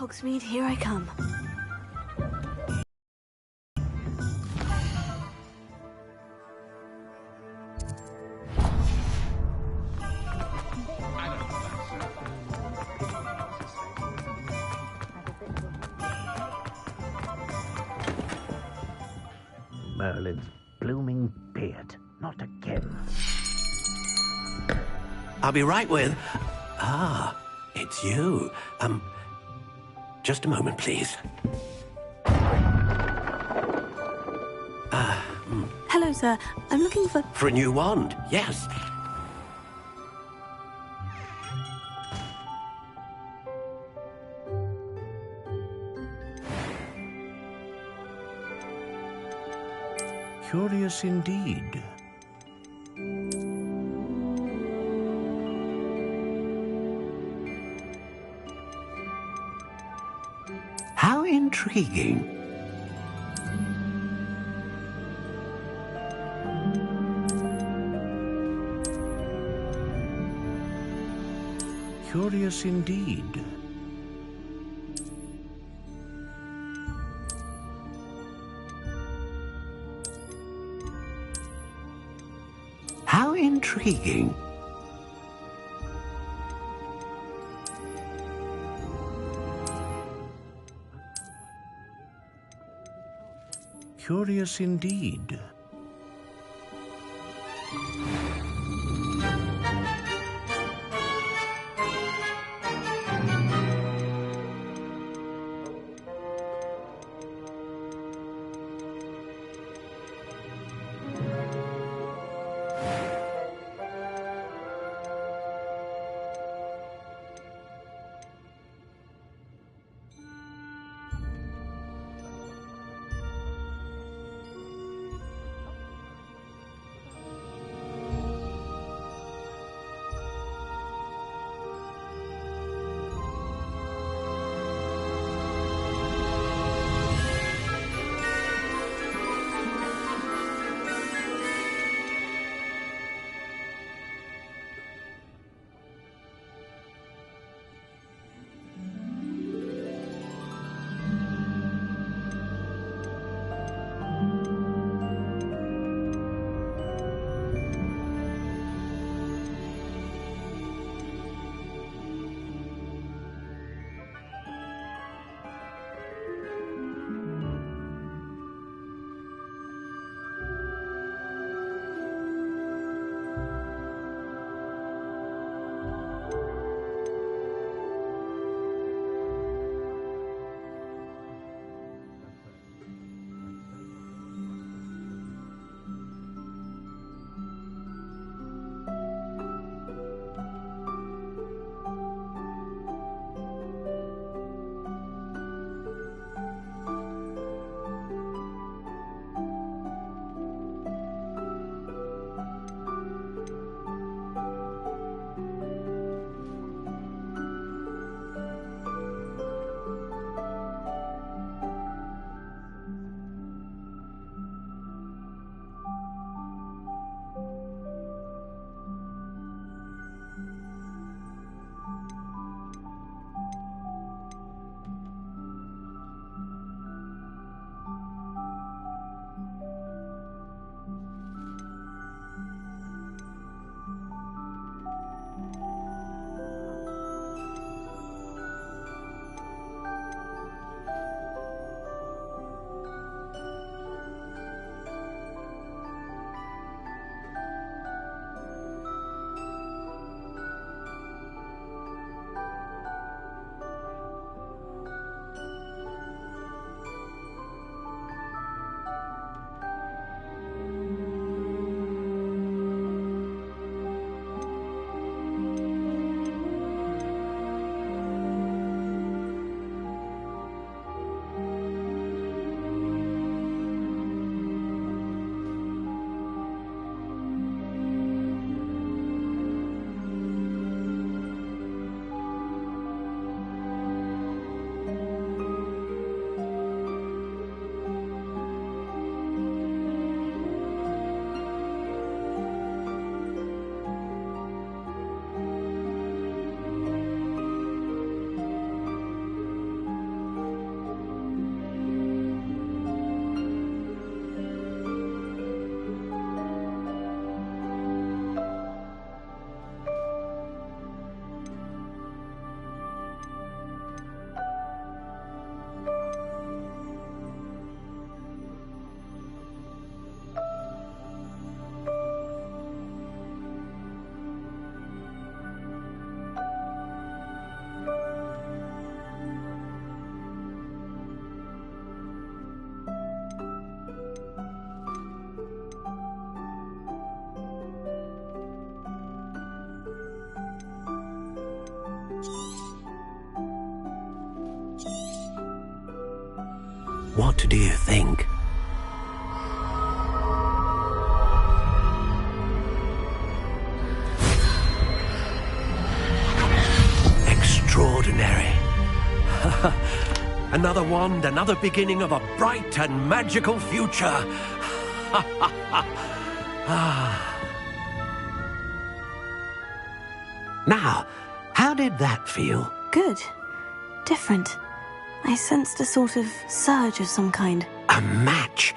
Hogsmeade, here I come. Merlin's blooming beard. Not again. I'll be right with... it's you. Just a moment, please. Hello, sir. I'm looking for... For a new wand, yes. Curious indeed. How intriguing. Curious indeed. How intriguing. Curious indeed. What do you think? Extraordinary. Another wand, another beginning of a bright and magical future. Now, how did that feel? Good. Different. I sensed a sort of surge of some kind. A match.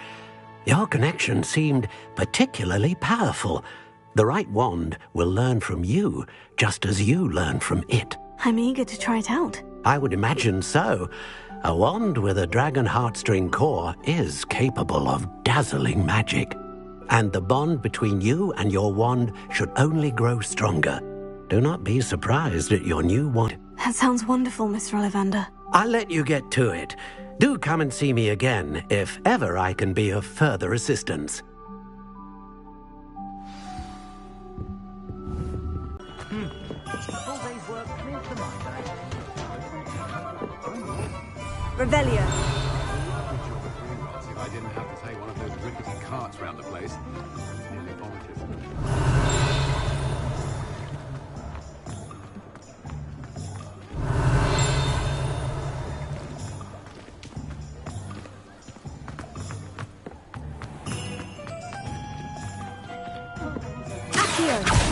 Your connection seemed particularly powerful. The right wand will learn from you, just as you learn from it. I'm eager to try it out. I would imagine so. A wand with a dragon heartstring core is capable of dazzling magic. And the bond between you and your wand should only grow stronger. Do not be surprised at your new wand. That sounds wonderful, Mr. Ollivander. I'll let you get to it. Do come and see me again if ever I can be of further assistance. Revelio. I didn't have to take one of those rickety carts round the place. Nearly vomited. Accio.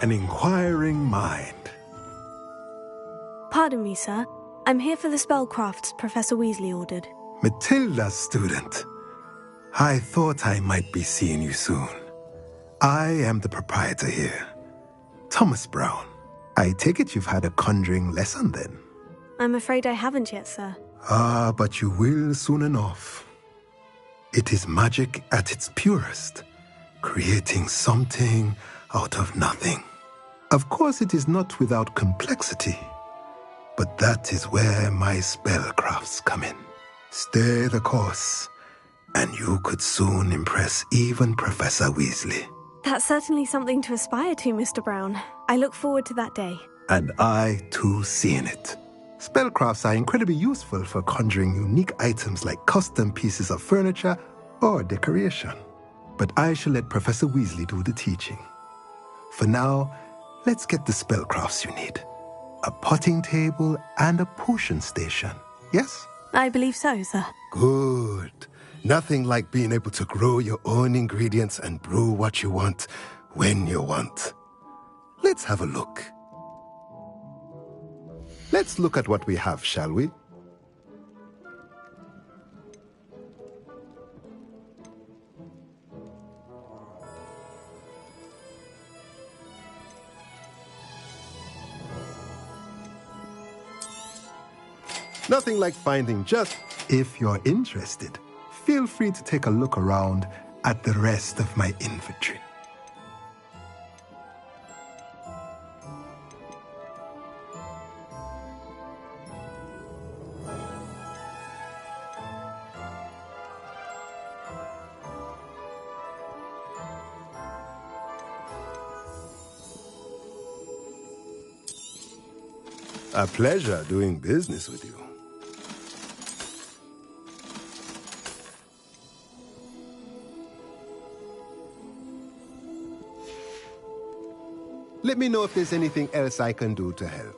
An inquiring mind. Pardon me, sir. I'm here for the spellcrafts Professor Weasley ordered. Matilda's student. I thought I might be seeing you soon. I am the proprietor here, Thomas Brown. I take it you've had a conjuring lesson then? I'm afraid I haven't yet, sir. Ah, but you will soon enough. It is magic at its purest, creating something out of nothing. Of course, it is not without complexity, but that is where my spellcrafts come in. Stay the course, and you could soon impress even Professor Weasley. That's certainly something to aspire to, Mr. Brown. I look forward to that day. And I, too, seeing it. Spellcrafts are incredibly useful for conjuring unique items like custom pieces of furniture or decoration. But I shall let Professor Weasley do the teaching. For now, let's get the spellcrafts you need. A potting table and a potion station, yes? I believe so, sir. Good. Nothing like being able to grow your own ingredients and brew what you want when you want. Let's have a look. Let's look at what we have, shall we? Nothing like finding just... If you're interested, feel free to take a look around at the rest of my inventory. A pleasure doing business with you. Let me know if there's anything else I can do to help.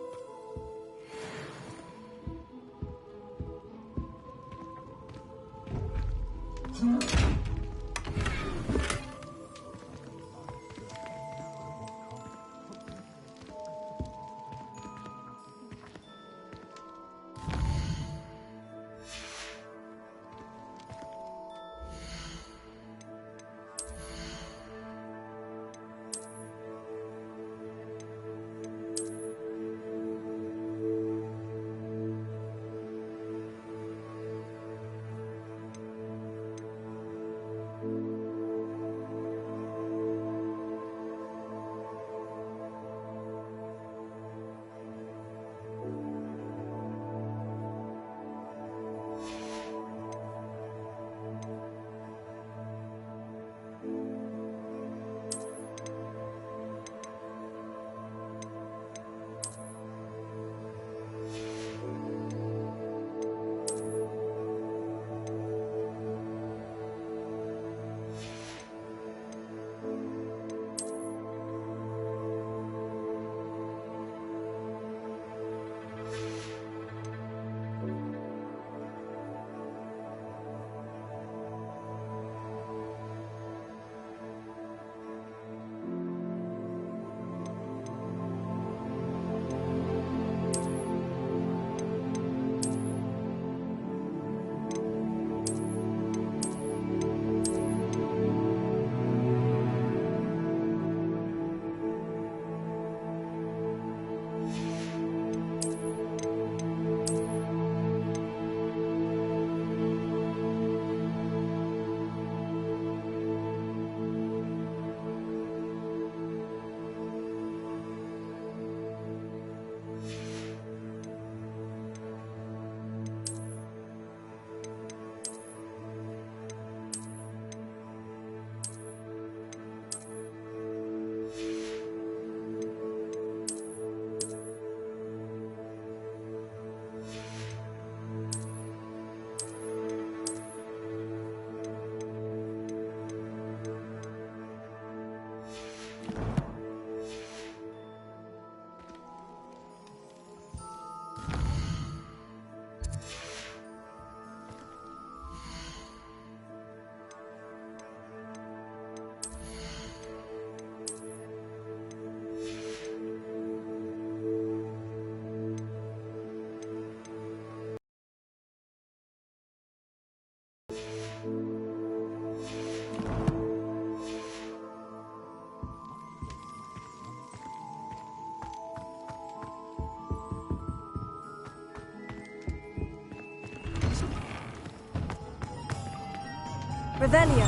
Revelio.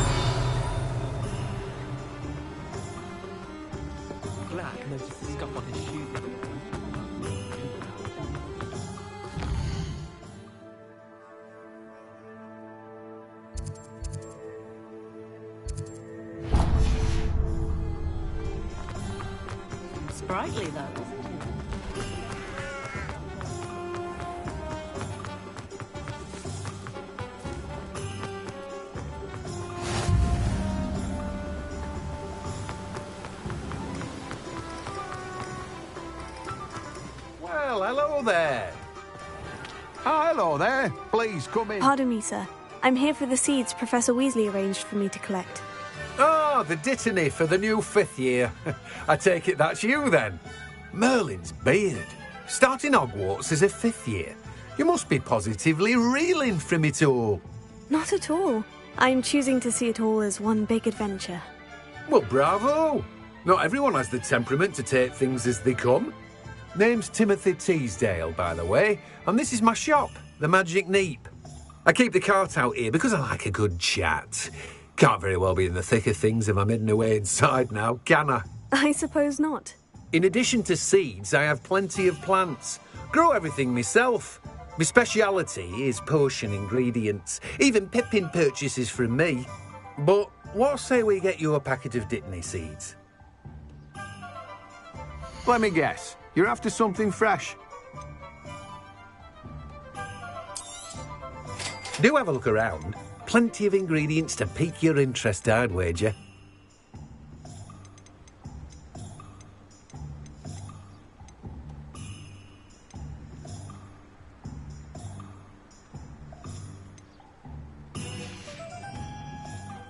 Glad I noticed the scuff on his shoe. Sprightly, though. Well, hello there. Oh, hello there. Please come in. Pardon me, sir. I'm here for the seeds Professor Weasley arranged for me to collect. Oh, the dittany for the new 5th year. I take it that's you then. Merlin's beard. Starting Hogwarts as a 5th year. You must be positively reeling from it all. Not at all. I'm choosing to see it all as one big adventure. Well, bravo. Not everyone has the temperament to take things as they come. Name's Timothy Teasdale, by the way, and this is my shop, the Magic Neep. I keep the cart out here because I like a good chat. Can't very well be in the thick of things if I'm hidden away inside now, can I? I suppose not. In addition to seeds, I have plenty of plants. Grow everything myself. My speciality is potion ingredients. Even Pippin purchases from me. But what say we get you a packet of Dittany seeds? Let me guess. You're after something fresh. Do have a look around. Plenty of ingredients to pique your interest, I'd wager.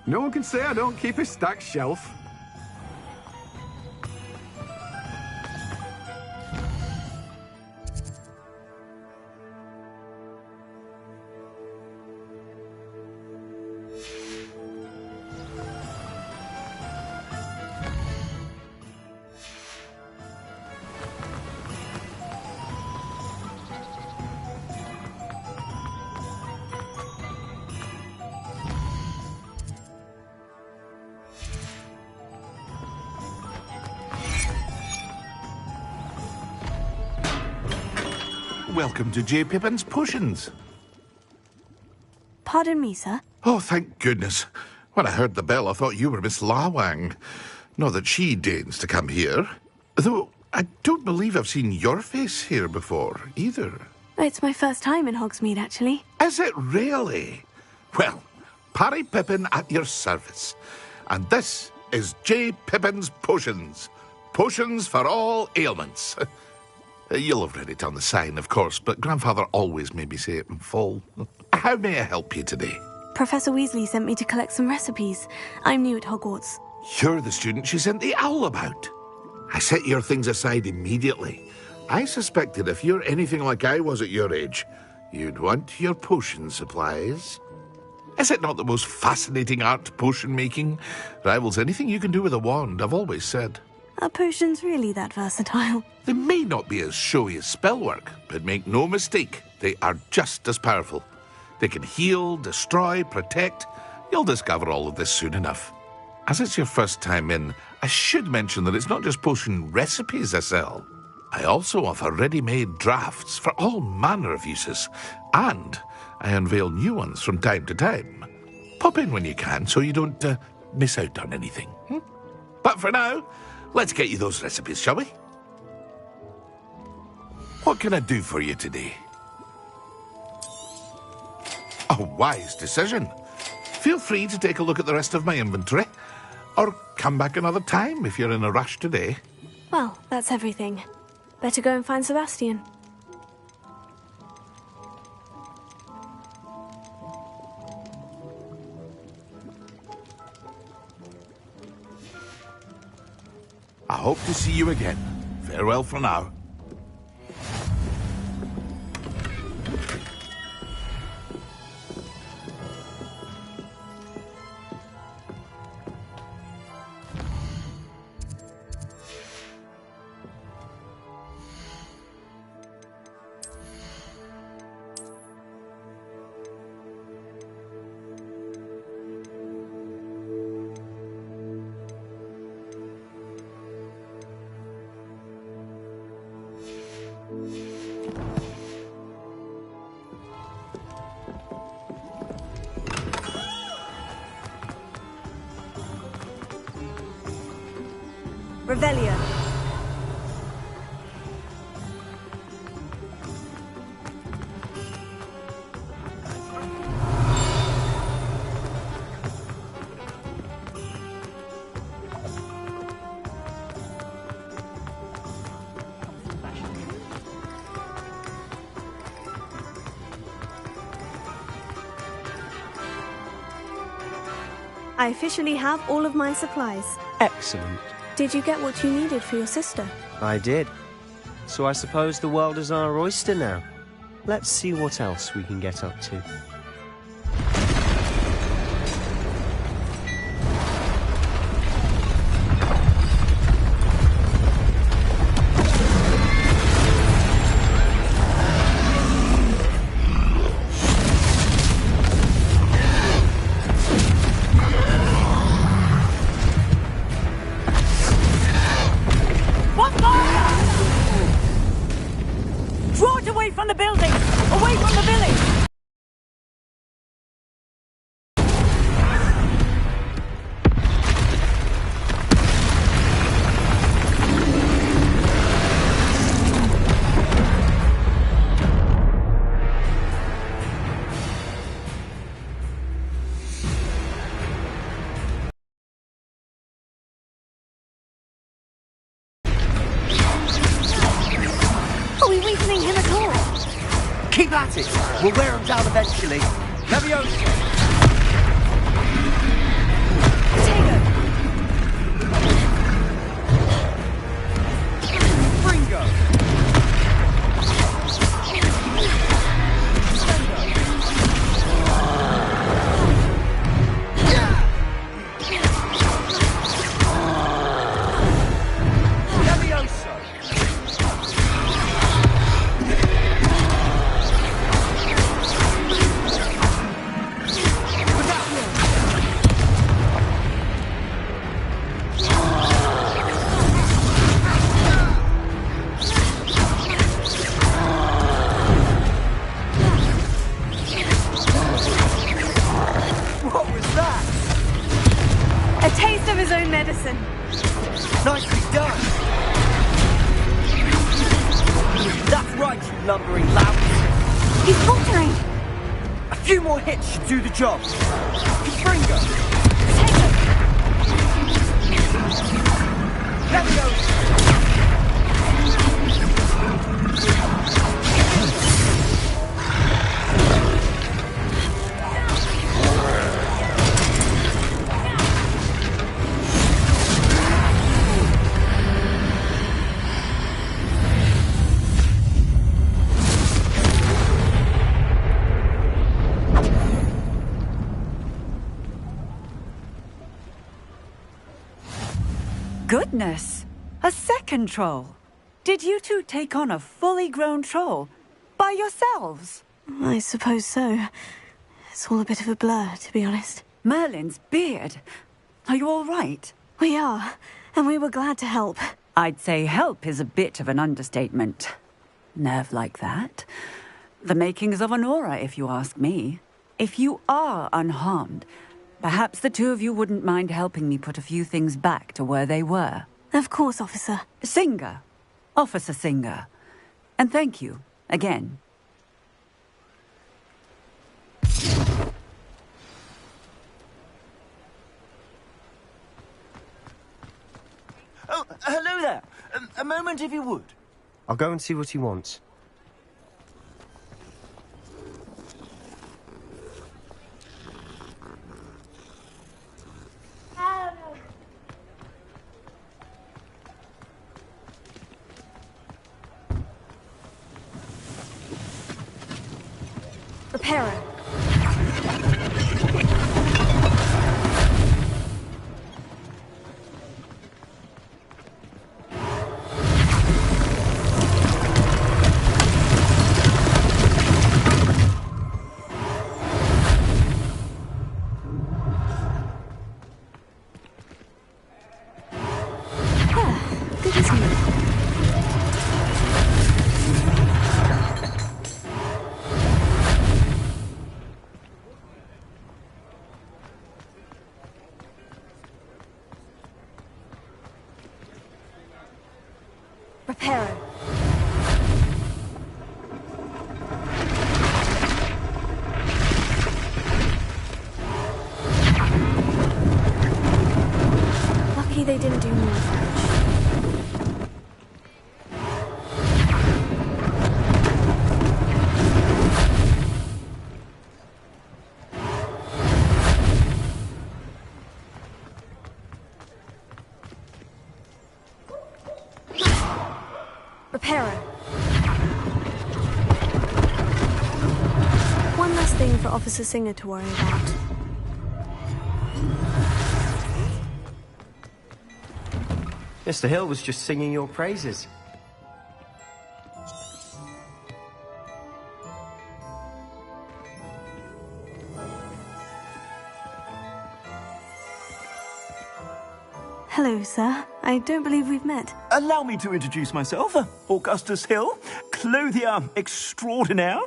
No one can say I don't keep a stacked shelf. Welcome to J. Pippin's Potions. Pardon me, sir. Oh, thank goodness. When I heard the bell, I thought you were Miss Lawang. Not that she deigns to come here. Though, I don't believe I've seen your face here before, either. It's my first time in Hogsmeade, actually. Is it really? Well, Parry Pippin at your service. And this is J. Pippin's Potions. Potions for all ailments. You'll have read it on the sign, of course, but Grandfather always made me say it in full. How may I help you today? Professor Weasley sent me to collect some recipes. I'm new at Hogwarts. You're the student she sent the owl about. I set your things aside immediately. I suspected if you're anything like I was at your age, you'd want your potion supplies. Is it not the most fascinating art, potion making? Rivals anything you can do with a wand, I've always said. Are potions really that versatile? They may not be as showy as spellwork, but make no mistake, they are just as powerful. They can heal, destroy, protect. You'll discover all of this soon enough. As it's your first time in, I should mention that it's not just potion recipes I sell. I also offer ready-made drafts for all manner of uses, and I unveil new ones from time to time. Pop in when you can so you don't miss out on anything. But for now, let's get you those recipes, shall we? What can I do for you today? A wise decision. Feel free to take a look at the rest of my inventory, or come back another time if you're in a rush today. Well, that's everything. Better go and find Sebastian. I hope to see you again. Farewell for now. Revelio. I officially have all of my supplies. Excellent. Did you get what you needed for your sister? I did. So I suppose the world is our oyster now. Let's see what else we can get up to. Keep at it. We'll wear them down eventually. Leviosa. Bringo. Nicely done! That's right, you lumbering lout! He's faltering! A few more hits should do the job! Bringo! Take him! Let's go! Goodness! A second troll! Did you two take on a fully grown troll? By yourselves? I suppose so. It's all a bit of a blur, to be honest. Merlin's beard. Are you all right? We are, and we were glad to help. I'd say help is a bit of an understatement. Nerve like that. The makings of an aura, if you ask me. If you are unharmed, perhaps the two of you wouldn't mind helping me put a few things back to where they were. Of course, officer. Singer. Officer Singer. And thank you, again. Oh, hello there. A moment if you would. I'll go and see what he wants. Repairer. Good as new. Reparo. Lucky they didn't do more damage. Reparo. One less thing for Officer Singer to worry about. Mr. Hill was just singing your praises. Hello, sir. I don't believe we've met. Allow me to introduce myself, Augustus Hill, clothier extraordinaire.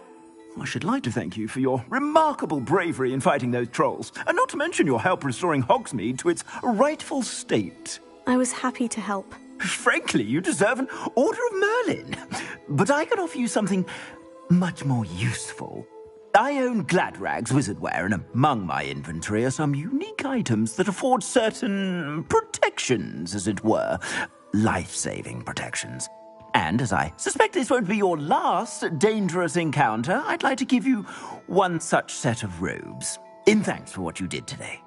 I should like to thank you for your remarkable bravery in fighting those trolls, and not to mention your help restoring Hogsmeade to its rightful state. I was happy to help. Frankly, you deserve an Order of Merlin. But I can offer you something much more useful. I own Gladrag's wizardware, and among my inventory are some unique items that afford certain protections, as it were. Life-saving protections. And as I suspect this won't be your last dangerous encounter, I'd like to give you one such set of robes, in thanks for what you did today.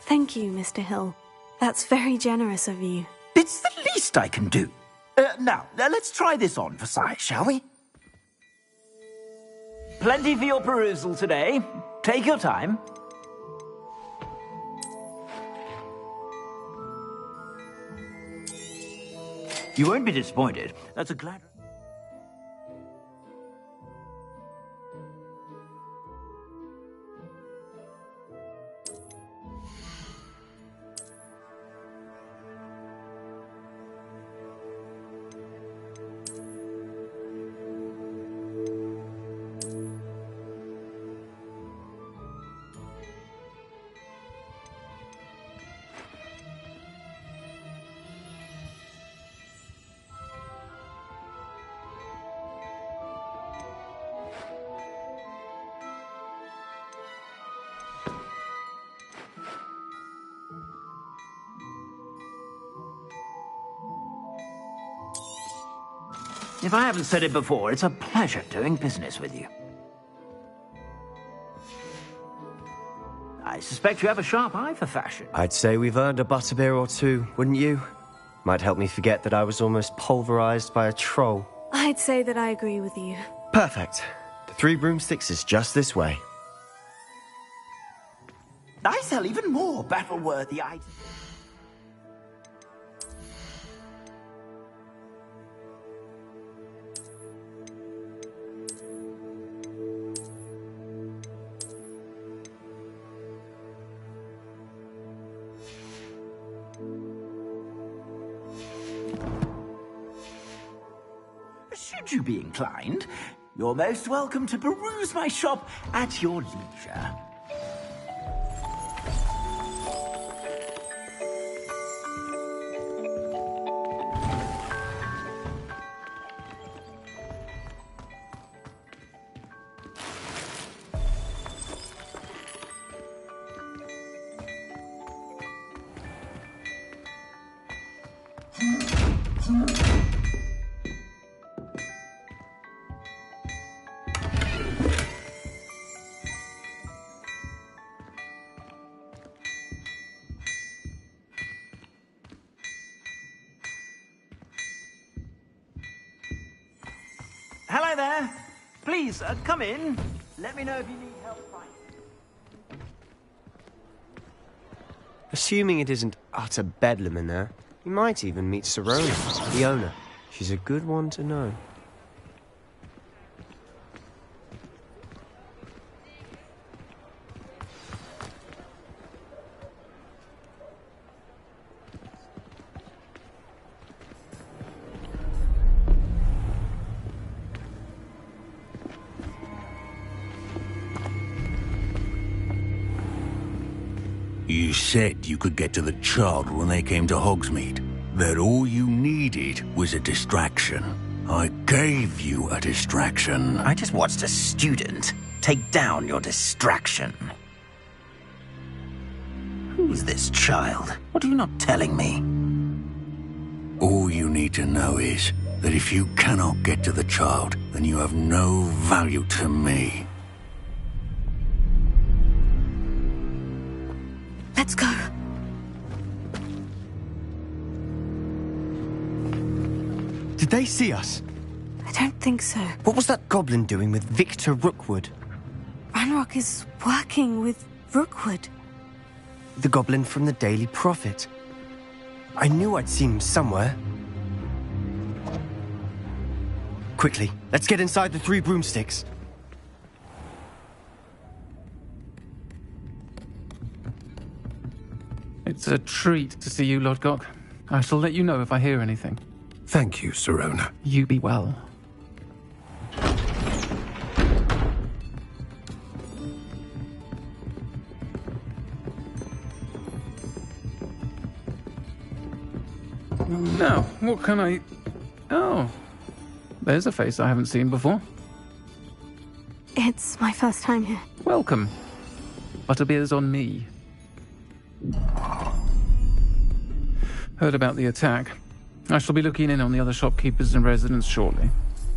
Thank you, Mr. Hill. That's very generous of you. It's the least I can do. Now, let's try this on for size, shall we? Plenty for your perusal today. Take your time. You won't be disappointed. That's a glad... If I haven't said it before, it's a pleasure doing business with you. I suspect you have a sharp eye for fashion. I'd say we've earned a butterbeer or two, wouldn't you? Might help me forget that I was almost pulverized by a troll. I'd say that I agree with you. Perfect. The Three Broomsticks is just this way. I sell even more battle-worthy items. Should you be inclined, you're most welcome to peruse my shop at your leisure. Hello there. Please, come in. Let me know if you need help finding. Assuming it isn't utter bedlam in there, you might even meet Sirona, the owner. She's a good one to know. You said you could get to the child when they came to Hogsmeade. That all you needed was a distraction. I gave you a distraction. I just watched a student take down your distraction. Who's this child? What are you not telling me? All you need to know is that if you cannot get to the child, then you have no value to me. Let's go. Did they see us? I don't think so. What was that goblin doing with Victor Rookwood? Ranrock is working with Rookwood. The goblin from the Daily Prophet. I knew I'd seen him somewhere. Quickly, let's get inside the 3 broomsticks. It's a treat to see you, Lodgok. I shall let you know if I hear anything. Thank you, Sirona. You be well. Now, what can I... Oh, there's a face I haven't seen before. It's my first time here. Welcome. Butterbeer's on me. Heard about the attack. I shall be looking in on the other shopkeepers and residents shortly.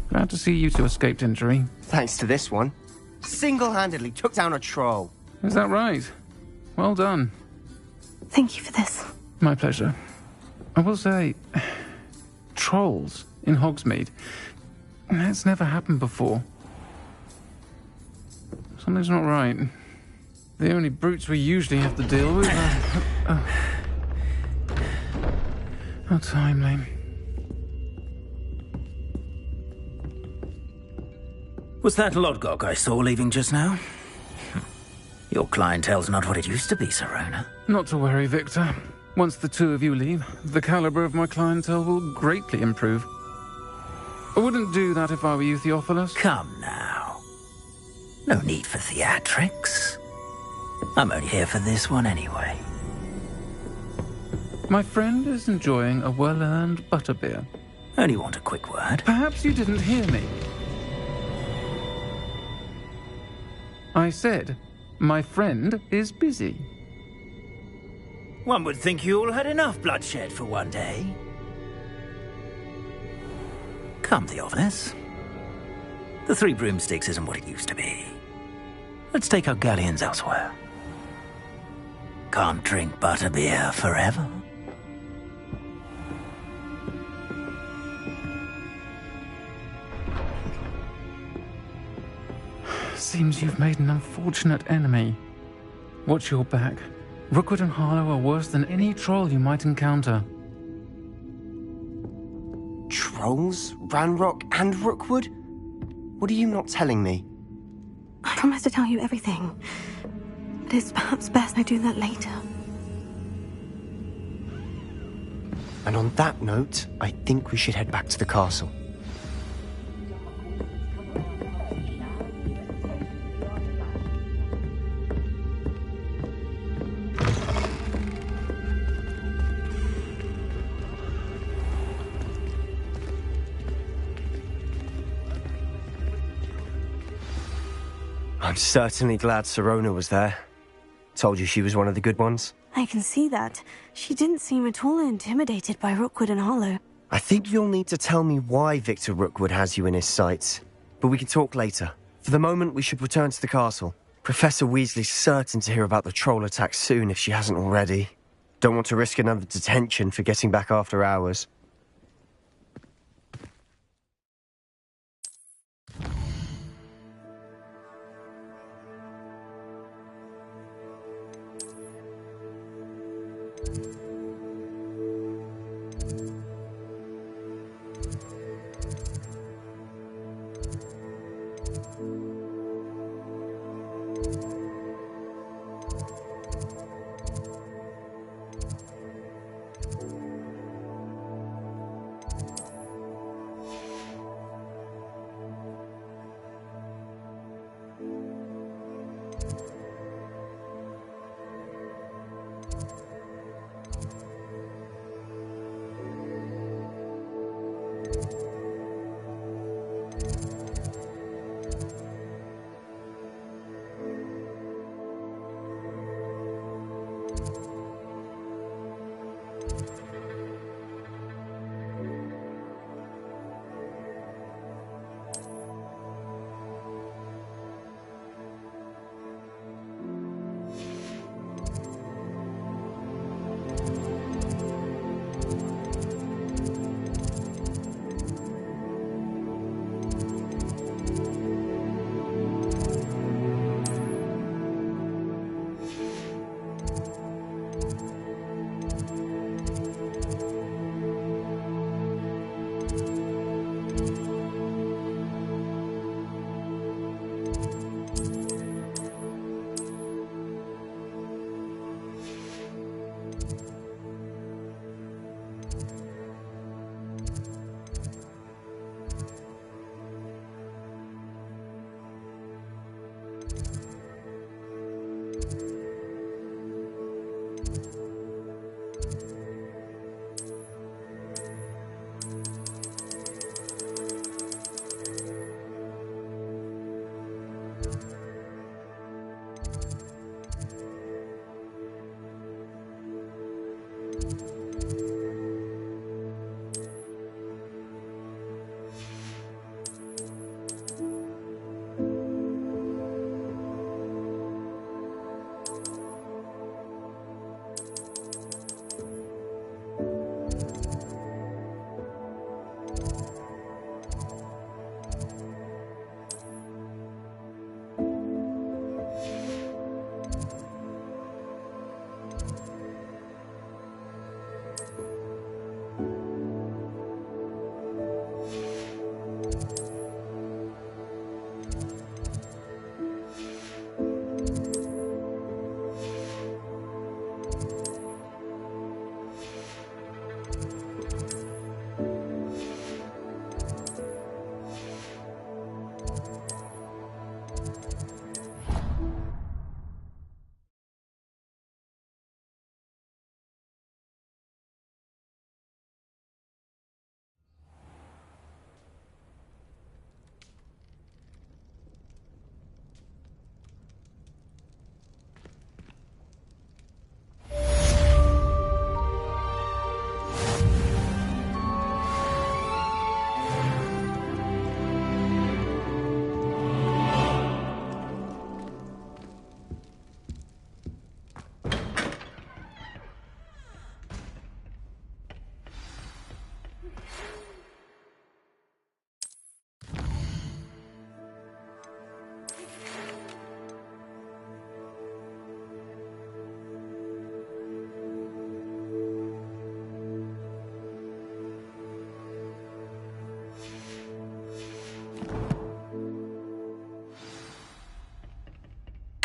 Glad to see you two escaped injury. Thanks to this one. Single-handedly took down a troll. Is that right? Well done. Thank you for this. My pleasure. I will say, trolls in Hogsmeade. That's never happened before. Something's not right. The only brutes we usually have to deal with are... How timely. Was that Lodgok I saw leaving just now? Your clientele's not what it used to be, Sirona. Not to worry, Victor. Once the two of you leave, the caliber of my clientele will greatly improve. I wouldn't do that if I were you, Theophilus. Come now. No need for theatrics. I'm only here for this one anyway. My friend is enjoying a well-earned butterbeer. Only want a quick word. Perhaps you didn't hear me. I said, my friend is busy. One would think you all had enough bloodshed for one day. Come, Theophilus. The 3 broomsticks isn't what it used to be. Let's take our galleons elsewhere. Can't drink butterbeer forever. Seems you've made an unfortunate enemy. Watch your back. Rookwood and Harlow are worse than any troll you might encounter. Trolls? Ranrock and Rookwood? What are you not telling me? I promise to tell you everything. But it's perhaps best I do that later. And on that note, I think we should head back to the castle. I'm certainly glad Sirona was there. Told you she was one of the good ones. I can see that. She didn't seem at all intimidated by Rookwood and Harlow. I think you'll need to tell me why Victor Rookwood has you in his sights. But we can talk later. For the moment, we should return to the castle. Professor Weasley's certain to hear about the troll attack soon if she hasn't already. Don't want to risk another detention for getting back after hours.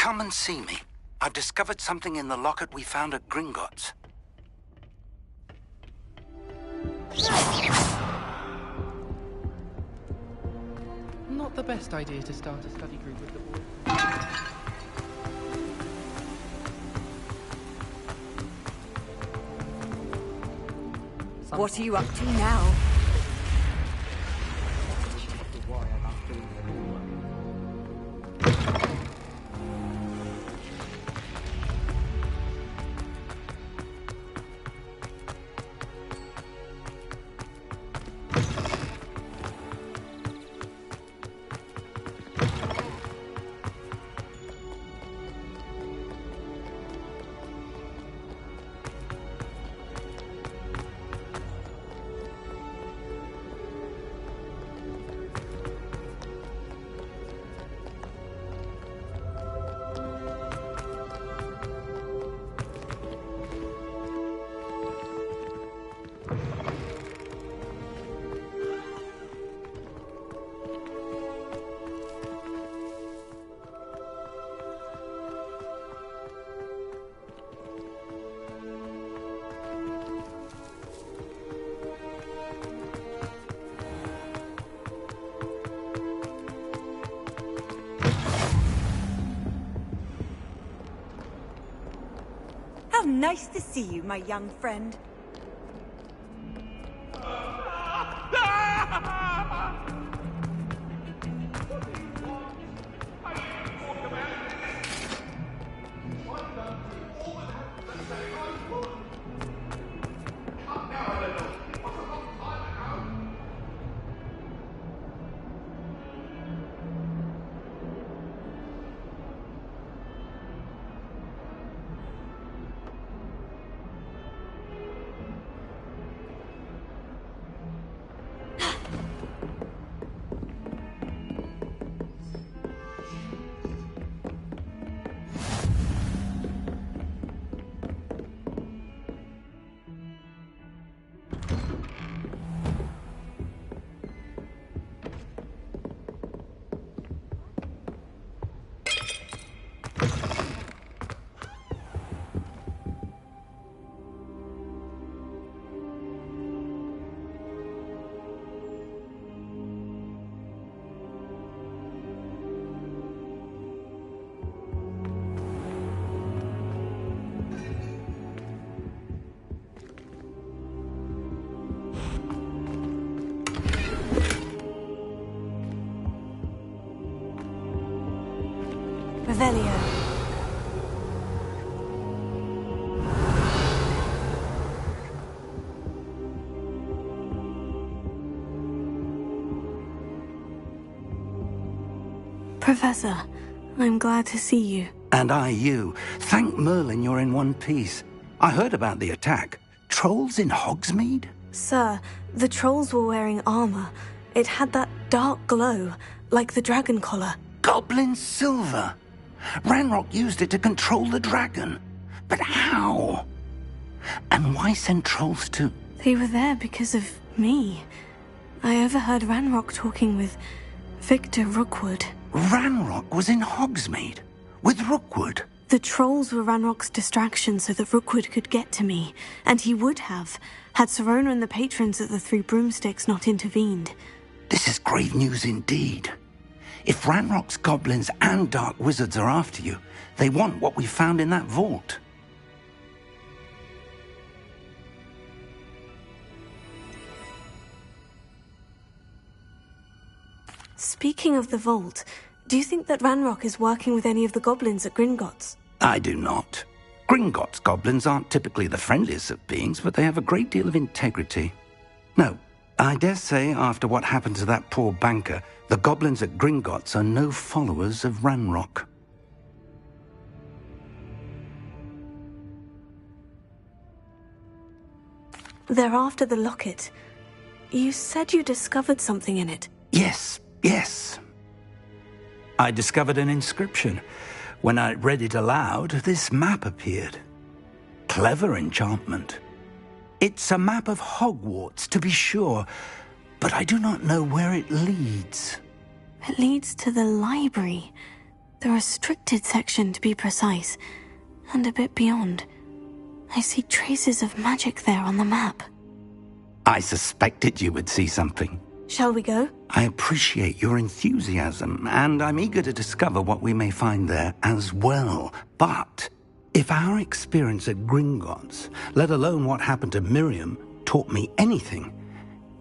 Come and see me. I've discovered something in the locket we found at Gringotts. Not the best idea to start a study group with the boy. What are you up to now? How nice to see you, my young friend. Revelio. Professor, I'm glad to see you. And I you. Thank Merlin you're in one piece. I heard about the attack. Trolls in Hogsmeade? Sir, the trolls were wearing armor. It had that dark glow, like the dragon collar. Goblin silver. Ranrock used it to control the dragon. But how? And why send trolls to... They were there because of me. I overheard Ranrock talking with Victor Rookwood. Ranrock was in Hogsmeade? With Rookwood? The trolls were Ranrock's distraction so that Rookwood could get to me. And he would have, had Serona and the patrons at the Three Broomsticks not intervened. This is grave news indeed. If Ranrock's goblins and dark wizards are after you, they want what we found in that vault. Speaking of the vault, do you think that Ranrock is working with any of the goblins at Gringotts? I do not. Gringotts goblins aren't typically the friendliest of beings, but they have a great deal of integrity. No, I dare say after what happened to that poor banker, the goblins at Gringotts are no followers of Ranrock. They're after the locket. You said you discovered something in it. Yes. I discovered an inscription. When I read it aloud, this map appeared. Clever enchantment. It's a map of Hogwarts, to be sure, but I do not know where it leads. It leads to the library. The restricted section, to be precise, and a bit beyond. I see traces of magic there on the map. I suspected you would see something. Shall we go? I appreciate your enthusiasm, and I'm eager to discover what we may find there as well. But if our experience at Gringotts, let alone what happened to Miriam, taught me anything,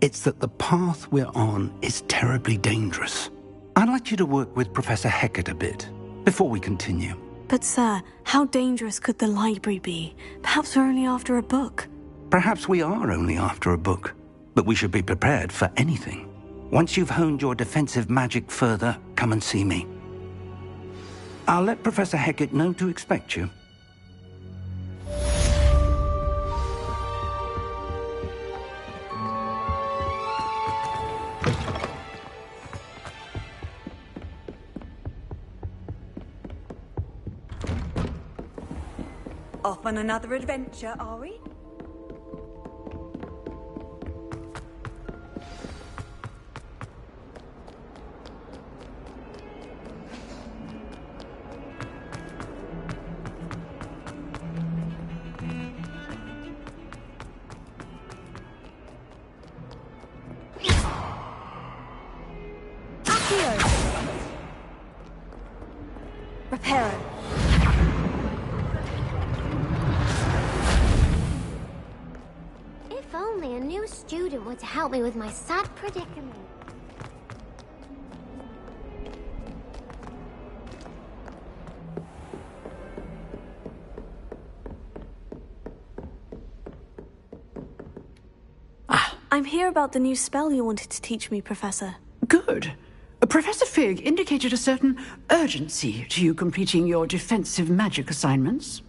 it's that the path we're on is terribly dangerous. I'd like you to work with Professor Hecat a bit, before we continue. But sir, how dangerous could the library be? Perhaps we're only after a book. Perhaps we are only after a book, but we should be prepared for anything. Once you've honed your defensive magic further, come and see me. I'll let Professor Hecat know to expect you. Off on another adventure, are we? Hero. If only a new student were to help me with my sad predicament. I'm here about the new spell you wanted to teach me, Professor. Good. Professor Fig indicated a certain urgency to you completing your defensive magic assignments.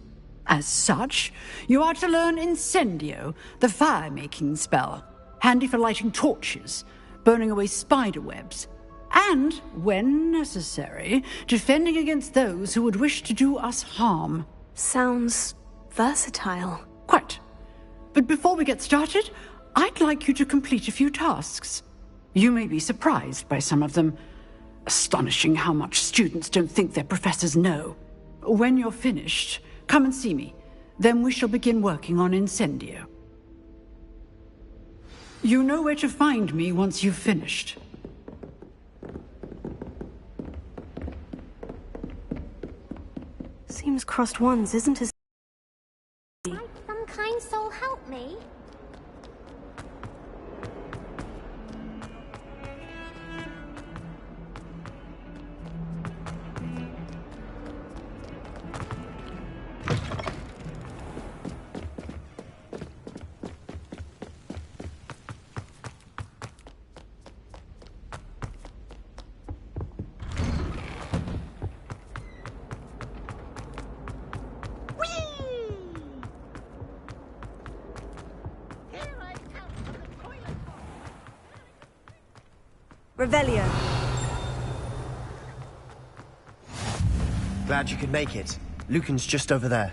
As such, you are to learn Incendio, the fire-making spell, handy for lighting torches, burning away spider webs, and, when necessary, defending against those who would wish to do us harm. Sounds versatile. Quite. But before we get started, I'd like you to complete a few tasks. You may be surprised by some of them. Astonishing how much students don't think their professors know. When you're finished, come and see me. Then we shall begin working on Incendio. You know where to find me once you've finished. Seems crossed ones isn't as... Might some kind soul help me? Revelio. Glad you could make it. Lucan's just over there.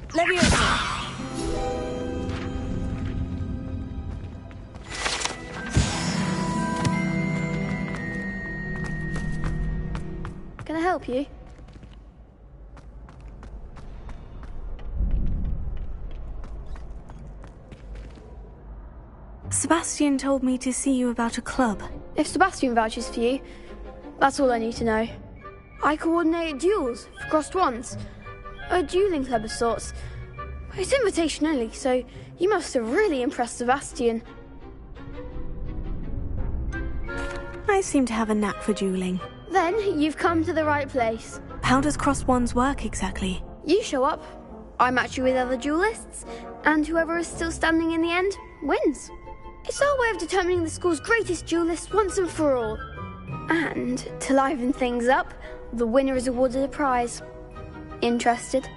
Leviosa. Can I help you? Sebastian told me to see you about a club. If Sebastian vouches for you, that's all I need to know. I coordinate duels for crossed ones. A dueling club of sorts. It's invitation only, so you must have really impressed Sebastian. I seem to have a knack for dueling. Then you've come to the right place. How does crossed ones work exactly? You show up, I match you with other duelists, and whoever is still standing in the end wins. It's our way of determining the school's greatest duelist once and for all. And to liven things up, the winner is awarded a prize. Interested?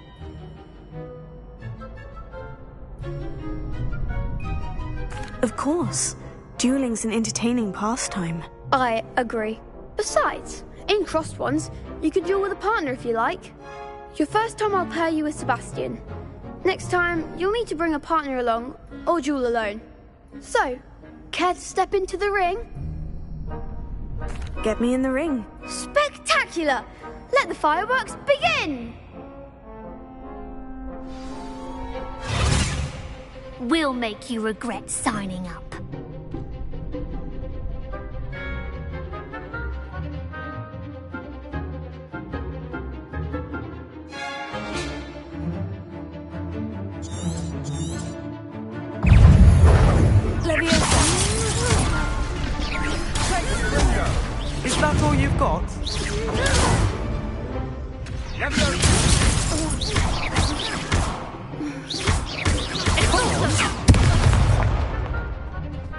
Of course. Dueling's an entertaining pastime. I agree. Besides, in crossed ones, you can duel with a partner if you like. Your first time I'll pair you with Sebastian. Next time, you'll need to bring a partner along, or duel alone. So, care to step into the ring? Get me in the ring. Spectacular! Let the fireworks begin! We'll make you regret signing up. Is that all you've got?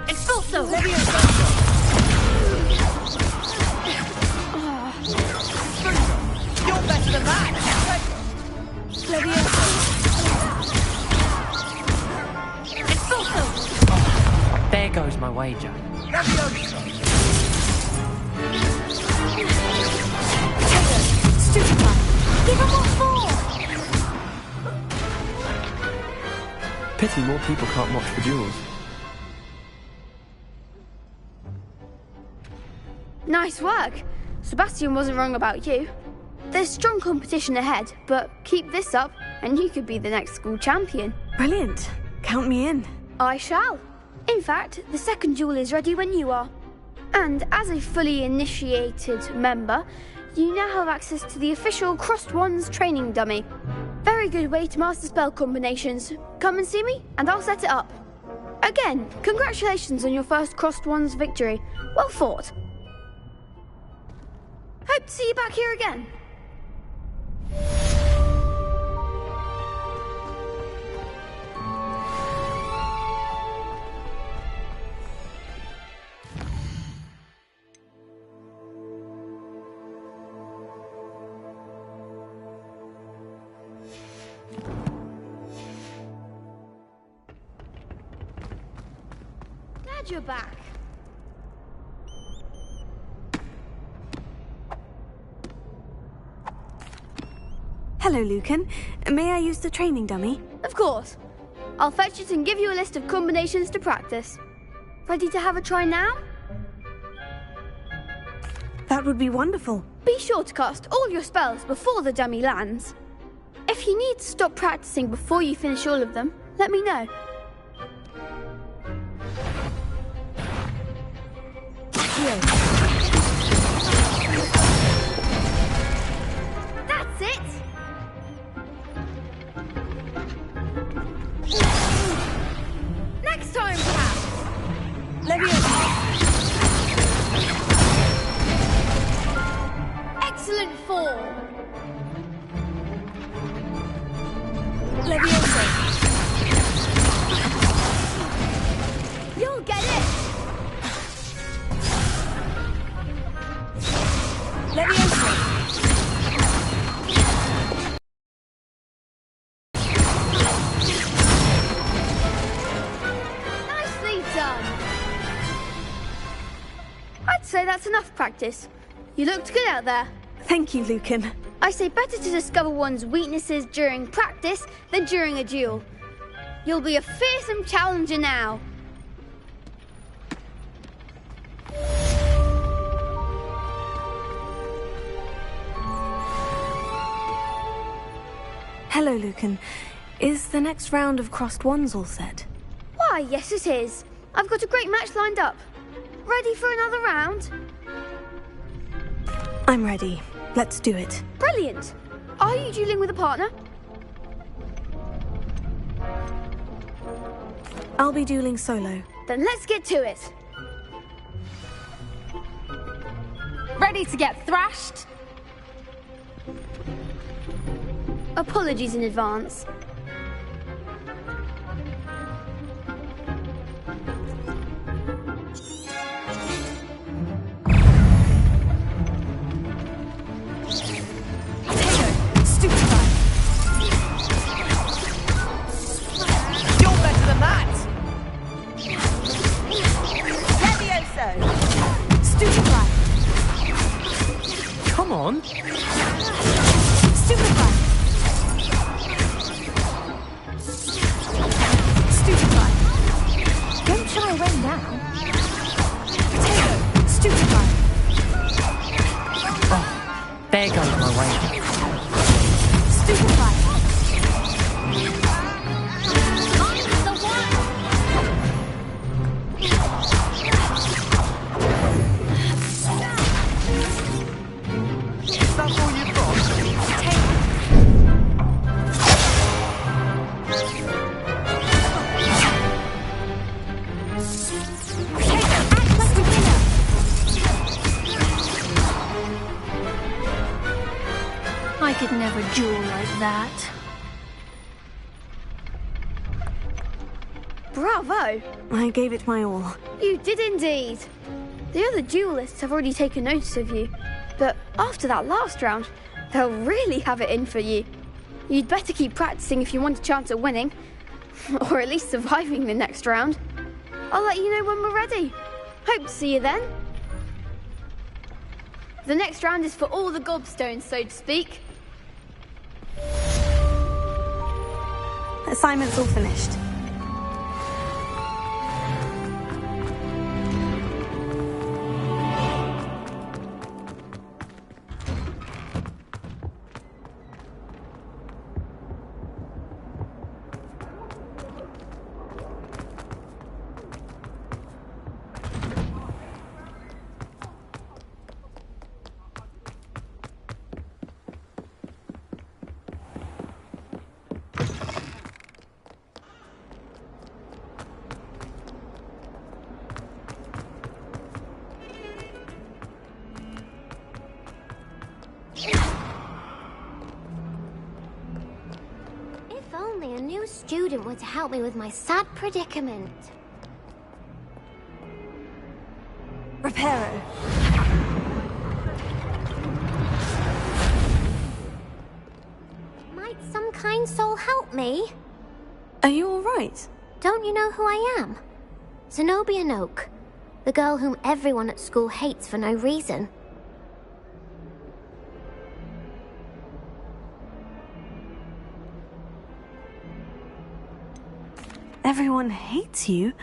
Expulso! You're better than that! There goes my wager. Give him what for! Pity more people can't watch the duels. Nice work. Sebastian wasn't wrong about you. There's strong competition ahead, but keep this up and you could be the next school champion. Brilliant. Count me in. I shall. In fact, the second duel is ready when you are. And as a fully initiated member, you now have access to the official Crossed Wands training dummy. Very good way to master spell combinations. Come and see me, and I'll set it up. Again, congratulations on your first Crossed Wands victory. Well fought. Hope to see you back here again. Glad you're back. Hello, Lucan. May I use the training dummy? Of course. I'll fetch it and give you a list of combinations to practice. Ready to have a try now? That would be wonderful. Be sure to cast all your spells before the dummy lands. If you need to stop practicing before you finish all of them, let me know. That's it! Next time, perhaps! Excellent fall! Leviosa! You'll get it! Leviosa! Nicely done! I'd say that's enough practice. You looked good out there. Thank you, Lucan. I say better to discover one's weaknesses during practice than during a duel. You'll be a fearsome challenger now. Hello, Lucan. Is the next round of Crossed Wands all set? Why, yes it is. I've got a great match lined up. Ready for another round? I'm ready. Let's do it. Brilliant. Are you dueling with a partner? I'll be dueling solo. Then let's get to it. Ready to get thrashed? Apologies in advance. Come on. Stupefy! Stupefy! Don't shy away now. Potato! Stupefy! Oh, there goes my way. Stupefy! That's all you've got? I could never duel like that. Bravo! I gave it my all. You did indeed. The other duelists have already taken notice of you, but after that last round, they'll really have it in for you. You'd better keep practicing if you want a chance at winning, or at least surviving the next round. I'll let you know when we're ready. Hope to see you then. The next round is for all the gobstones, so to speak. Assignment's all finished. new student were to help me with my sad predicament. Reparo. Might some kind soul help me? Are you alright? Don't you know who I am? Zenobia Noak, the girl whom everyone at school hates for no reason. Everyone hates you?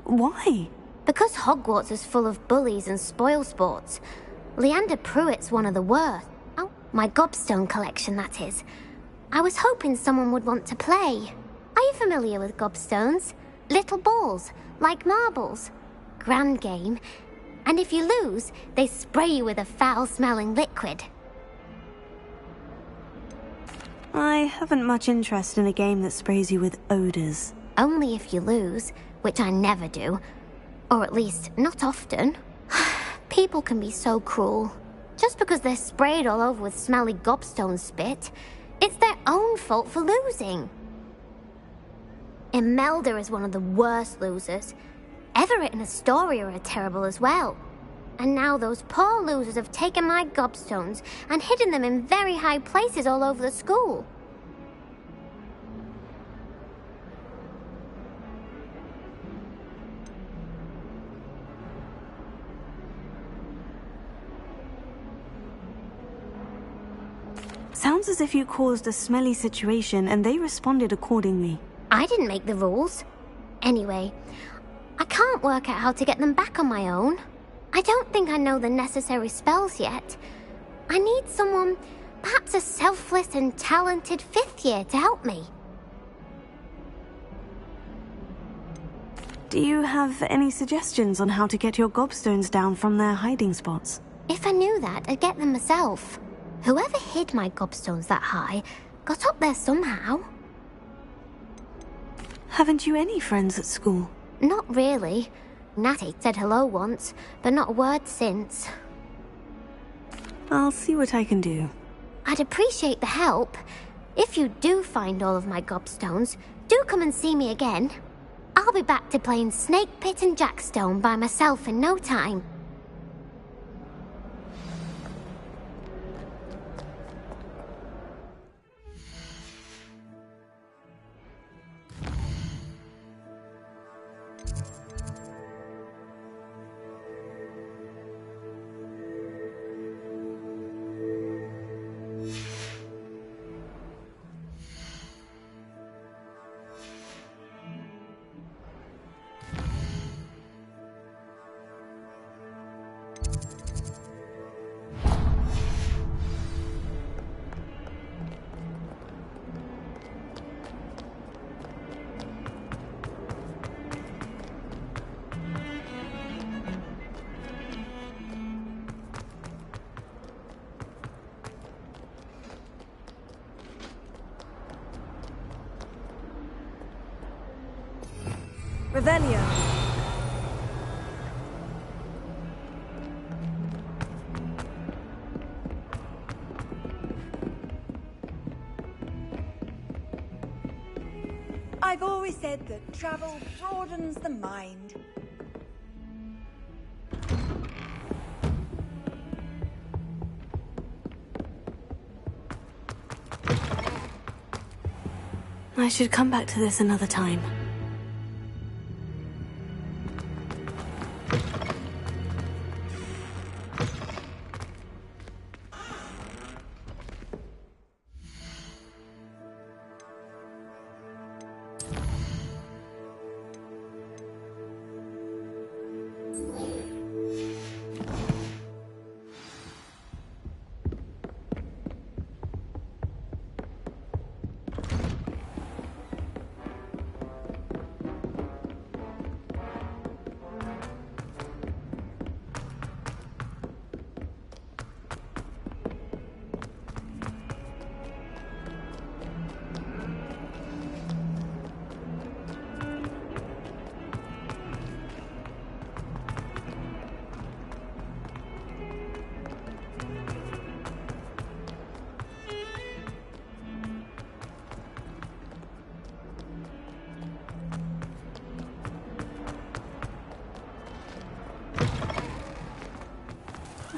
Why? Because Hogwarts is full of bullies and spoilsports. Leander Pruitt's one of the worst. Oh, my gobstone collection, that is. I was hoping someone would want to play. Are you familiar with gobstones? Little balls, like marbles. Grand game. And if you lose, they spray you with a foul-smelling liquid. I haven't much interest in a game that sprays you with odors. Only if you lose, which I never do. Or at least, not often. People can be so cruel. Just because they're sprayed all over with smelly gobstone spit, it's their own fault for losing. Imelda is one of the worst losers. Everett and Astoria are terrible as well. And now those poor losers have taken my gobstones and hidden them in very high places all over the school. Sounds as if you caused a smelly situation and they responded accordingly. I didn't make the rules. Anyway, I can't work out how to get them back on my own. I don't think I know the necessary spells yet. I need someone, perhaps a selfless and talented fifth year to help me. Do you have any suggestions on how to get your gobstones down from their hiding spots? If I knew that, I'd get them myself. Whoever hid my gobstones that high got up there somehow. Haven't you any friends at school? Not really. Natty said hello once, but not a word since. I'll see what I can do. I'd appreciate the help. If you do find all of my gobstones, do come and see me again. I'll be back to playing Snake Pit and Jackstone by myself in no time. Revelio. I've always said that travel broadens the mind. I should come back to this another time.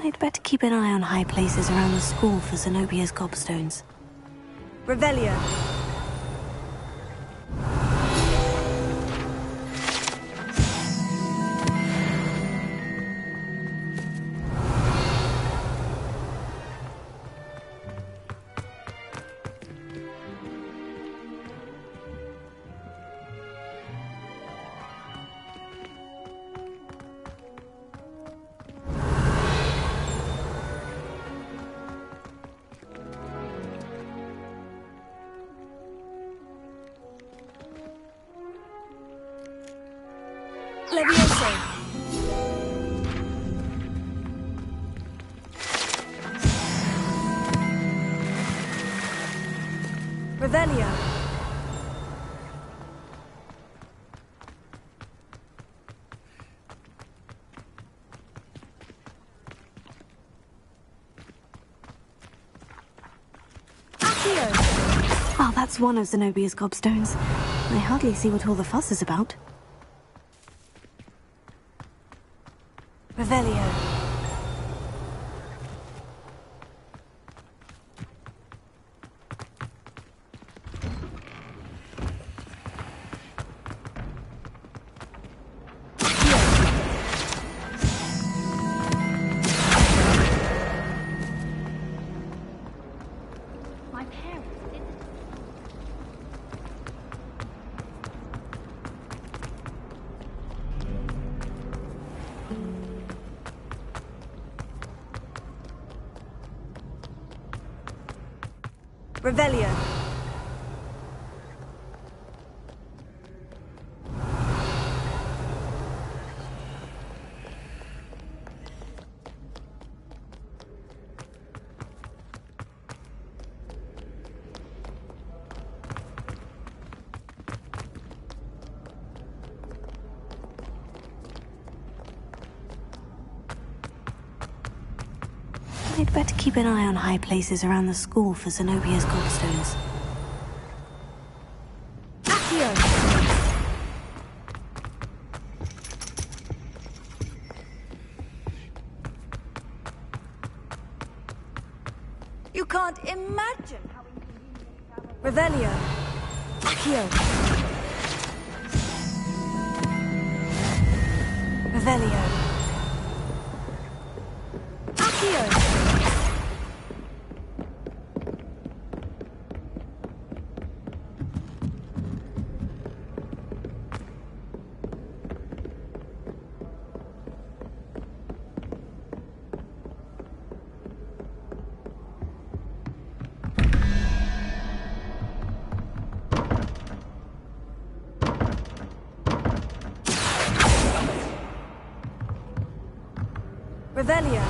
I'd better keep an eye on high places around the school for Zenobia's gobstones. Revelio. Levioso. Revelio. Oh, that's one of Zenobia's gobstones. I hardly see what all the fuss is about. Revelio. My parents didn't. Revelio. I'd better keep an eye on high places around the school for Zenobia's gobstones. You can't imagine how inconvenient. Revelio. Accio. Revelio. Accio. Revelio.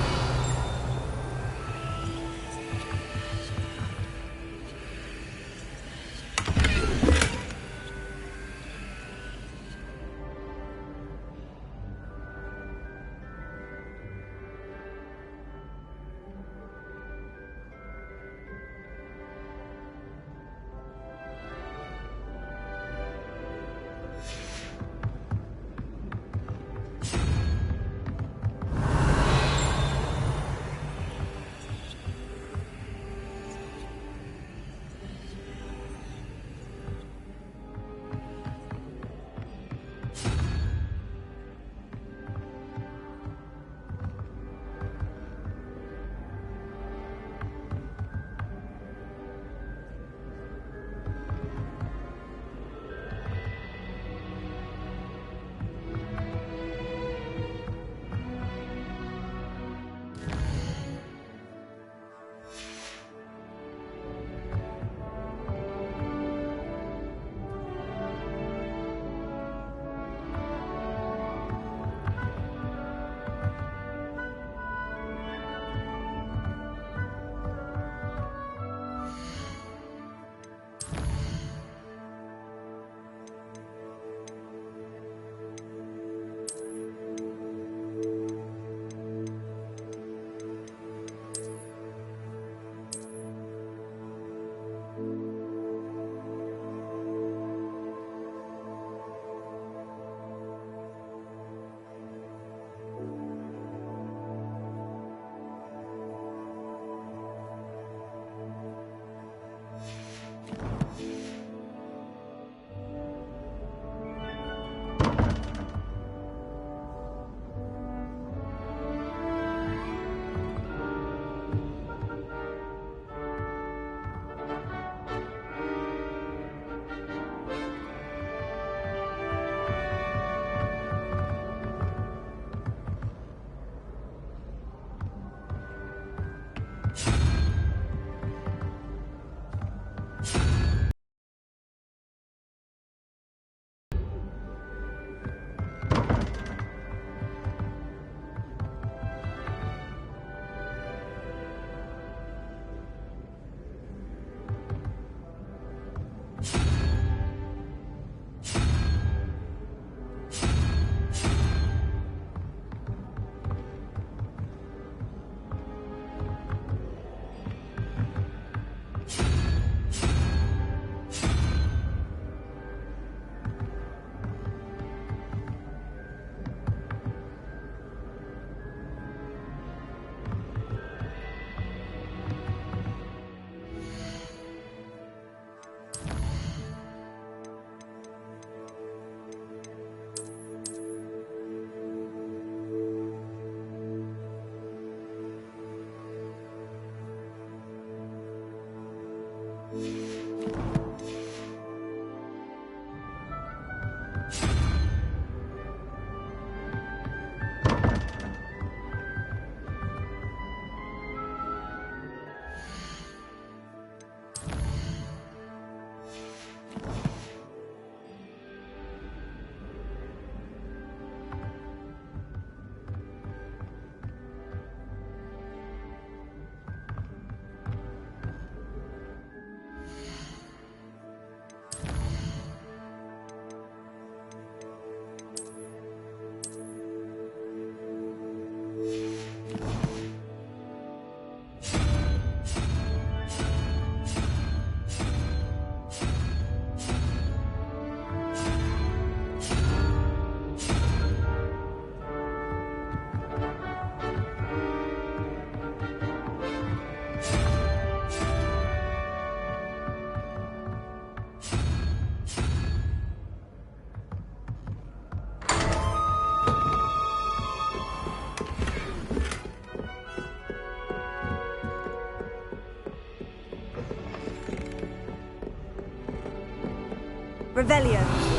Revelio.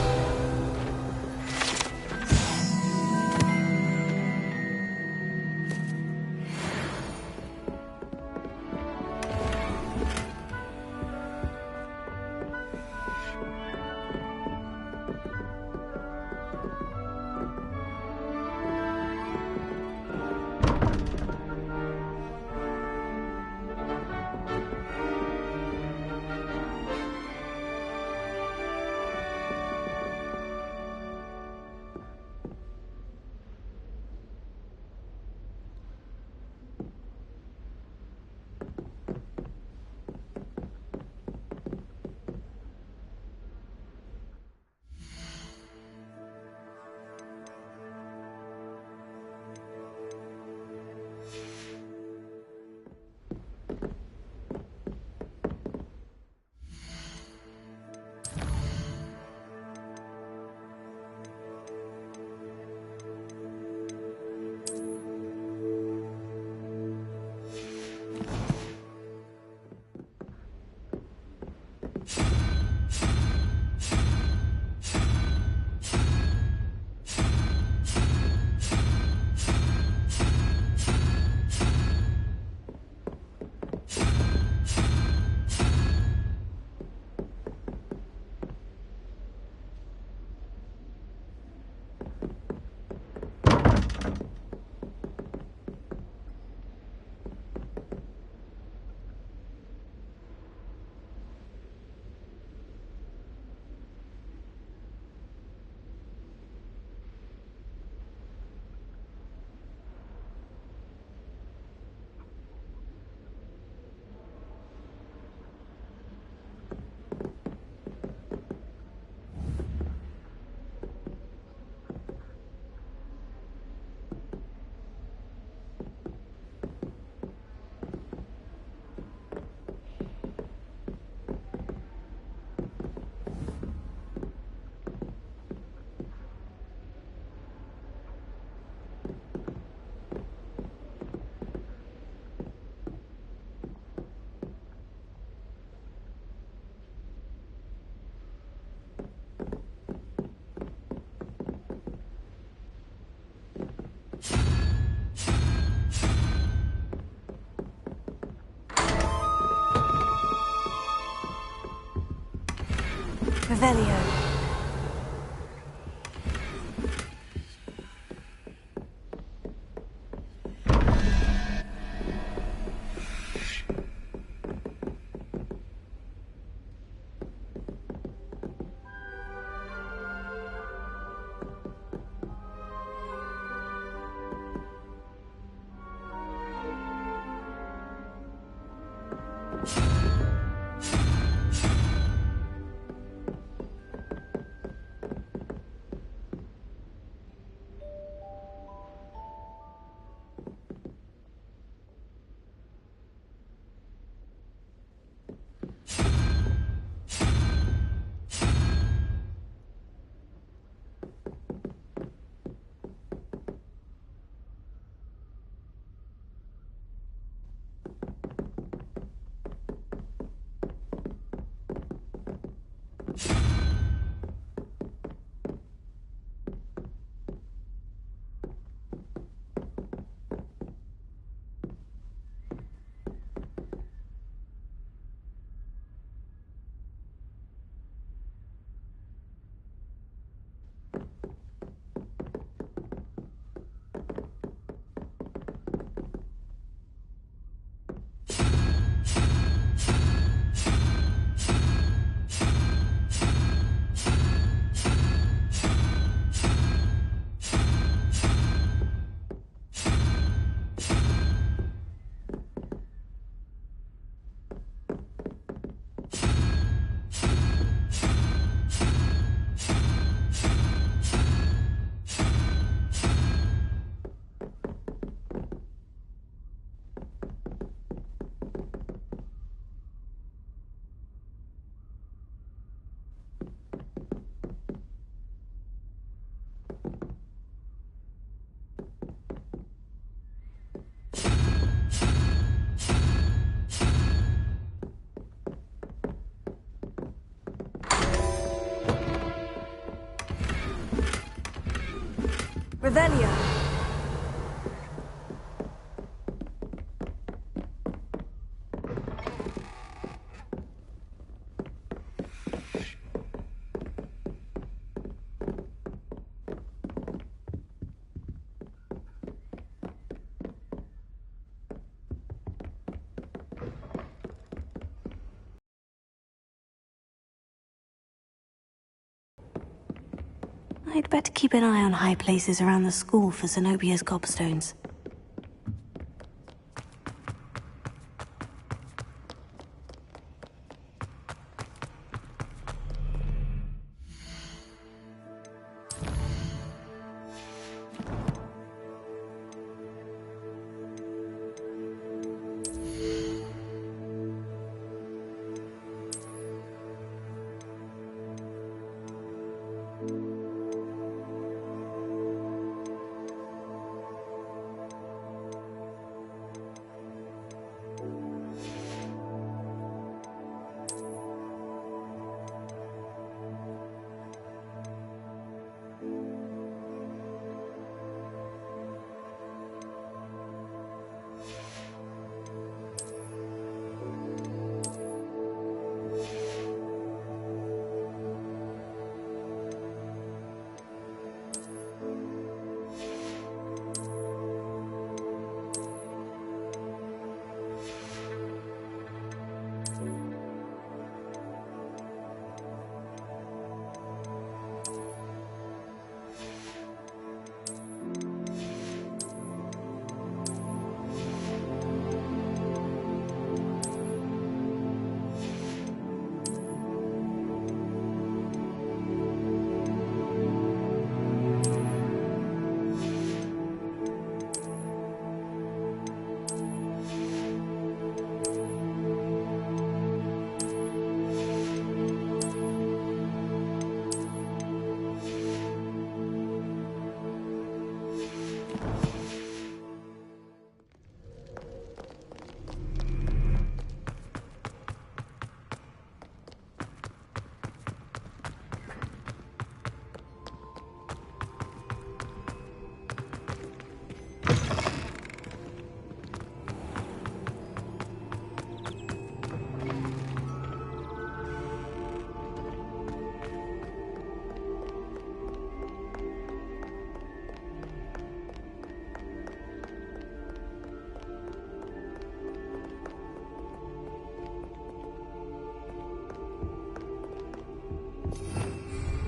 Revelio. Revelio. I'd better keep an eye on high places around the school for Zenobia's gobstones.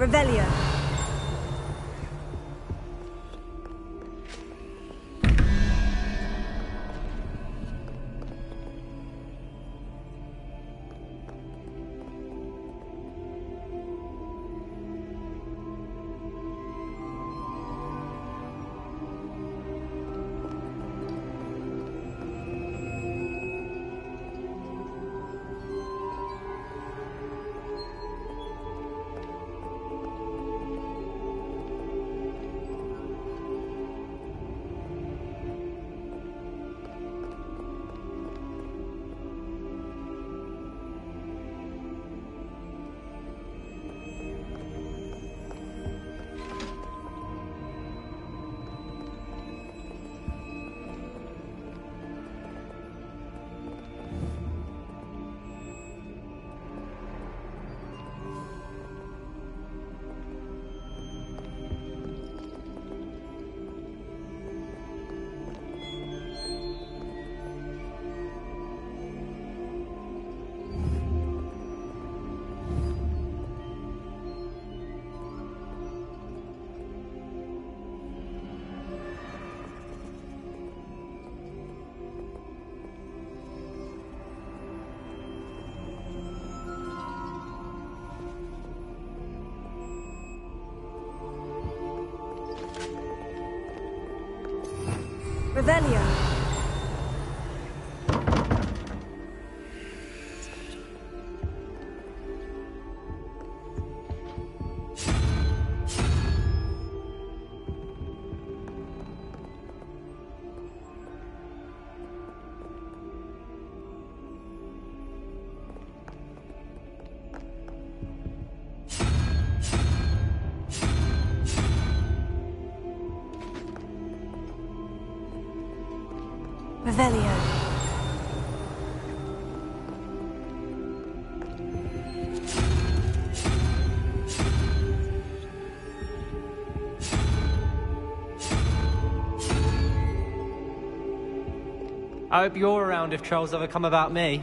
Revelio. Revelio. Revelio. I hope you're around if trolls ever come about me.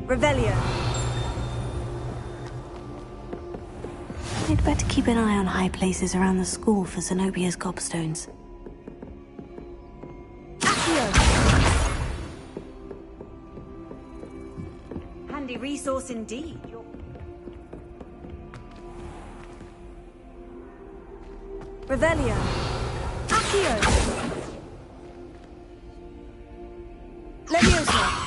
Revelio. I'd better keep an eye on high places around the school for Zenobia's gobstones. Handy resource indeed. Revelio. Accio. Leviosa.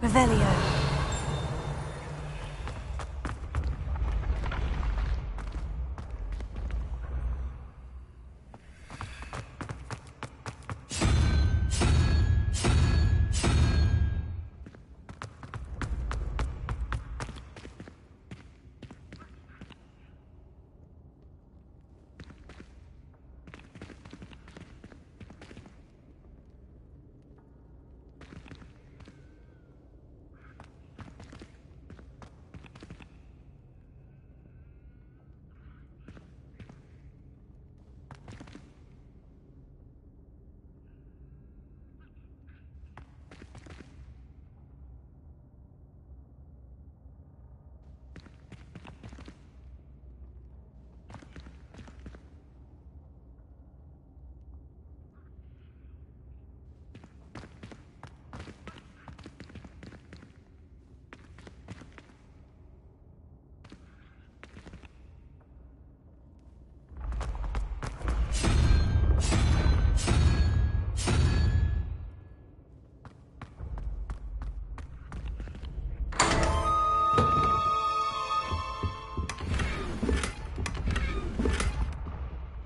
Revelio.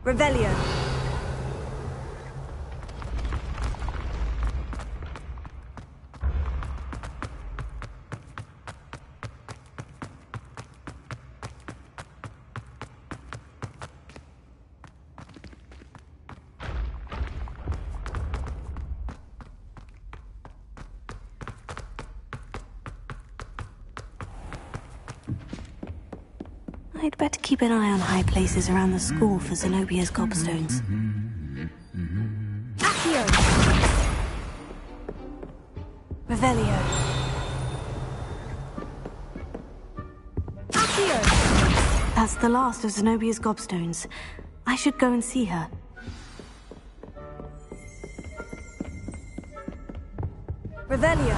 Revelio. I'd better keep an eye on high places around the school for Zenobia's gobstones. Accio. Revelio. Accio. That's the last of Zenobia's gobstones. I should go and see her. Revelio.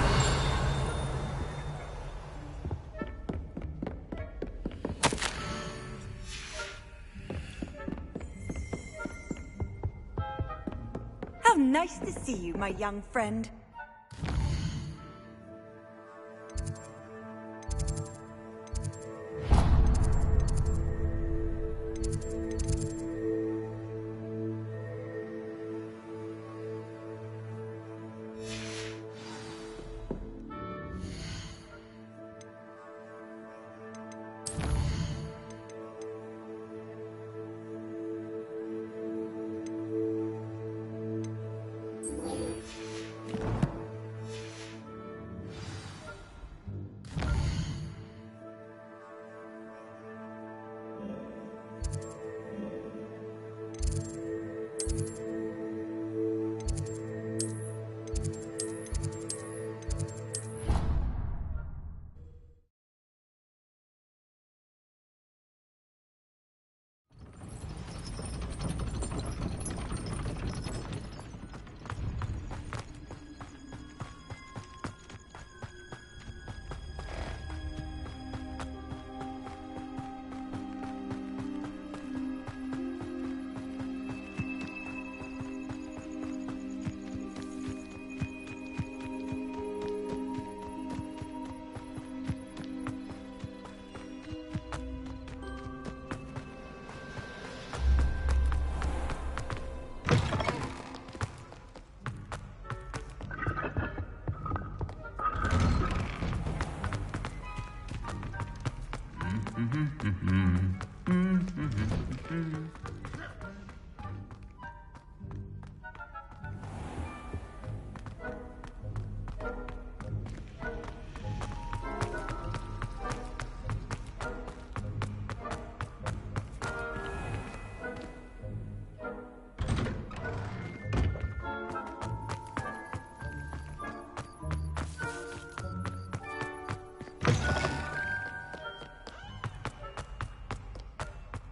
How nice to see you, my young friend.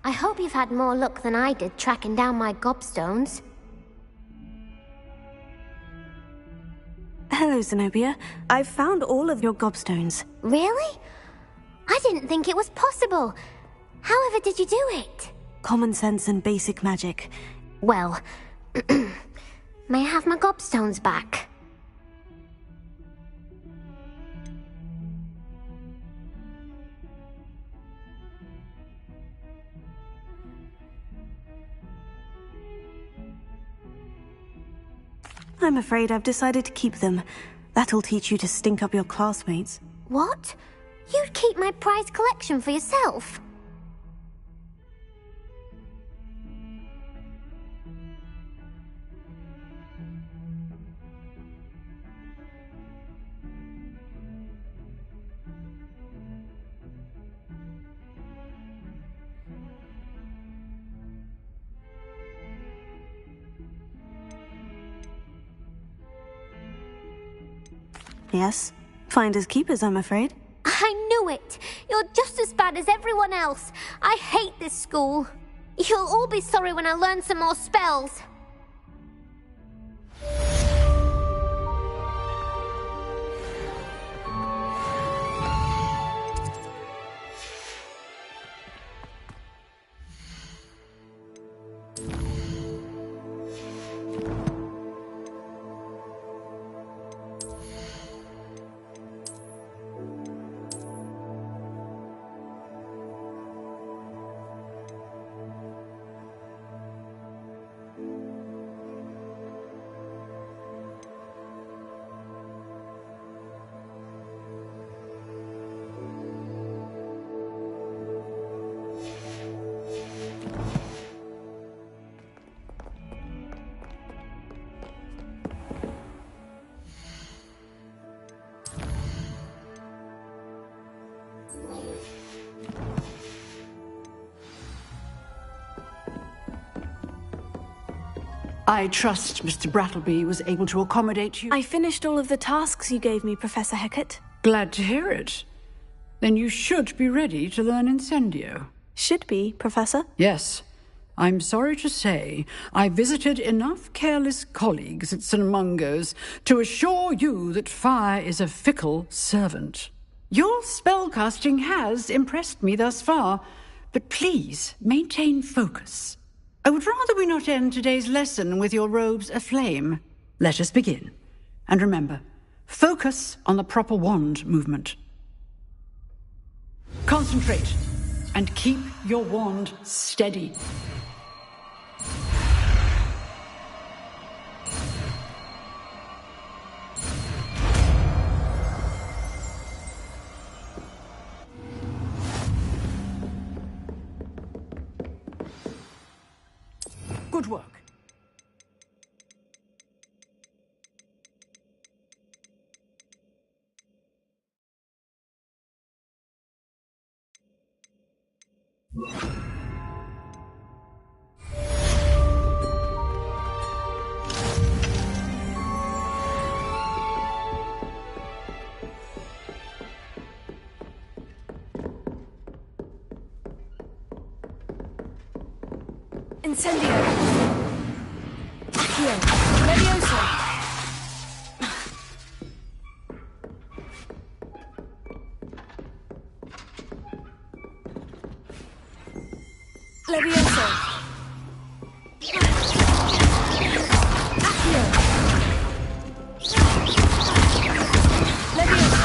I hope you've had more luck than I did tracking down my gobstones. Hello, Zenobia. I've found all of your gobstones. Really? I didn't think it was possible. However did you do it? Common sense and basic magic. Well, may I have my gobstones back? I'm afraid I've decided to keep them. That'll teach you to stink up your classmates. What? You'd keep my prized collection for yourself? Yes. Finders keepers, I'm afraid. I knew it! You're just as bad as everyone else. I hate this school. You'll all be sorry when I learn some more spells. I trust Mr. Brattleby was able to accommodate you. I finished all of the tasks you gave me, Professor Hecat. Glad to hear it. Then you should be ready to learn Incendio. Should be, Professor? Yes. I'm sorry to say, I visited enough careless colleagues at St. Mungo's to assure you that fire is a fickle servant. Your spellcasting has impressed me thus far, but please maintain focus. I would rather we not end today's lesson with your robes aflame. Let us begin. And remember, focus on the proper wand movement. Concentrate, and keep your wand steady. Good work. Incendio! Accio! Levioso! Levioso! Accio! Levioso!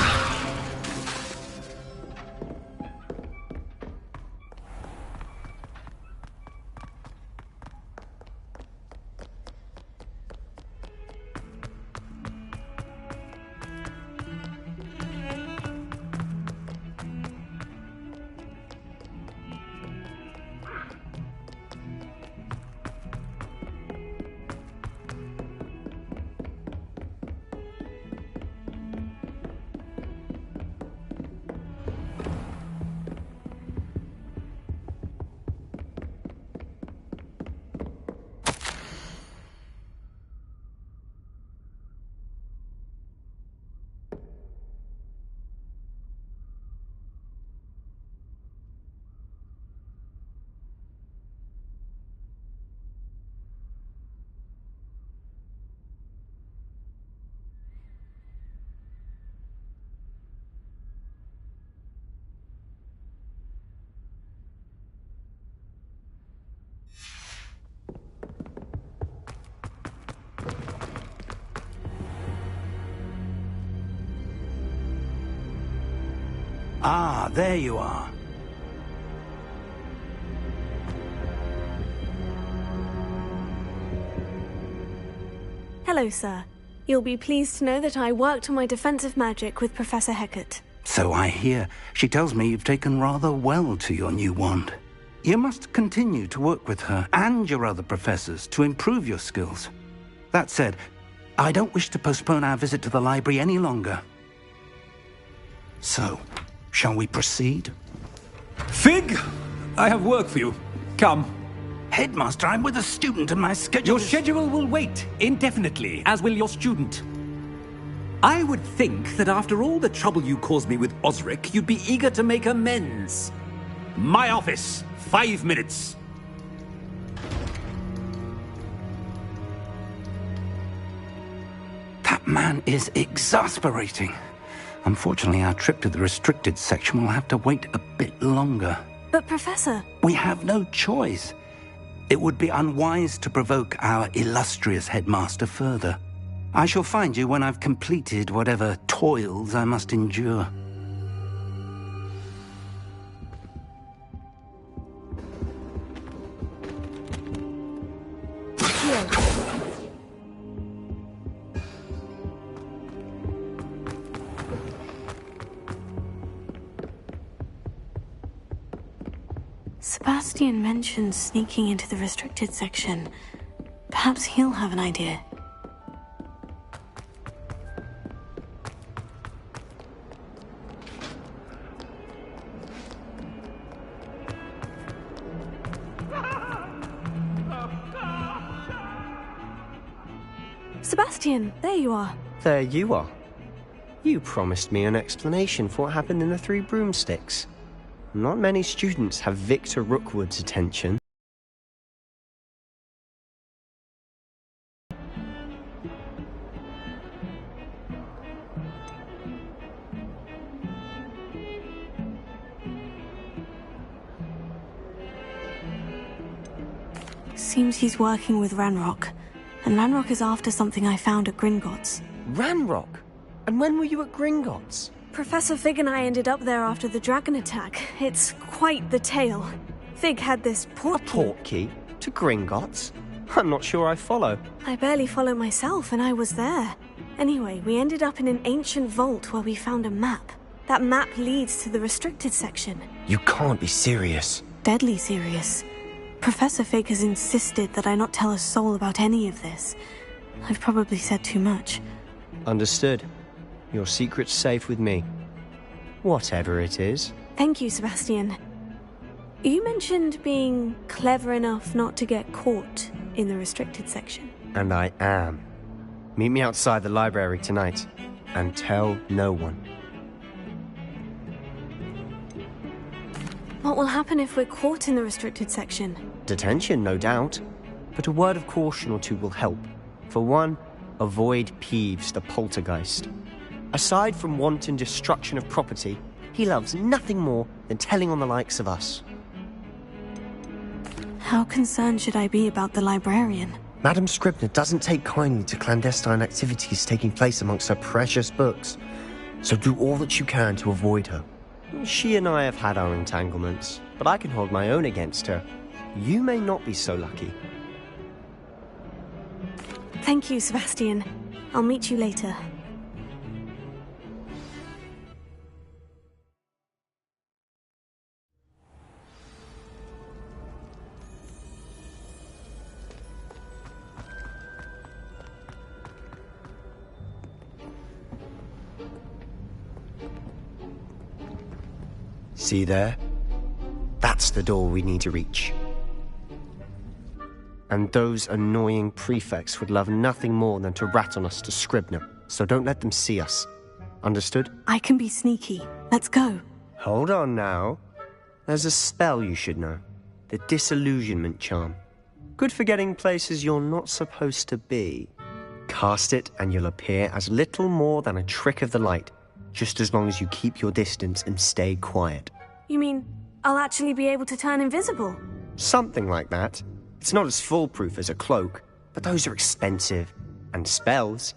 Ah, there you are. Hello, sir. You'll be pleased to know that I worked on my defensive magic with Professor Hecat. So I hear. She tells me you've taken rather well to your new wand. You must continue to work with her and your other professors to improve your skills. That said, I don't wish to postpone our visit to the library any longer. So, shall we proceed? Fig! I have work for you. Come. Headmaster, I'm with a student and my schedule Your schedule will wait indefinitely, as will your student. I would think that after all the trouble you caused me with Osric, you'd be eager to make amends. My office, 5 minutes. That man is exasperating. Unfortunately, our trip to the restricted section will have to wait a bit longer. But, Professor... We have no choice. It would be unwise to provoke our illustrious headmaster further. I shall find you when I've completed whatever toils I must endure. Sebastian mentioned sneaking into the restricted section. Perhaps he'll have an idea. Sebastian, there you are. There you are. You promised me an explanation for what happened in the Three Broomsticks. Not many students have Victor Rookwood's attention. Seems he's working with Ranrock. And Ranrock is after something I found at Gringotts. Ranrock? And when were you at Gringotts? Professor Fig and I ended up there after the dragon attack. It's quite the tale. Fig had this portkey. A portkey? To Gringotts? I'm not sure I follow. I barely follow myself, and I was there. Anyway, we ended up in an ancient vault where we found a map. That map leads to the restricted section. You can't be serious. Deadly serious. Professor Fig has insisted that I not tell a soul about any of this. I've probably said too much. Understood. Your secret's safe with me. Whatever it is. Thank you, Sebastian. You mentioned being clever enough not to get caught in the restricted section. And I am. Meet me outside the library tonight. And tell no one. What will happen if we're caught in the restricted section? Detention, no doubt. But a word of caution or two will help. For one, avoid Peeves, the poltergeist. Aside from wanton destruction of property, he loves nothing more than telling on the likes of us. How concerned should I be about the librarian? Madam Scribner doesn't take kindly to clandestine activities taking place amongst her precious books, so do all that you can to avoid her. She and I have had our entanglements, but I can hold my own against her. You may not be so lucky. Thank you, Sebastian. I'll meet you later. See there? That's the door we need to reach. And those annoying prefects would love nothing more than to rat on us to Scribner, so don't let them see us. Understood? I can be sneaky. Let's go. Hold on now. There's a spell you should know. The Disillusionment Charm. Good for getting places you're not supposed to be. Cast it and you'll appear as little more than a trick of the light, just as long as you keep your distance and stay quiet. You mean I'll actually be able to turn invisible? Something like that. It's not as foolproof as a cloak, but those are expensive. And spells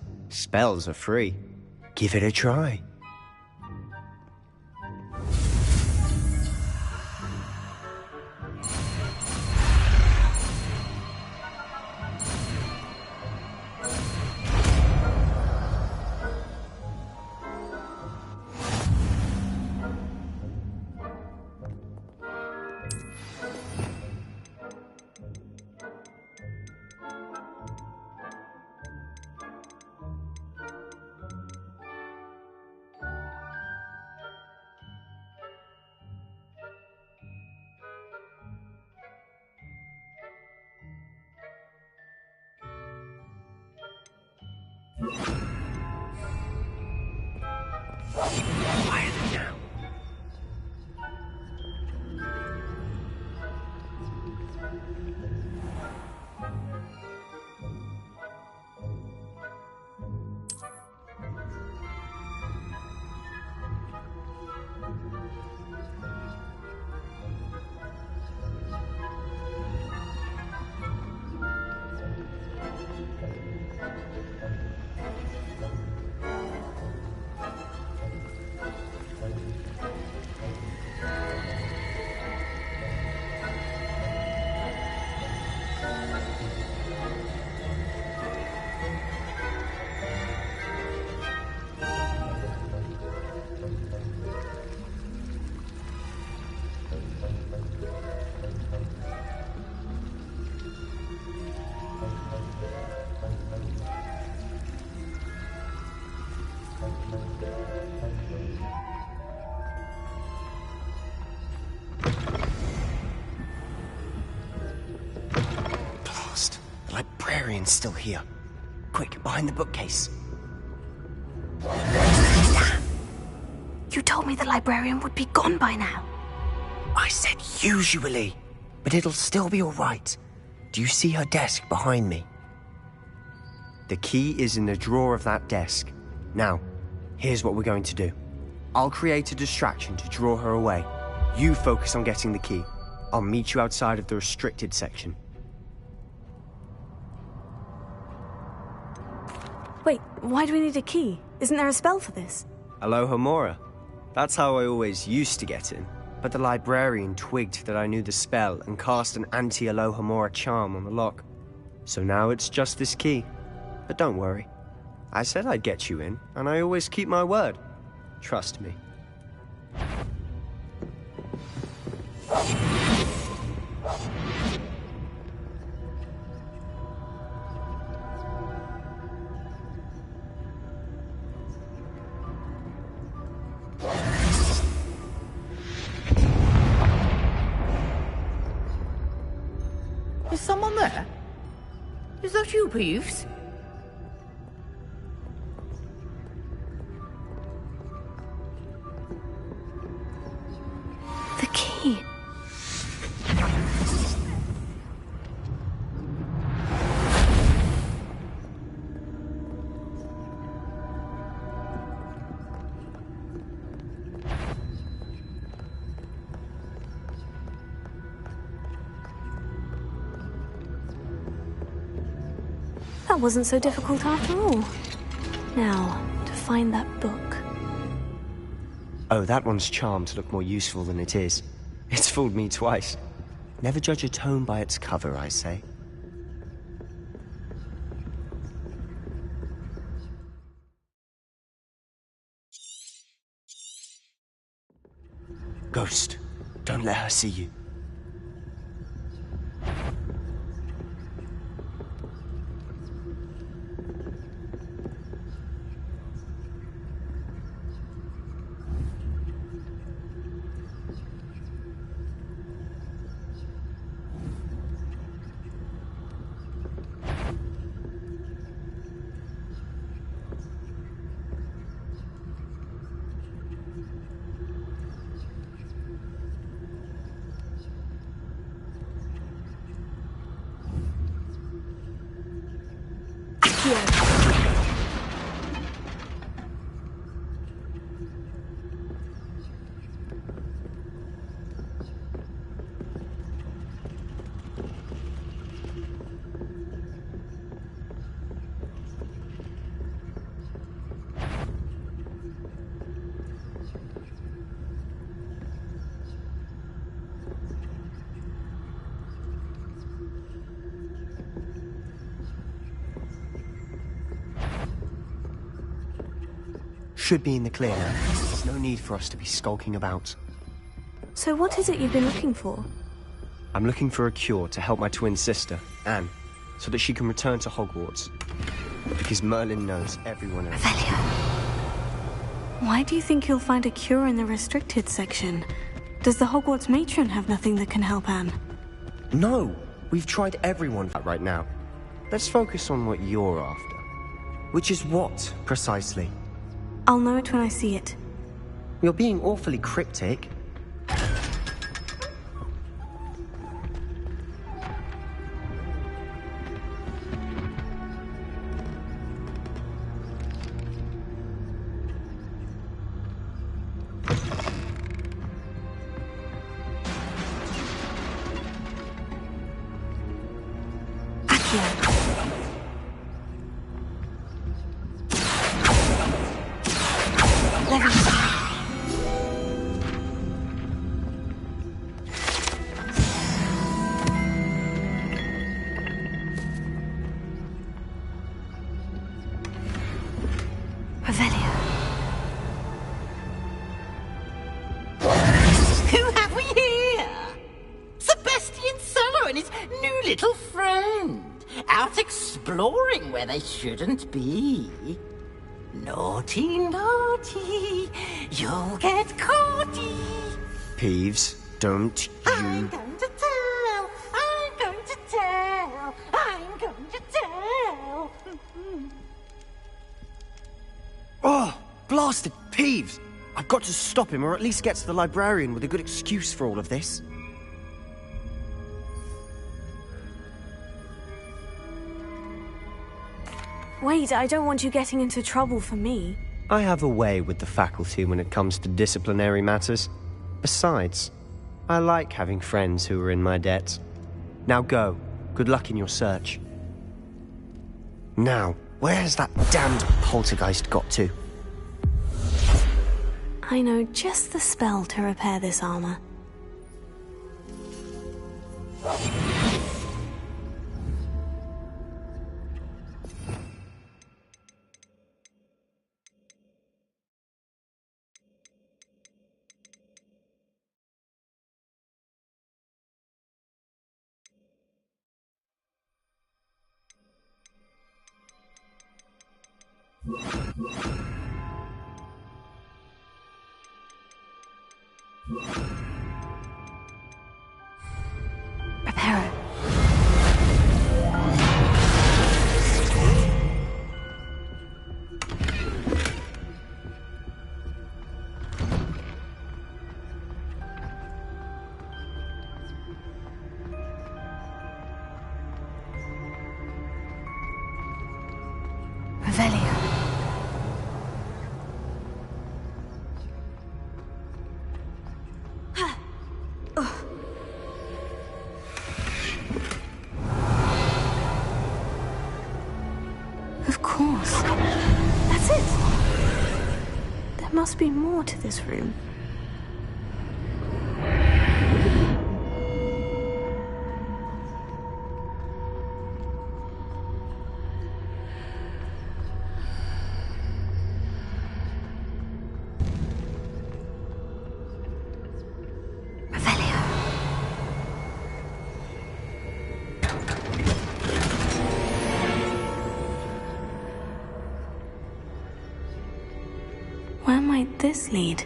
are free. Give it a try. Quietly now. Librarian's still here. Quick, behind the bookcase. You told me the librarian would be gone by now. I said usually, but it'll still be all right. Do you see her desk behind me? The key is in the drawer of that desk. Now, here's what we're going to do. I'll create a distraction to draw her away. You focus on getting the key. I'll meet you outside of the restricted section. Wait, why do we need a key? Isn't there a spell for this? Alohomora. That's how I always used to get in. But the librarian twigged that I knew the spell and cast an anti-Alohomora charm on the lock. So now it's just this key. But don't worry. I said I'd get you in, and I always keep my word. Trust me. Is someone there? Is that you, Peeves? The key. That wasn't so difficult after all. Now, to find that book. Oh, that one's charmed to look more useful than it is. It's fooled me twice. Never judge a tome by its cover, I say. Ghost, don't let her see you. Should be in the clear now. There's no need for us to be skulking about. So what is it you've been looking for? I'm looking for a cure to help my twin sister, Anne, so that she can return to Hogwarts. Because Merlin knows everyone else. Why do you think you'll find a cure in the restricted section? Does the Hogwarts matron have nothing that can help Anne? No! We've tried everyone right now. Let's focus on what you're after. Which is what, precisely? I'll know it when I see it. You're being awfully cryptic. Who have we here? Sebastian Cello and his new little friend. Out exploring where they shouldn't be. Naughty, naughty. You'll get caughty. Peeves, don't you... I'm going to tell. I'm going to tell. I'm going to tell. Oh, blasted Peeves! I've got to stop him, or at least get to the librarian with a good excuse for all of this. Wait, I don't want you getting into trouble for me. I have a way with the faculty when it comes to disciplinary matters. Besides, I like having friends who are in my debt. Now go. Good luck in your search. Now, where's that damned poltergeist got to? I know just the spell to repair this armor. Reparo. Revelio. Of course. That's it. There must be more to this room. Where might this lead?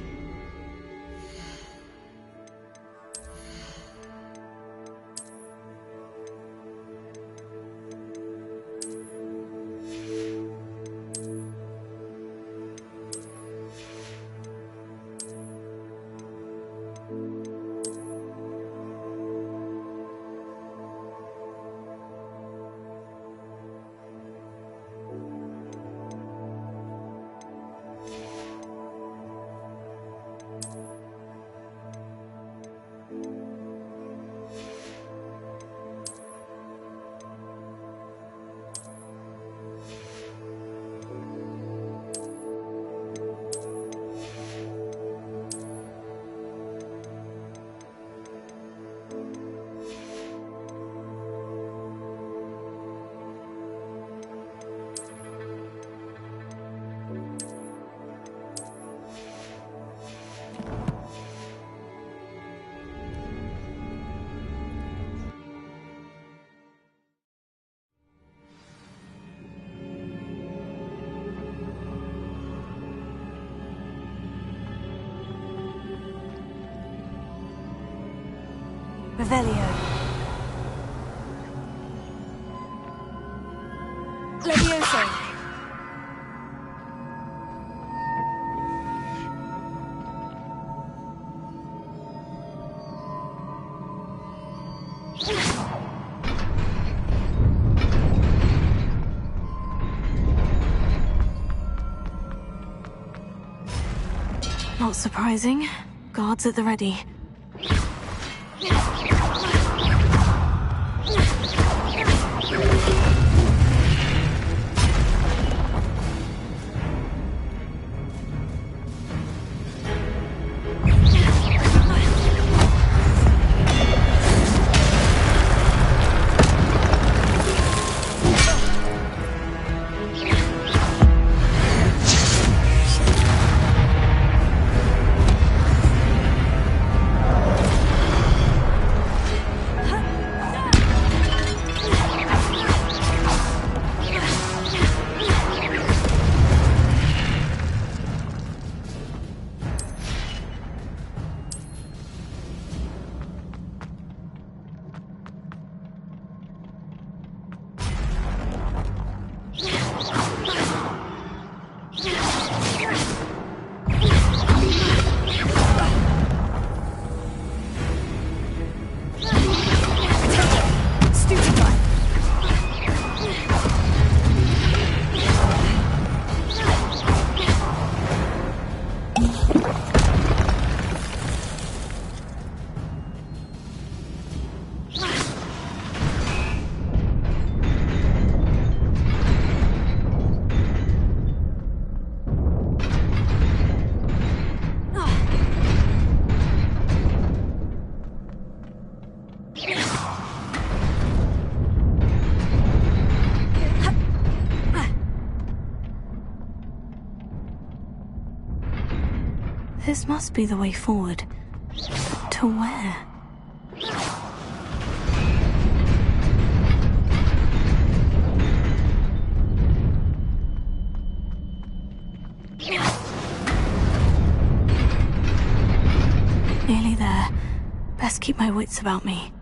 Revelio. Levioso. Not surprising. Guards at the ready. This must be the way forward. To where? Nearly there. Best keep my wits about me.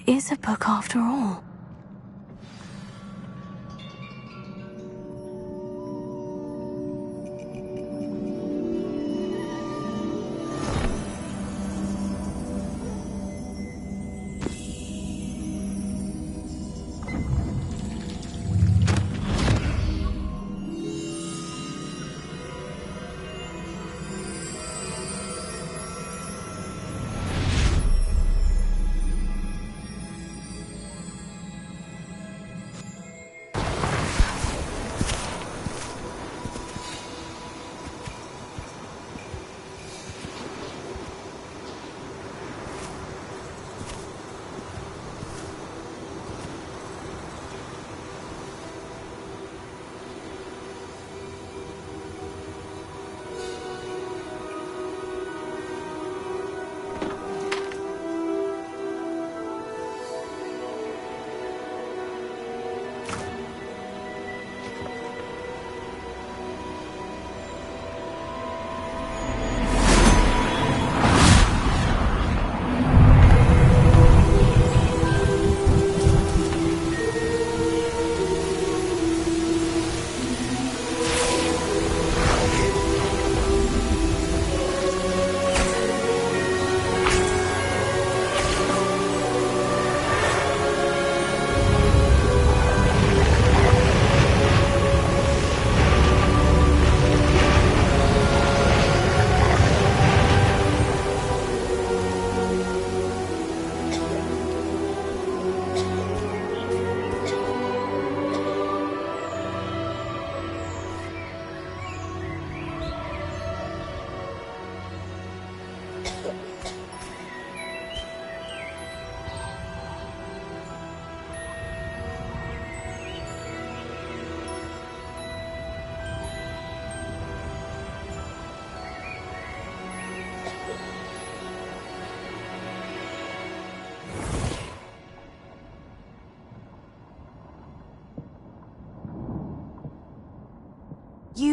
Is a book after all.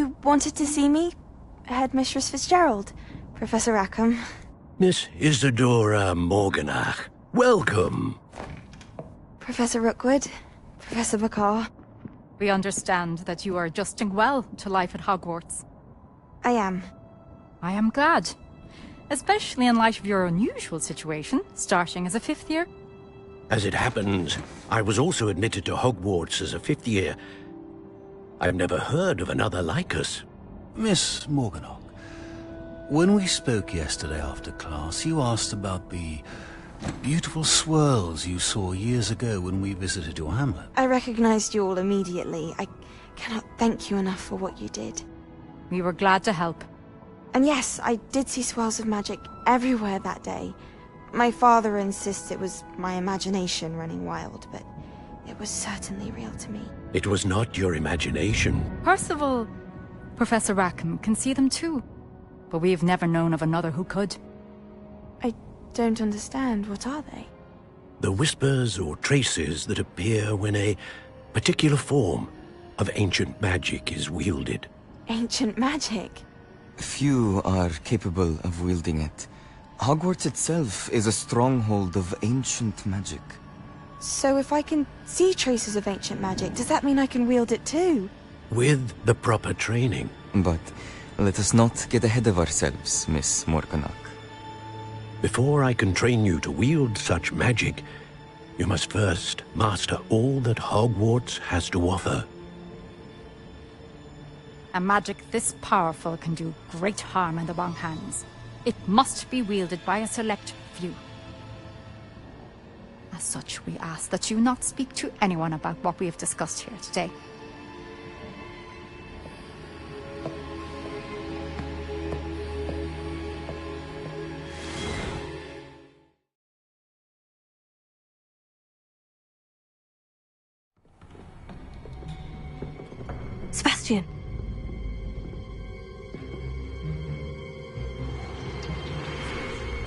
You wanted to see me? Headmistress Fitzgerald, Professor Rackham. Miss Isadora Morganach, welcome. Professor Rookwood, Professor Bakar. We understand that you are adjusting well to life at Hogwarts. I am. I am glad. Especially in light of your unusual situation, starting as a 5th year. As it happens, I was also admitted to Hogwarts as a 5th year. I've never heard of another like us. Miss Morganach, when we spoke yesterday after class, you asked about the beautiful swirls you saw years ago when we visited your hamlet. I recognized you all immediately. I cannot thank you enough for what you did. We were glad to help. And yes, I did see swirls of magic everywhere that day. My father insists it was my imagination running wild, but it was certainly real to me. It was not your imagination. Percival, Professor Rackham can see them too. But we have never known of another who could. I don't understand. What are they? The whispers or traces that appear when a particular form of ancient magic is wielded. Ancient magic? Few are capable of wielding it. Hogwarts itself is a stronghold of ancient magic. So if I can see traces of ancient magic, does that mean I can wield it too? With the proper training. But let us not get ahead of ourselves, Miss Morganach. Before I can train you to wield such magic, you must first master all that Hogwarts has to offer. A magic this powerful can do great harm in the wrong hands. It must be wielded by a select few. As such, we ask that you not speak to anyone about what we have discussed here today. Sebastian.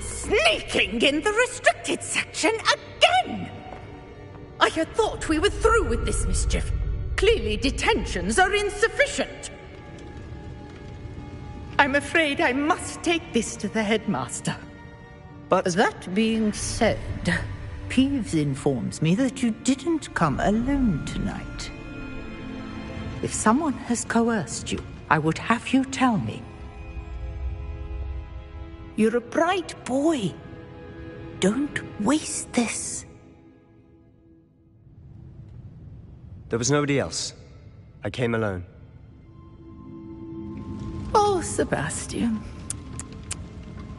Sneaking in the restricted section again! I had thought we were through with this mischief. Clearly detentions are insufficient. I'm afraid I must take this to the headmaster. But that being said, Peeves informs me that you didn't come alone tonight. If someone has coerced you, I would have you tell me. You're a bright boy. Don't waste this. There was nobody else. I came alone. Oh, Sebastian.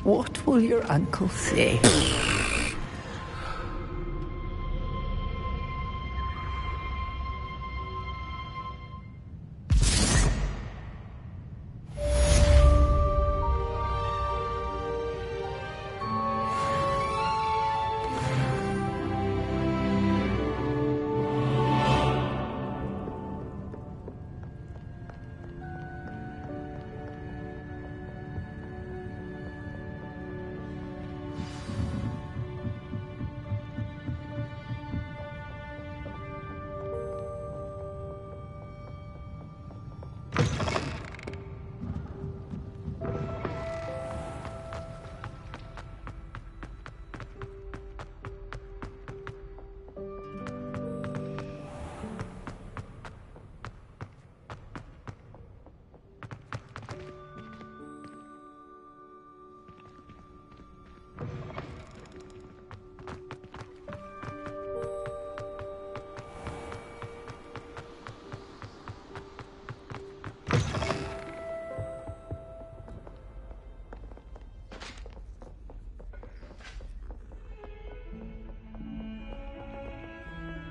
What will your uncle say?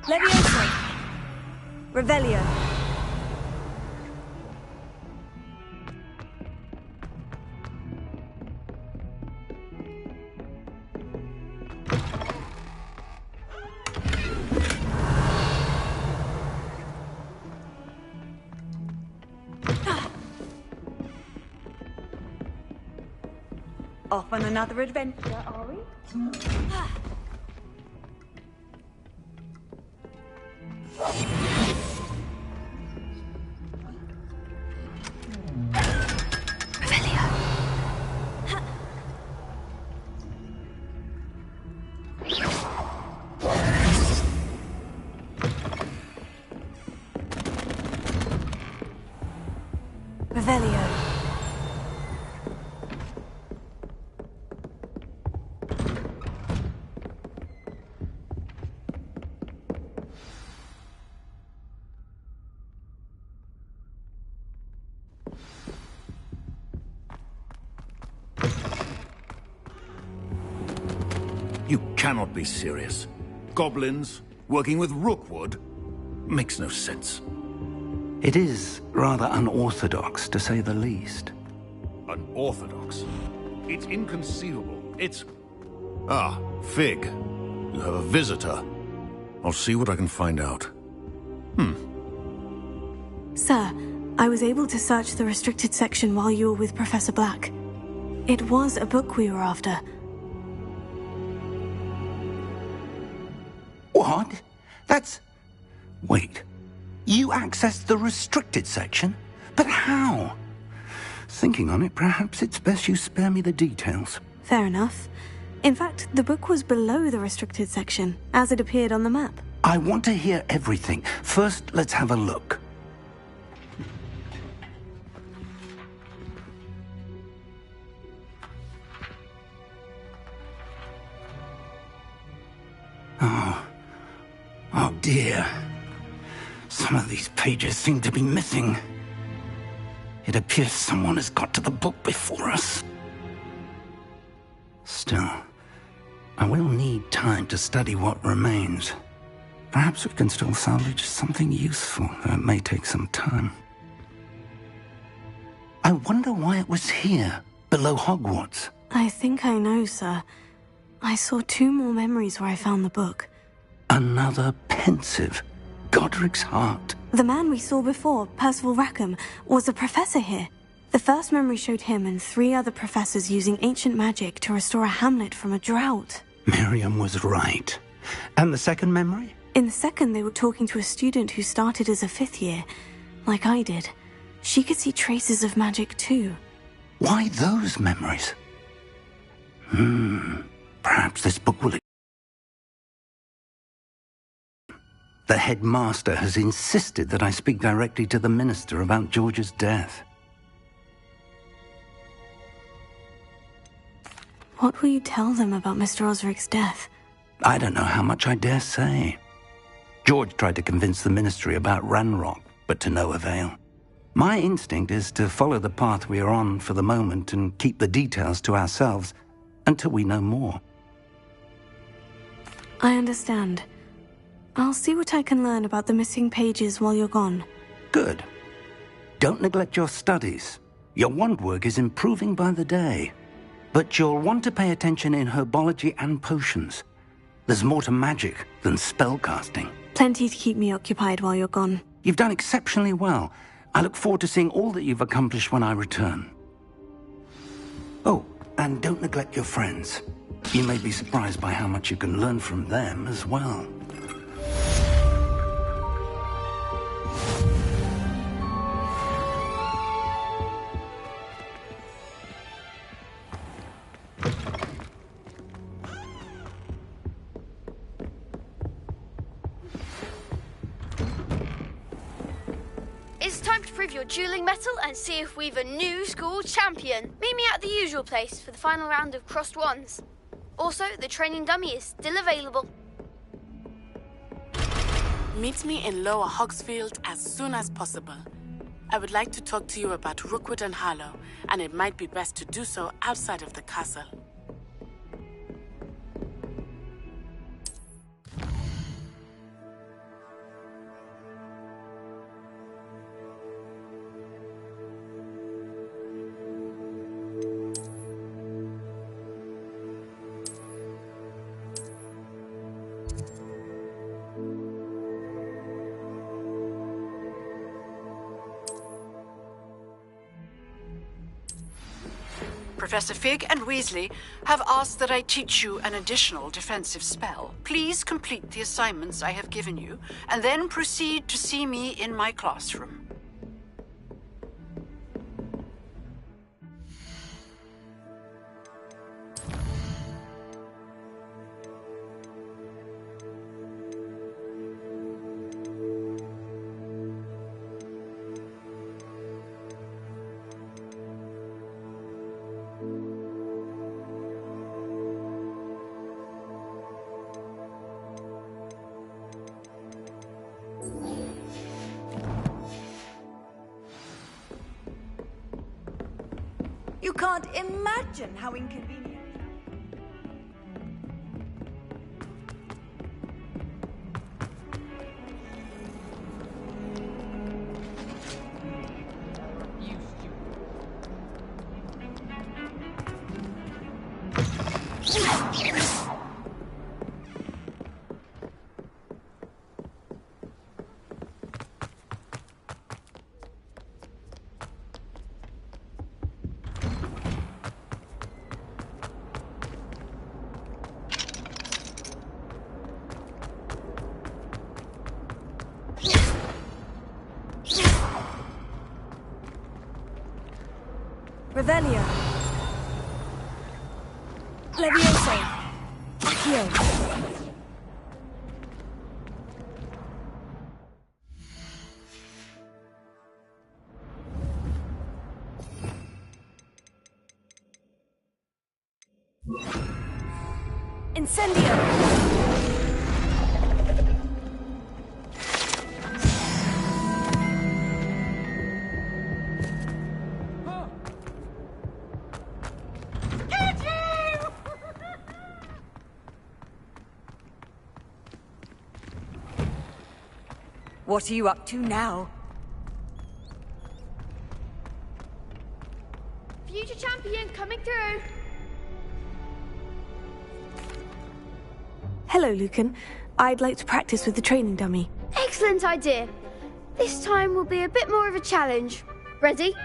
Leviosa. Revelio. Off on another adventure, are we? cannot be serious. Goblins working with Rookwood makes no sense. It is rather unorthodox, to say the least. Unorthodox? It's inconceivable. It's... Ah, Fig. You have a visitor. I'll see what I can find out. Sir, I was able to search the restricted section while you were with Professor Black. It was a book we were after. What? That's... Wait. You accessed the restricted section? But how? Thinking on it, perhaps it's best you spare me the details. Fair enough. In fact, the book was below the restricted section, as it appeared on the map. I want to hear everything. First, let's have a look. Oh dear. Some of these pages seem to be missing. It appears someone has got to the book before us. Still, I will need time to study what remains. Perhaps we can still salvage something useful, though it may take some time. I wonder why it was here, below Hogwarts. I think I know, sir. I saw 2 more memories where I found the book. Another pensive. Godric's heart. The man we saw before, Percival Rackham, was a professor here. The first memory showed him and 3 other professors using ancient magic to restore a hamlet from a drought. Miriam was right. And the second memory? In the second, they were talking to a student who started as a 5th year, like I did. She could see traces of magic too. Why those memories? Perhaps this book will... The headmaster has insisted that I speak directly to the minister about George's death. What will you tell them about Mr. Osric's death? I don't know how much I dare say. George tried to convince the ministry about Ranrock, but to no avail. My instinct is to follow the path we are on for the moment and keep the details to ourselves until we know more. I understand. I'll see what I can learn about the missing pages while you're gone. Good. Don't neglect your studies. Your wand work is improving by the day. But you'll want to pay attention in herbology and potions. There's more to magic than spellcasting. Plenty to keep me occupied while you're gone. You've done exceptionally well. I look forward to seeing all that you've accomplished when I return. Oh, and don't neglect your friends. You may be surprised by how much you can learn from them as well. It's time to prove your dueling mettle and see if we've a new school champion. Meet me at the usual place for the final round of crossed wands. Also, the training dummy is still available. Meet me in Lower Hogsfield as soon as possible. I would like to talk to you about Rookwood and Harlow, and it might be best to do so outside of the castle. Professor Fig and Weasley have asked that I teach you an additional defensive spell. Please complete the assignments I have given you, and then proceed to see me in my classroom. You can't imagine how inconvenient. Revelio. Levioso. Accio. Incendio. What are you up to now? Future champion coming through. Hello, Lucan. I'd like to practice with the training dummy. Excellent idea. This time will be a bit more of a challenge. Ready?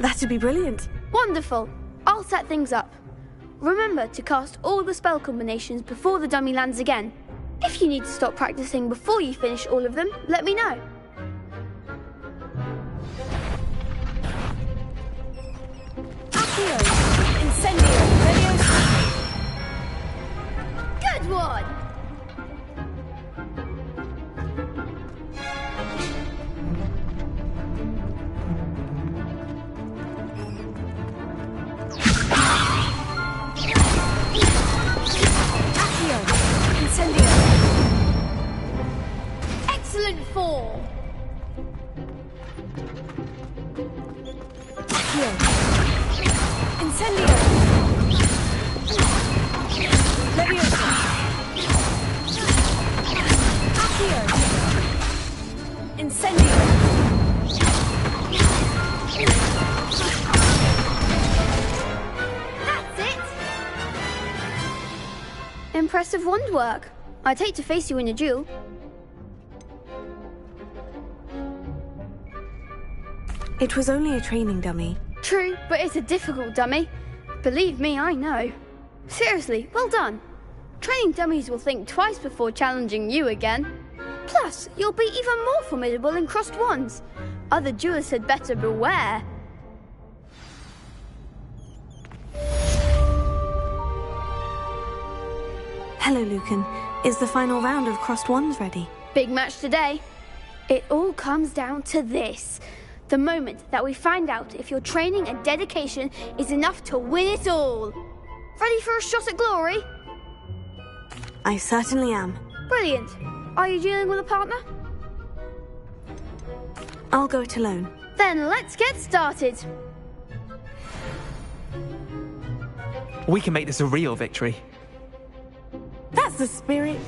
That'd be brilliant. Wonderful. I'll set things up. Remember to cast all the spell combinations before the dummy lands again. If you need to stop practicing before you finish all of them, let me know. Accio. Incendio. Levioso. Good one! Accio. Incendio. Excellent fall! Accio. Incendio. Levioso. Accio. Incendio. That's it! Impressive wand work. I'd hate to face you in a duel. It was only a training dummy. True, but it's a difficult dummy. Believe me, I know. Seriously, well done. Training dummies will think twice before challenging you again. Plus, you'll be even more formidable in crossed wands. Other duelists had better beware. Hello, Lucan. Is the final round of crossed wands ready? Big match today. It all comes down to this. The moment that we find out if your training and dedication is enough to win it all. Ready for a shot at glory? I certainly am. Brilliant. Are you dealing with a partner? I'll go it alone. Then let's get started. We can make this a real victory. That's the spirit.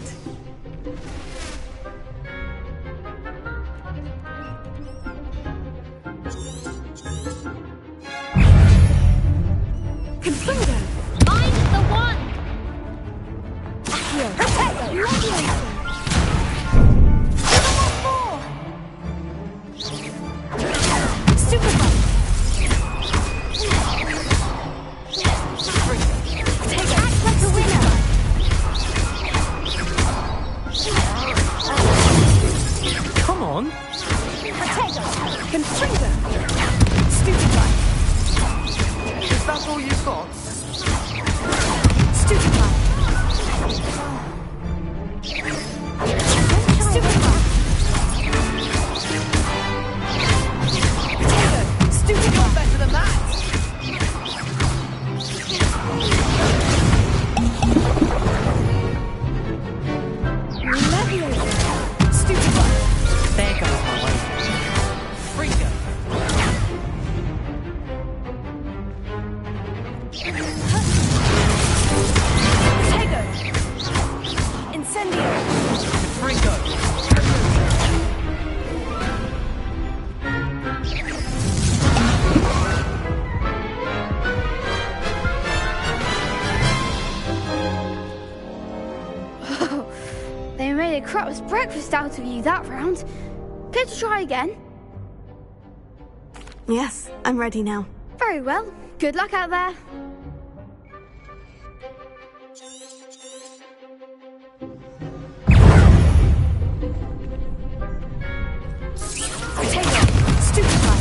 Confringo. Mind the one! Accio. Super Bug. Take act like a winner. Come on! Potato. Confringo. Stupid Bug. Is that all you've got? Stupid Bug. Stupid Bug. Potato. Stupid Bug. Better than that! Levioso. Stupid Bug. There goes my way. Freaker! Potato. Incendio. Freako! They made a crap's breakfast out of you that round. Care to try again? Yes, I'm ready now. Very well. Good luck out there. Potato. Stupid Bug.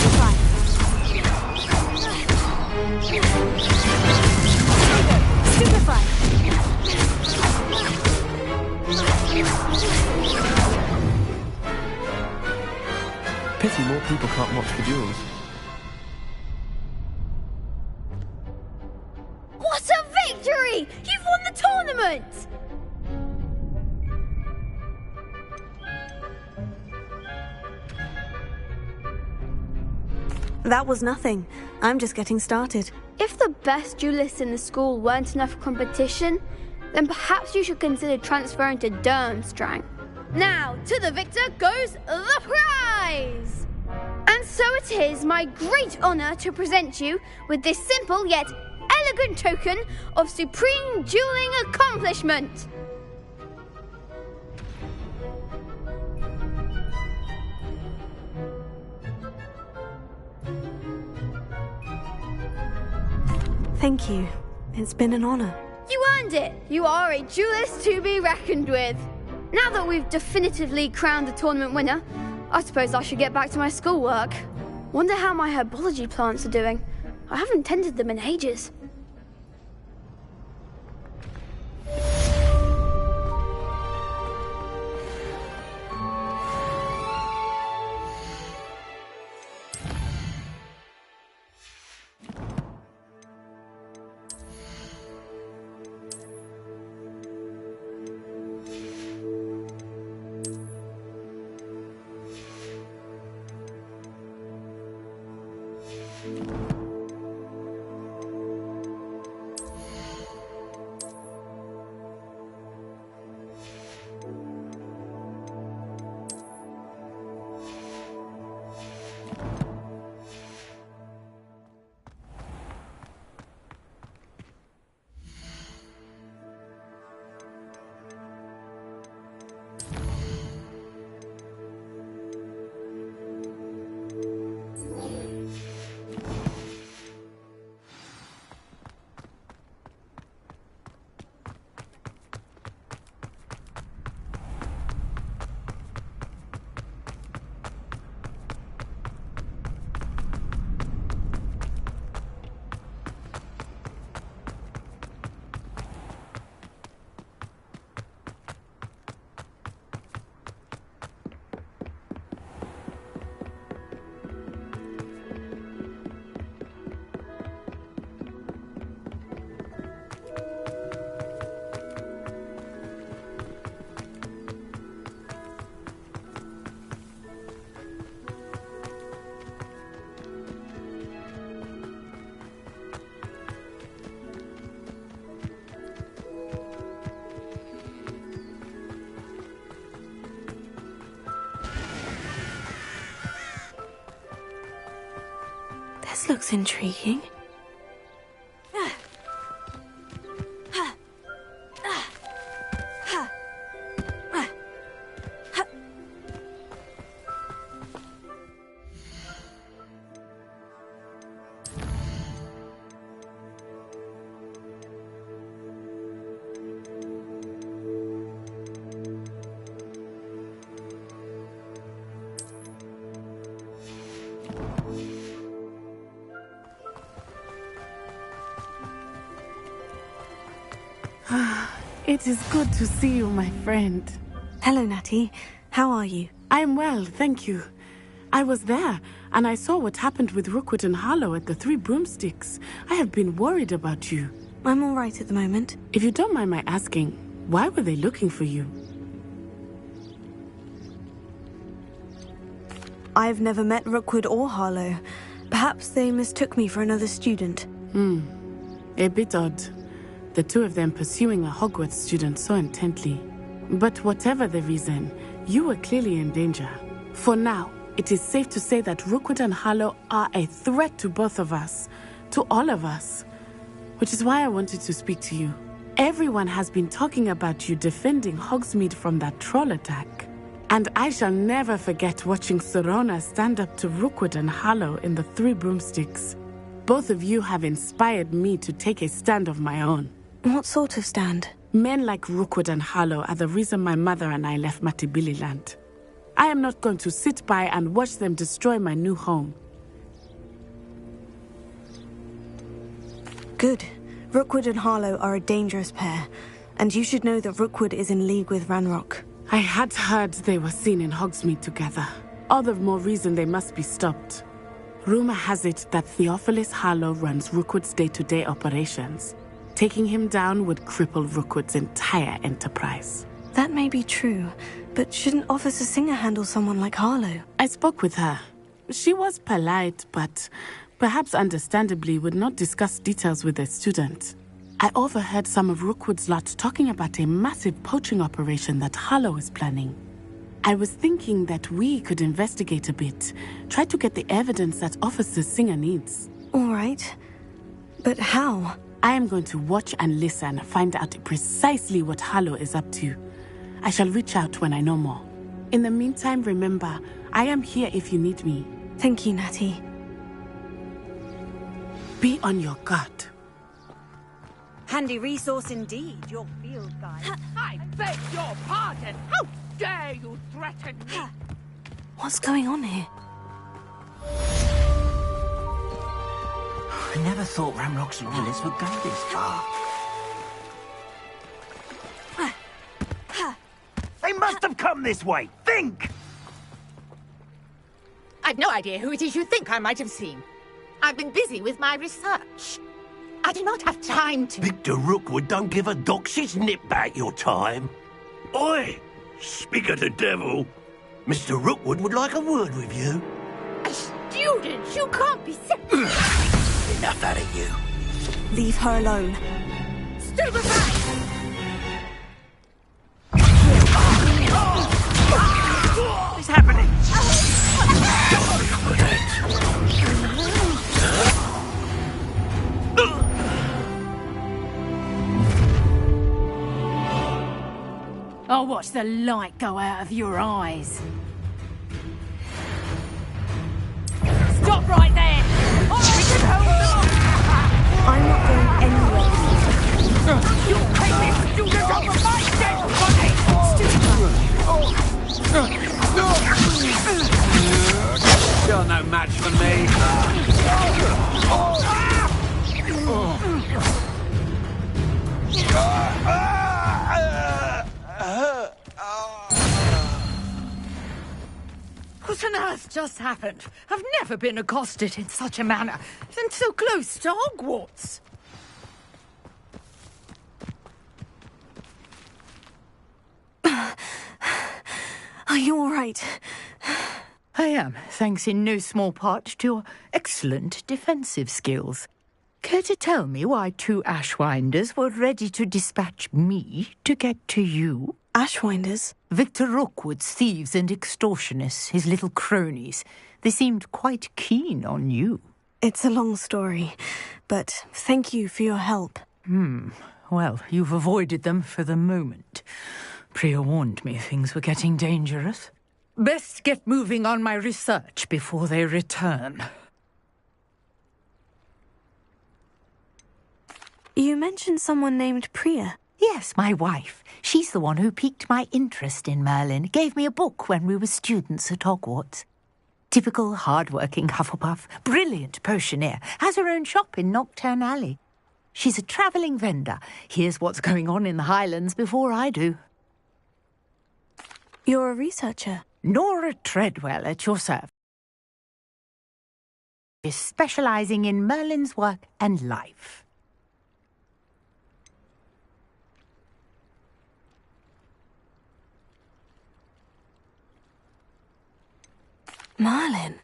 Stupefy! Pity more people can't watch the duels. What a victory! You've won the tournament! That was nothing. I'm just getting started. If the best duelists in the school weren't enough for competition, then perhaps you should consider transferring to Durmstrang. Now, to the victor goes the prize! And so it is my great honour to present you with this simple yet elegant token of supreme dueling accomplishment. Thank you. It's been an honor. You earned it! You are a duelist to be reckoned with. Now that we've definitively crowned the tournament winner, I suppose I should get back to my schoolwork. Wonder how my herbology plants are doing. I haven't tended them in ages. This looks intriguing. It is good to see you, my friend. Hello, Natty. How are you? I'm well, thank you. I was there, and I saw what happened with Rookwood and Harlow at the Three Broomsticks. I have been worried about you. I'm all right at the moment. If you don't mind my asking, why were they looking for you? I've never met Rookwood or Harlow. Perhaps they mistook me for another student. A bit odd. The two of them pursuing a Hogwarts student so intently. But whatever the reason, you were clearly in danger. For now, it is safe to say that Rookwood and Harlow are a threat to both of us, to all of us. Which is why I wanted to speak to you. Everyone has been talking about you defending Hogsmeade from that troll attack. And I shall never forget watching Serona stand up to Rookwood and Harlow in the Three Broomsticks. Both of you have inspired me to take a stand of my own. What sort of stand? Men like Rookwood and Harlow are the reason my mother and I left Matibili land. I am not going to sit by and watch them destroy my new home. Good. Rookwood and Harlow are a dangerous pair, and you should know that Rookwood is in league with Ranrock. I had heard they were seen in Hogsmeade together. All the more reason they must be stopped. Rumor has it that Theophilus Harlow runs Rookwood's day-to-day operations. Taking him down would cripple Rookwood's entire enterprise. That may be true, but shouldn't Officer Singer handle someone like Harlow? I spoke with her. She was polite, but perhaps understandably would not discuss details with a student. I overheard some of Rookwood's lot talking about a massive poaching operation that Harlow is planning. I was thinking that we could investigate a bit, try to get the evidence that Officer Singer needs. All right. But how? I am going to watch and listen, find out precisely what Harlow is up to. I shall reach out when I know more. In the meantime, remember, I am here if you need me. Thank you, Natty. Be on your guard. Handy resource indeed, your field guide. I beg your pardon! How dare you threaten me? What's going on here? I never thought Ranrock's loyalists would go this far. They must have come this way! Think! I've no idea who it is you think I might have seen. I've been busy with my research. I do not have time to... Victor Rookwood don't give a doxy's nip back your time. Oi! Speak of the devil. Mr. Rookwood would like a word with you. A student? You can't be serious. Enough out of you. Leave her alone. Stupefy! What's happening? I'll watch the light go out of your eyes. Stop right there! I'm not going anywhere. You take this student over my dead body! You're no match for me. What on earth just happened? I've never been accosted in such a manner, and so close to Hogwarts. Are you all right? I am, thanks in no small part to your excellent defensive skills. Care to tell me why two Ashwinders were ready to dispatch me to get to you? Ashwinders? Victor Rookwood's thieves and extortionists, his little cronies. They seemed quite keen on you. It's a long story, but thank you for your help. Well, you've avoided them for the moment. Priya warned me things were getting dangerous. Best get moving on my research before they return. You mentioned someone named Priya. Yes, my wife. She's the one who piqued my interest in Merlin. Gave me a book when we were students at Hogwarts. Typical hard-working Hufflepuff. Brilliant potioneer. Has her own shop in Knockturn Alley. She's a travelling vendor. Hears what's going on in the Highlands before I do. You're a researcher? Nora Treadwell at your service. Is specialising in Merlin's work and life. Merlin?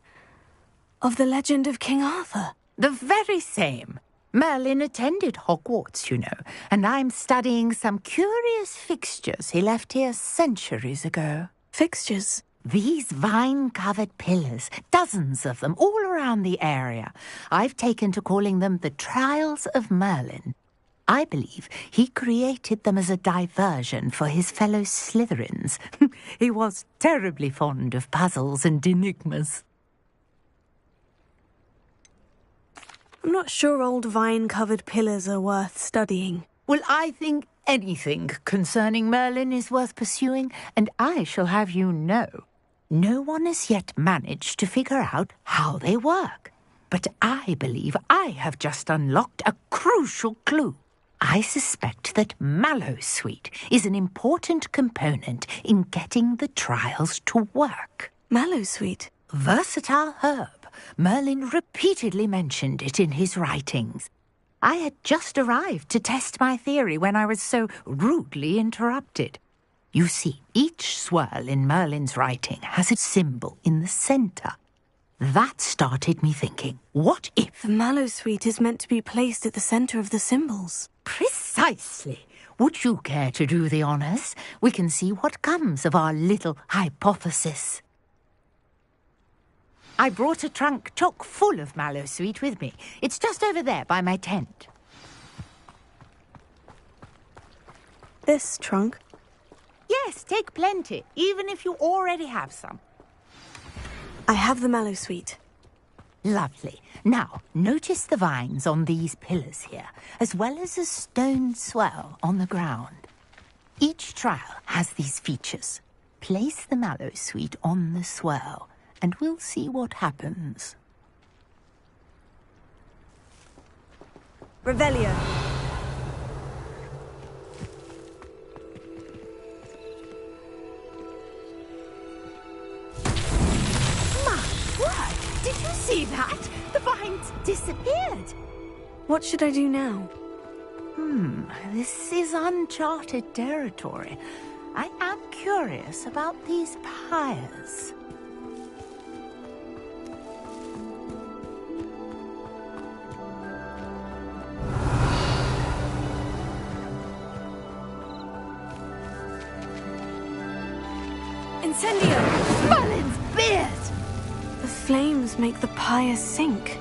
Of the legend of King Arthur? The very same. Merlin attended Hogwarts, you know, and I'm studying some curious fixtures he left here centuries ago. Fixtures? These vine-covered pillars, dozens of them, all around the area. I've taken to calling them the Trials of Merlin. I believe he created them as a diversion for his fellow Slytherins. He was terribly fond of puzzles and enigmas. I'm not sure old vine-covered pillars are worth studying. Well, I think anything concerning Merlin is worth pursuing, and I shall have you know, no one has yet managed to figure out how they work. But I believe I have just unlocked a crucial clue. I suspect that mallowsweet is an important component in getting the trials to work. Mallowsweet? Versatile herb. Merlin repeatedly mentioned it in his writings. I had just arrived to test my theory when I was so rudely interrupted. You see, each swirl in Merlin's writing has a symbol in the centre. That started me thinking, what if... The mallowsweet is meant to be placed at the centre of the symbols. Precisely. Would you care to do the honours? We can see what comes of our little hypothesis. I brought a trunk chock full of mallowsweet with me. It's just over there by my tent. This trunk? Yes, take plenty, even if you already have some. I have the mallowsweet. Lovely. Now, notice the vines on these pillars here, as well as a stone swell on the ground. Each trial has these features. Place the mallowsweet on the swell, and we'll see what happens. Revelio. Did you see that? The vines disappeared. What should I do now? This is uncharted territory. I am curious about these pyres. Incendio! Merlin's beard! The flames make the pyre sink.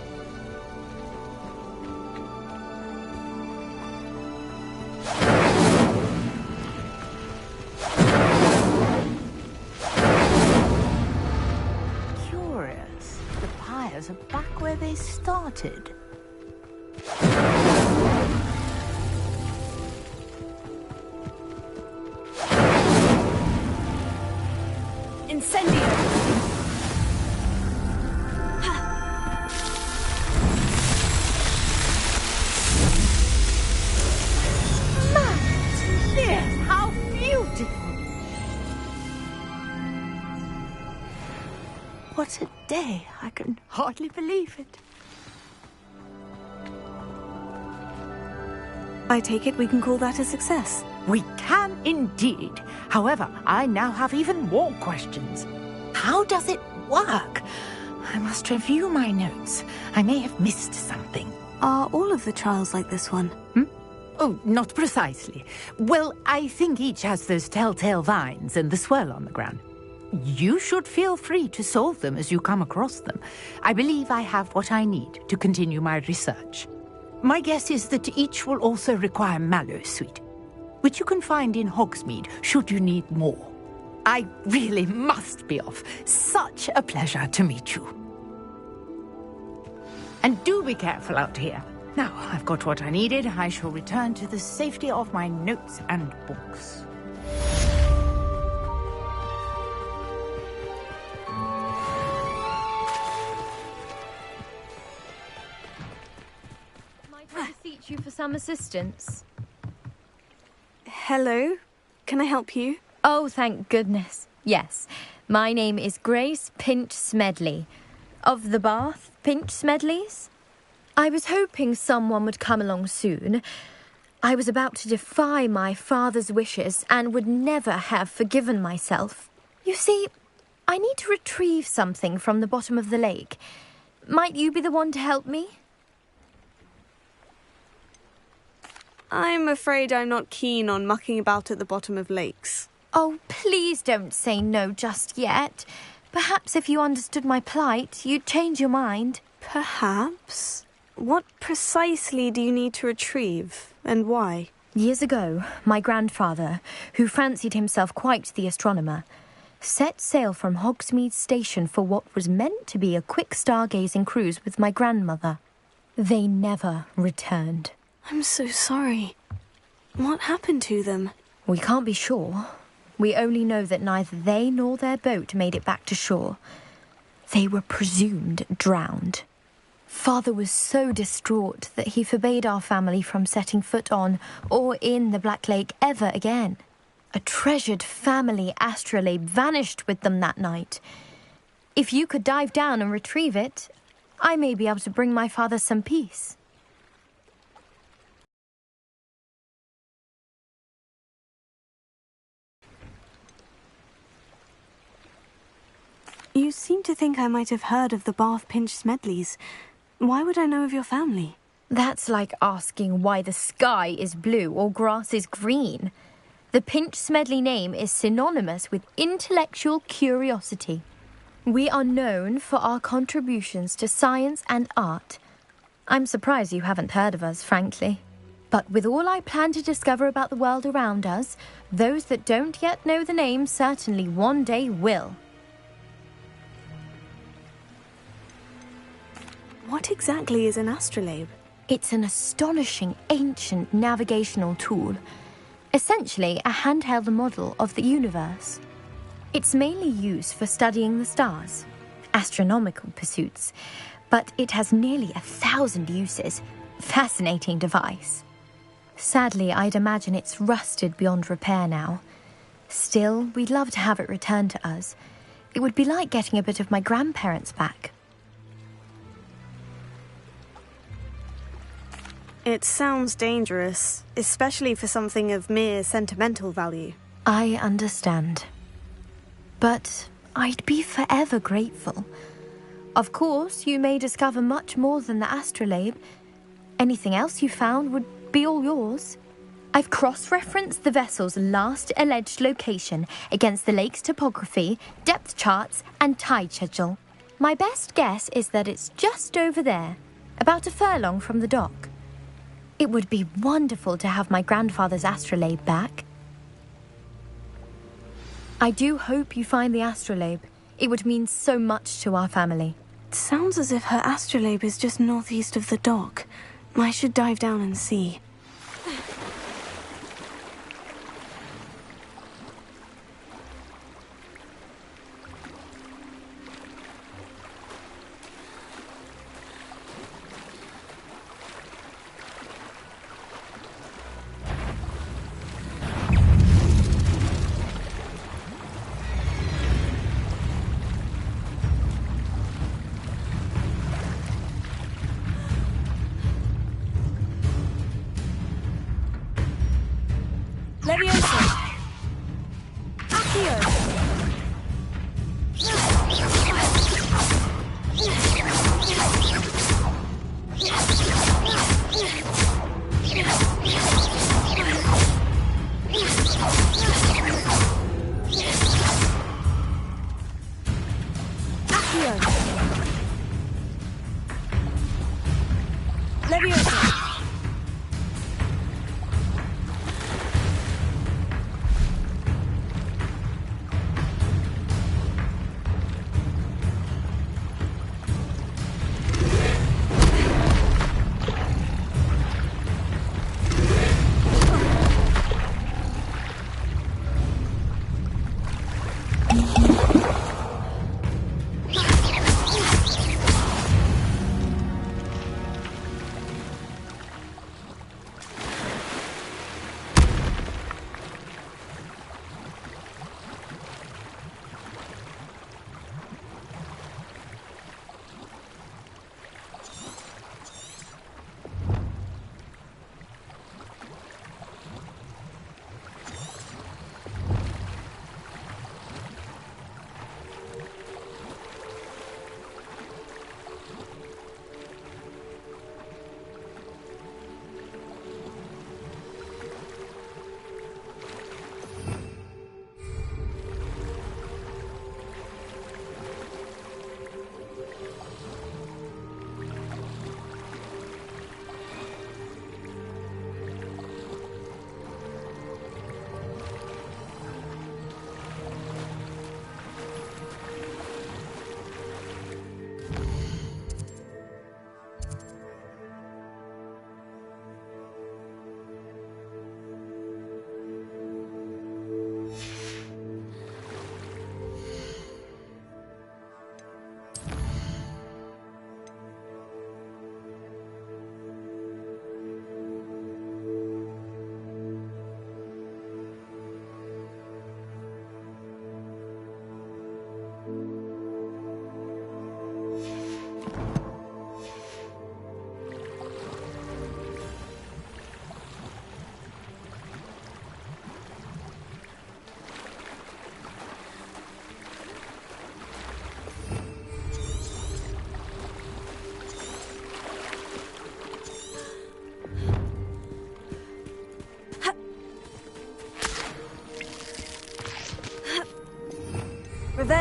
Curious. The pyres are back where they started. Incendio! How beautiful! What a day! I can hardly believe it. I take it we can call that a success. We can indeed. However, I now have even more questions. How does it work? I must review my notes. I may have missed something. Are all of the trials like this one? Oh, not precisely. Well, I think each has those telltale vines and the swirl on the ground. You should feel free to solve them as you come across them. I believe I have what I need to continue my research. My guess is that each will also require mallowsweet, which you can find in Hogsmeade should you need more. I really must be off. Such a pleasure to meet you. And do be careful out here. Now I've got what I needed, I shall return to the safety of my notes and books. Might I beseech you for some assistance? Hello? Can I help you? Oh, thank goodness. Yes. My name is Grace Pinch Smedley. Of the Bath Pinch Smedleys? I was hoping someone would come along soon. I was about to defy my father's wishes and would never have forgiven myself. You see, I need to retrieve something from the bottom of the lake. Might you be the one to help me? I'm afraid I'm not keen on mucking about at the bottom of lakes. Oh, please don't say no just yet. Perhaps if you understood my plight, you'd change your mind. Perhaps? What precisely do you need to retrieve, and why? Years ago, my grandfather, who fancied himself quite the astronomer, set sail from Hogsmeade Station for what was meant to be a quick stargazing cruise with my grandmother. They never returned. I'm so sorry. What happened to them? We can't be sure. We only know that neither they nor their boat made it back to shore. They were presumed drowned. Father was so distraught that he forbade our family from setting foot on or in the Black Lake ever again. A treasured family astrolabe vanished with them that night. If you could dive down and retrieve it, I may be able to bring my father some peace. You seem to think I might have heard of the Bath Pinch Smedleys. Why would I know of your family? That's like asking why the sky is blue or grass is green. The Pinch Smedley name is synonymous with intellectual curiosity. We are known for our contributions to science and art. I'm surprised you haven't heard of us, frankly. But with all I plan to discover about the world around us, those that don't yet know the name certainly one day will. What exactly is an astrolabe? It's an astonishing ancient navigational tool. Essentially a handheld model of the universe. It's mainly used for studying the stars, astronomical pursuits, but it has nearly 1,000 uses. Fascinating device. Sadly, I'd imagine it's rusted beyond repair now. Still, we'd love to have it returned to us. It would be like getting a bit of my grandparents back. It sounds dangerous, especially for something of mere sentimental value. I understand. But I'd be forever grateful. Of course, you may discover much more than the astrolabe. Anything else you found would be all yours. I've cross-referenced the vessel's last alleged location against the lake's topography, depth charts, and tide schedule. My best guess is that it's just over there, about a furlong from the dock. It would be wonderful to have my grandfather's astrolabe back. I do hope you find the astrolabe. It would mean so much to our family. It sounds as if her astrolabe is just northeast of the dock. I should dive down and see.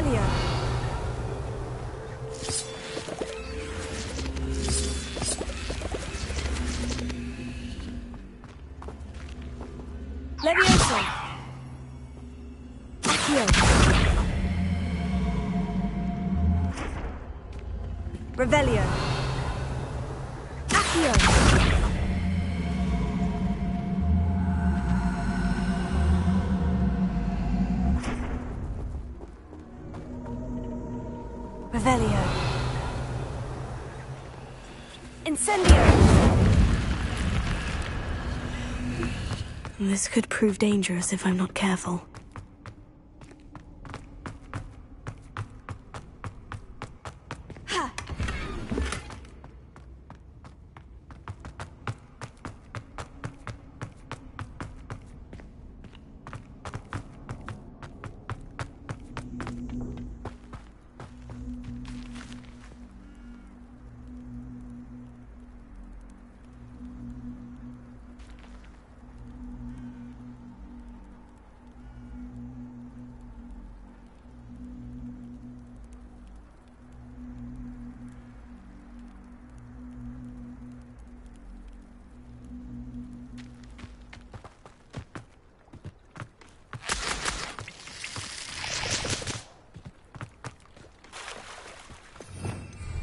Revelio. Levioso. Accio. Revelio. Accio. Revelio. Incendio. This could prove dangerous if I'm not careful.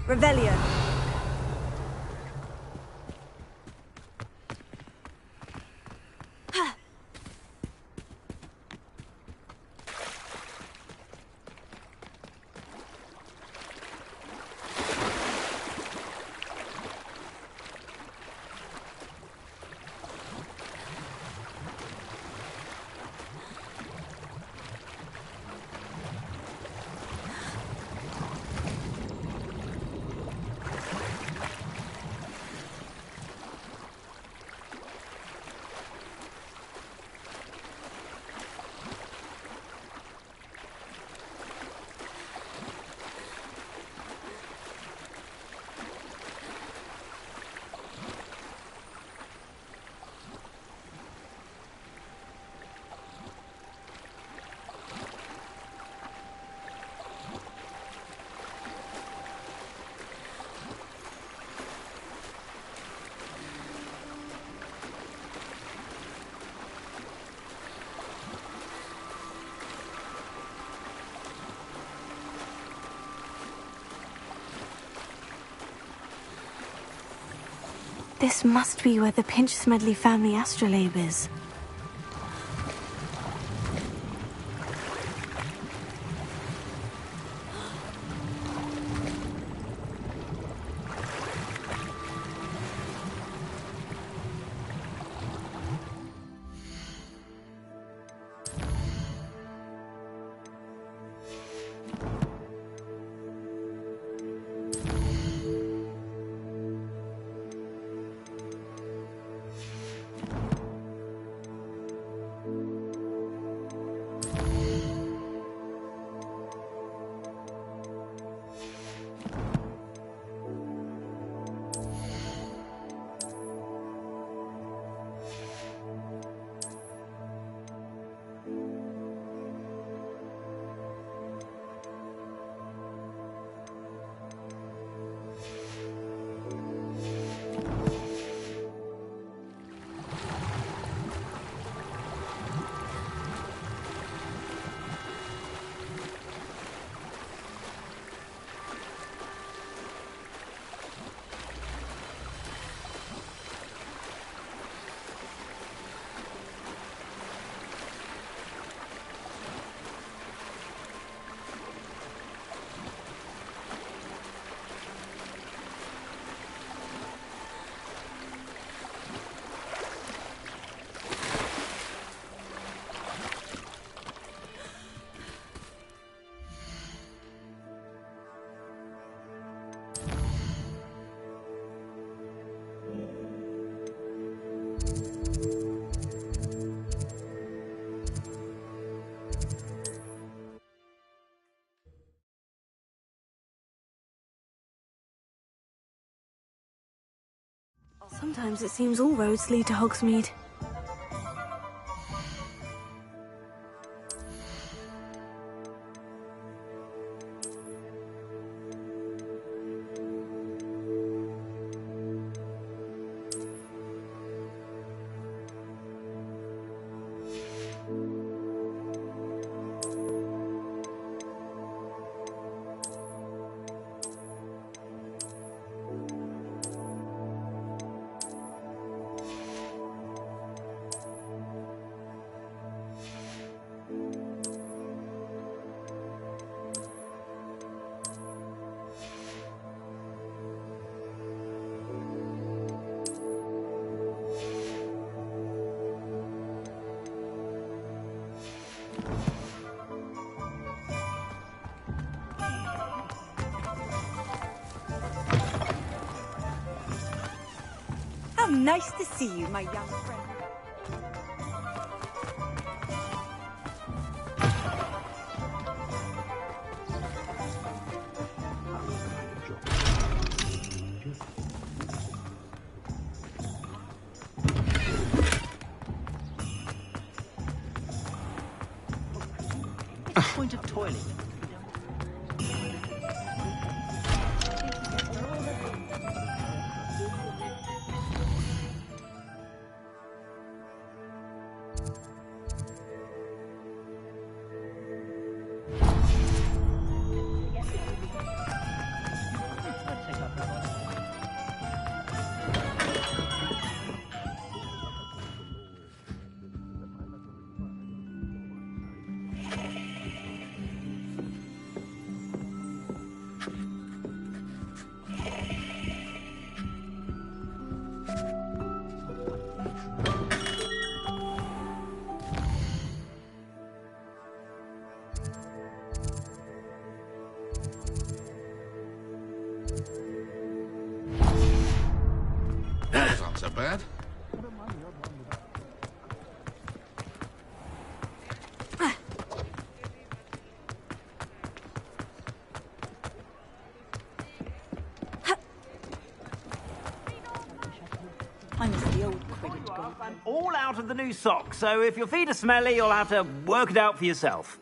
Revelio. This must be where the Pinch-Smedley family astrolabe is. Sometimes it seems all roads lead to Hogsmeade. How nice to see you, my young friend. Point of toilet. Those aren't so bad. I miss the old credit gold. I'm all out of the new socks, so if your feet are smelly, you'll have to work it out for yourself.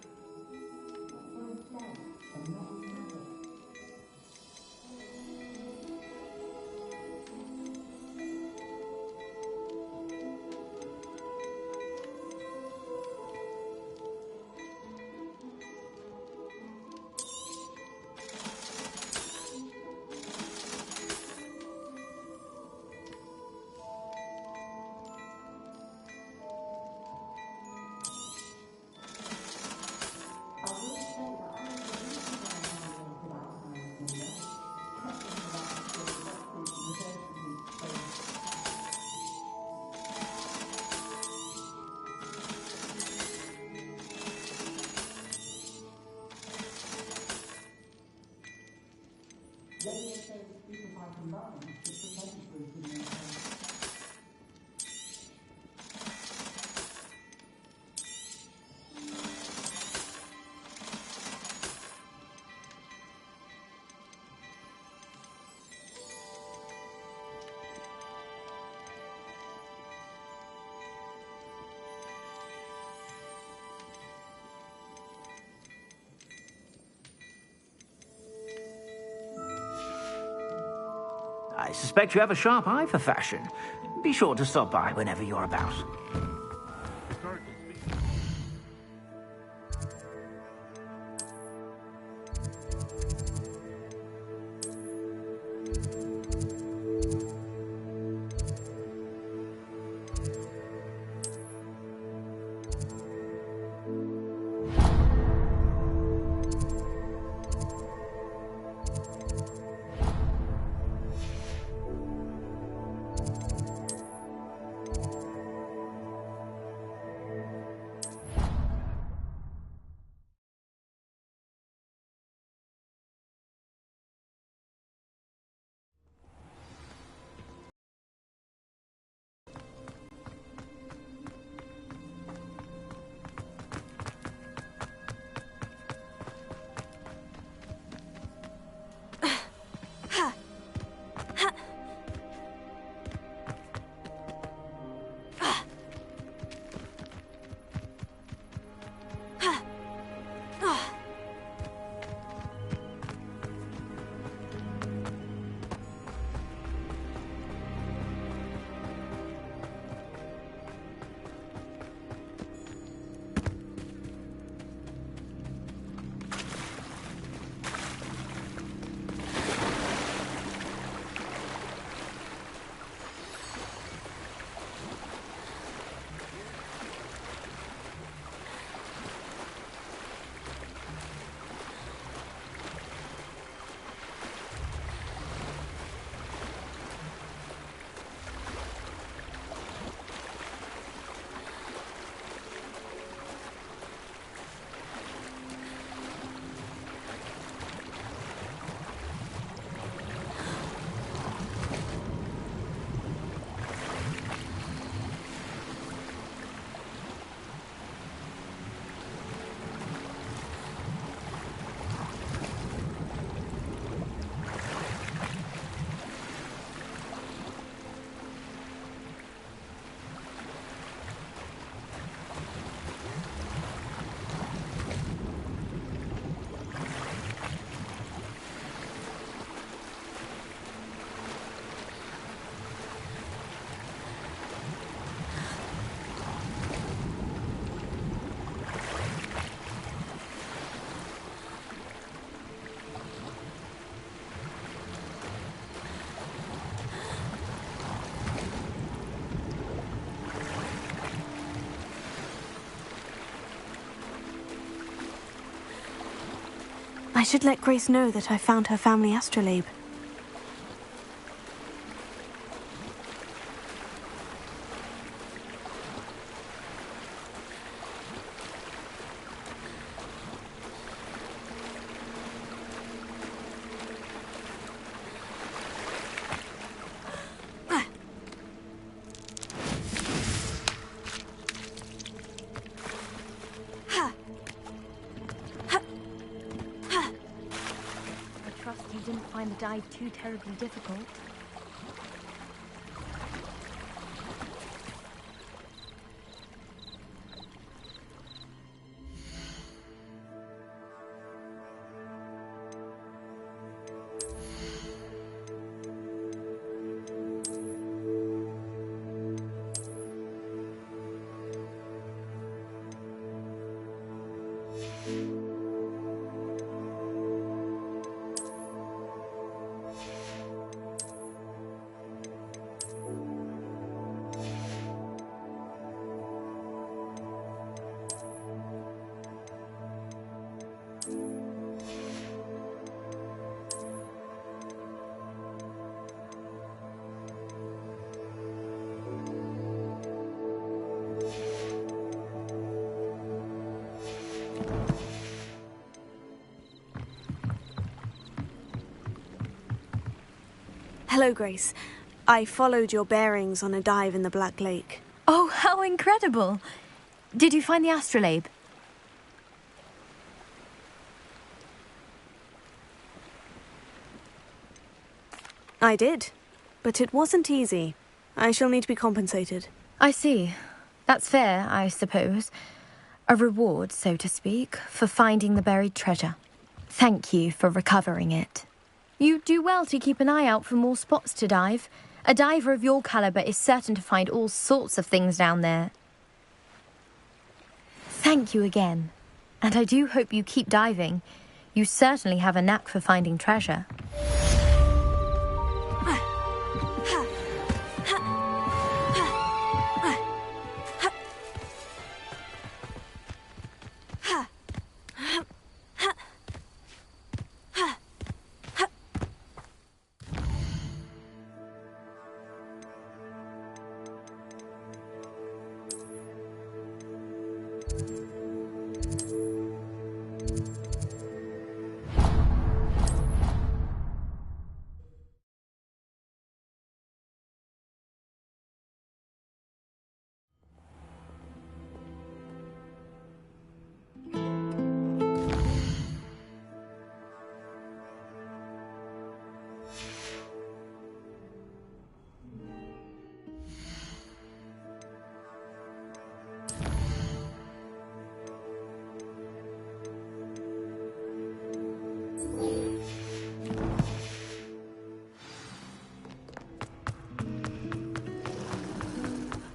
I suspect you have a sharp eye for fashion. Be sure to stop by whenever you're about. I should let Grace know that I found her family astrolabe. The dive too terribly difficult. Hello, Grace. I followed your bearings on a dive in the Black Lake. Oh, how incredible! Did you find the astrolabe? I did, but it wasn't easy. I shall need to be compensated. I see. That's fair, I suppose. A reward, so to speak, for finding the buried treasure. Thank you for recovering it. You do well to keep an eye out for more spots to dive. A diver of your caliber is certain to find all sorts of things down there. Thank you again. And I do hope you keep diving. You certainly have a knack for finding treasure.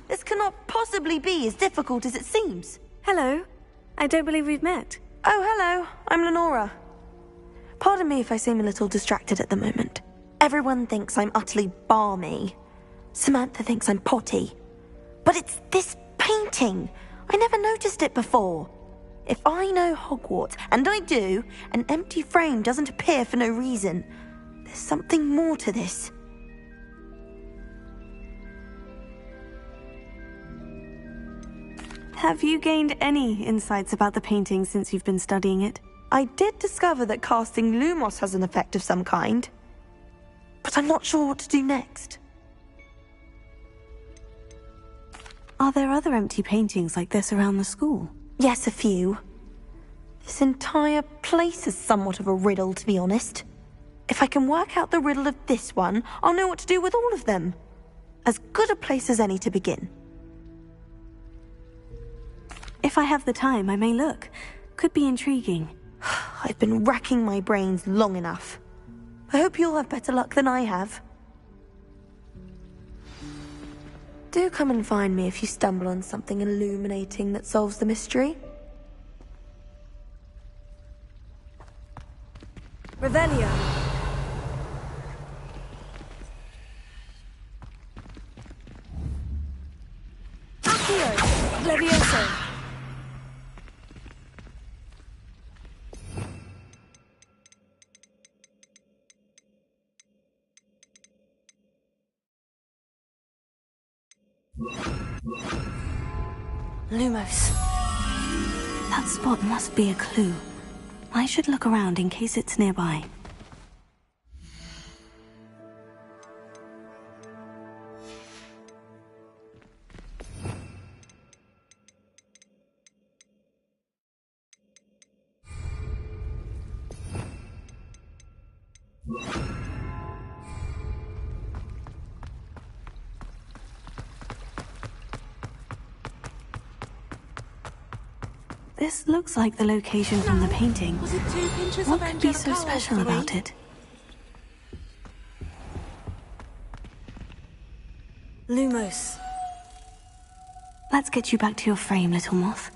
This cannot possibly be as difficult as it seems. Hello. I don't believe we've met. Oh, hello. I'm Lenora. Pardon me if I seem a little distracted at the moment. Everyone thinks I'm utterly balmy. Samantha thinks I'm potty. But it's this painting. I never noticed it before. If I know Hogwarts, and I do, an empty frame doesn't appear for no reason. There's something more to this. Have you gained any insights about the painting since you've been studying it? I did discover that casting Lumos has an effect of some kind. But I'm not sure what to do next. Are there other empty paintings like this around the school? Yes, a few. This entire place is somewhat of a riddle, to be honest. If I can work out the riddle of this one, I'll know what to do with all of them. As good a place as any to begin. If I have the time, I may look. Could be intriguing. I've been racking my brains long enough. I hope you'll have better luck than I have. Do come and find me if you stumble on something illuminating that solves the mystery. Revelio. Accio. Levioso. Lumos. That spot must be a clue. I should look around in case it's nearby. This looks like the location from the painting. Was it 2 pinches What of could be angelic so owl, special 3? about it? Lumos. Let's get you back to your frame, little moth.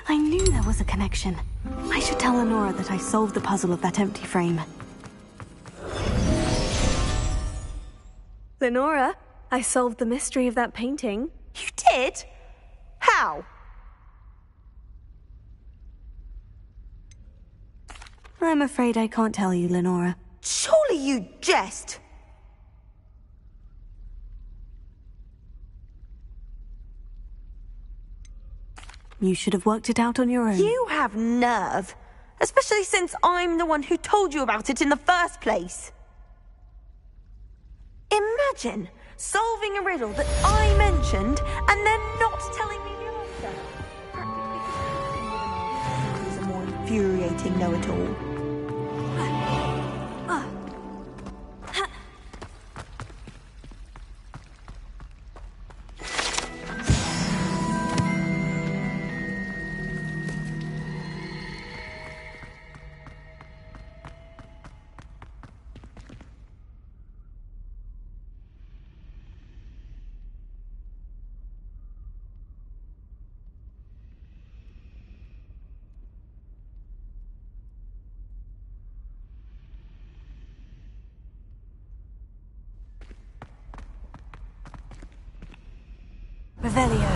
I knew there was a connection. I should tell Lenora that I solved the puzzle of that empty frame. Lenora, I solved the mystery of that painting. You did? How? I'm afraid I can't tell you, Lenora. Surely you jest. You should have worked it out on your own. You have nerve. Especially since I'm the one who told you about it in the first place. Imagine solving a riddle that I mentioned and then not telling me the answer. Practically is a more infuriating know-it-all. Revelio.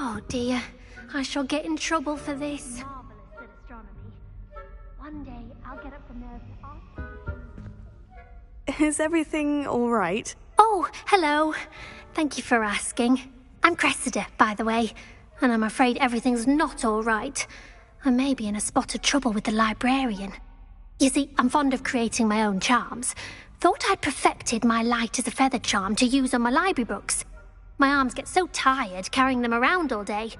Oh dear, I shall get in trouble for this. One day I'll get up from there. Is everything all right? Oh, hello. Thank you for asking. I'm Cressida, by the way, and I'm afraid everything's not all right. I may be in a spot of trouble with the librarian. You see, I'm fond of creating my own charms. Thought I'd perfected my light as a feather charm to use on my library books. My arms get so tired carrying them around all day.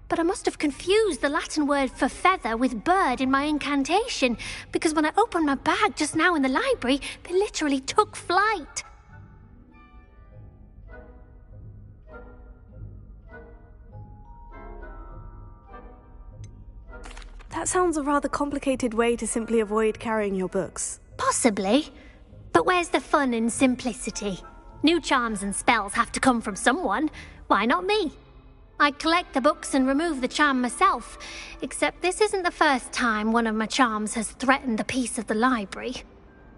But I must have confused the Latin word for feather with bird in my incantation, because when I opened my bag just now in the library, they literally took flight. That sounds a rather complicated way to simply avoid carrying your books. Possibly. But where's the fun in simplicity? New charms and spells have to come from someone. Why not me? I collect the books and remove the charm myself, except this isn't the first time one of my charms has threatened the peace of the library.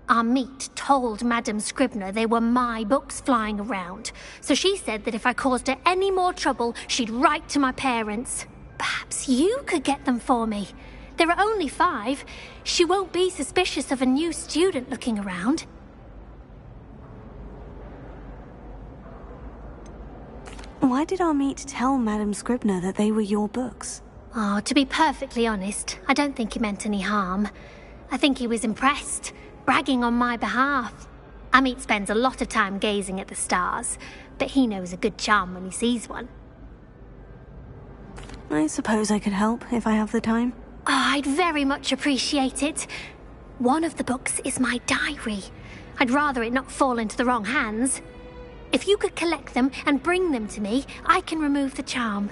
Our meet told Madame Scribner they were my books flying around, so she said that if I caused her any more trouble, she'd write to my parents. Perhaps you could get them for me. There are only 5. She won't be suspicious of a new student looking around. Why did our meet tell Madame Scribner that they were your books? Oh, to be perfectly honest, I don't think he meant any harm. I think he was impressed, bragging on my behalf. Amit spends a lot of time gazing at the stars, but he knows a good charm when he sees one. I suppose I could help if I have the time. I'd very much appreciate it. One of the books is my diary. I'd rather it not fall into the wrong hands. If you could collect them and bring them to me, I can remove the charm.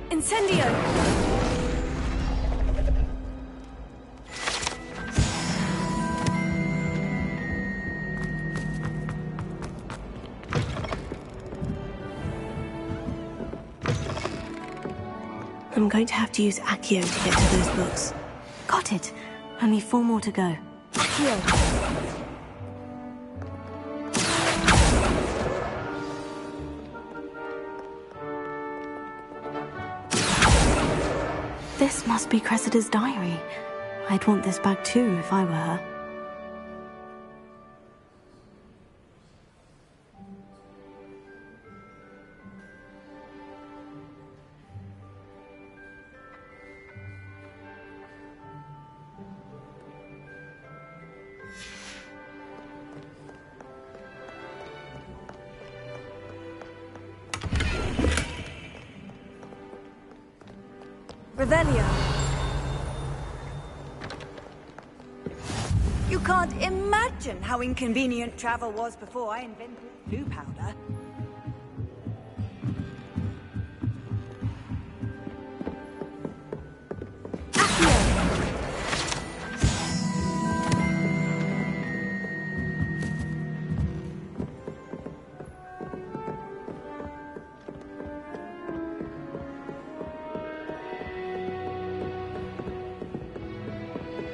Incendio! I'm going to have to use Accio to get to those books. Got it. Only 4 more to go. Accio! This must be Cressida's diary. I'd want this back too if I were her. Revelio. You can't imagine how inconvenient travel was before I invented blue powder.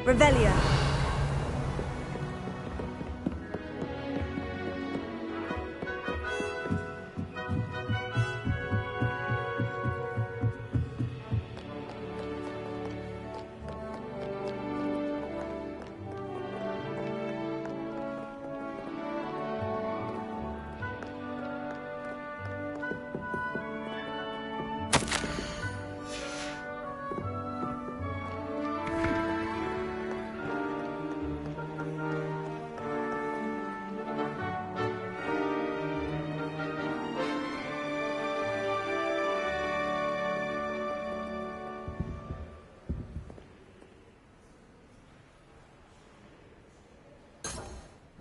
Revelio.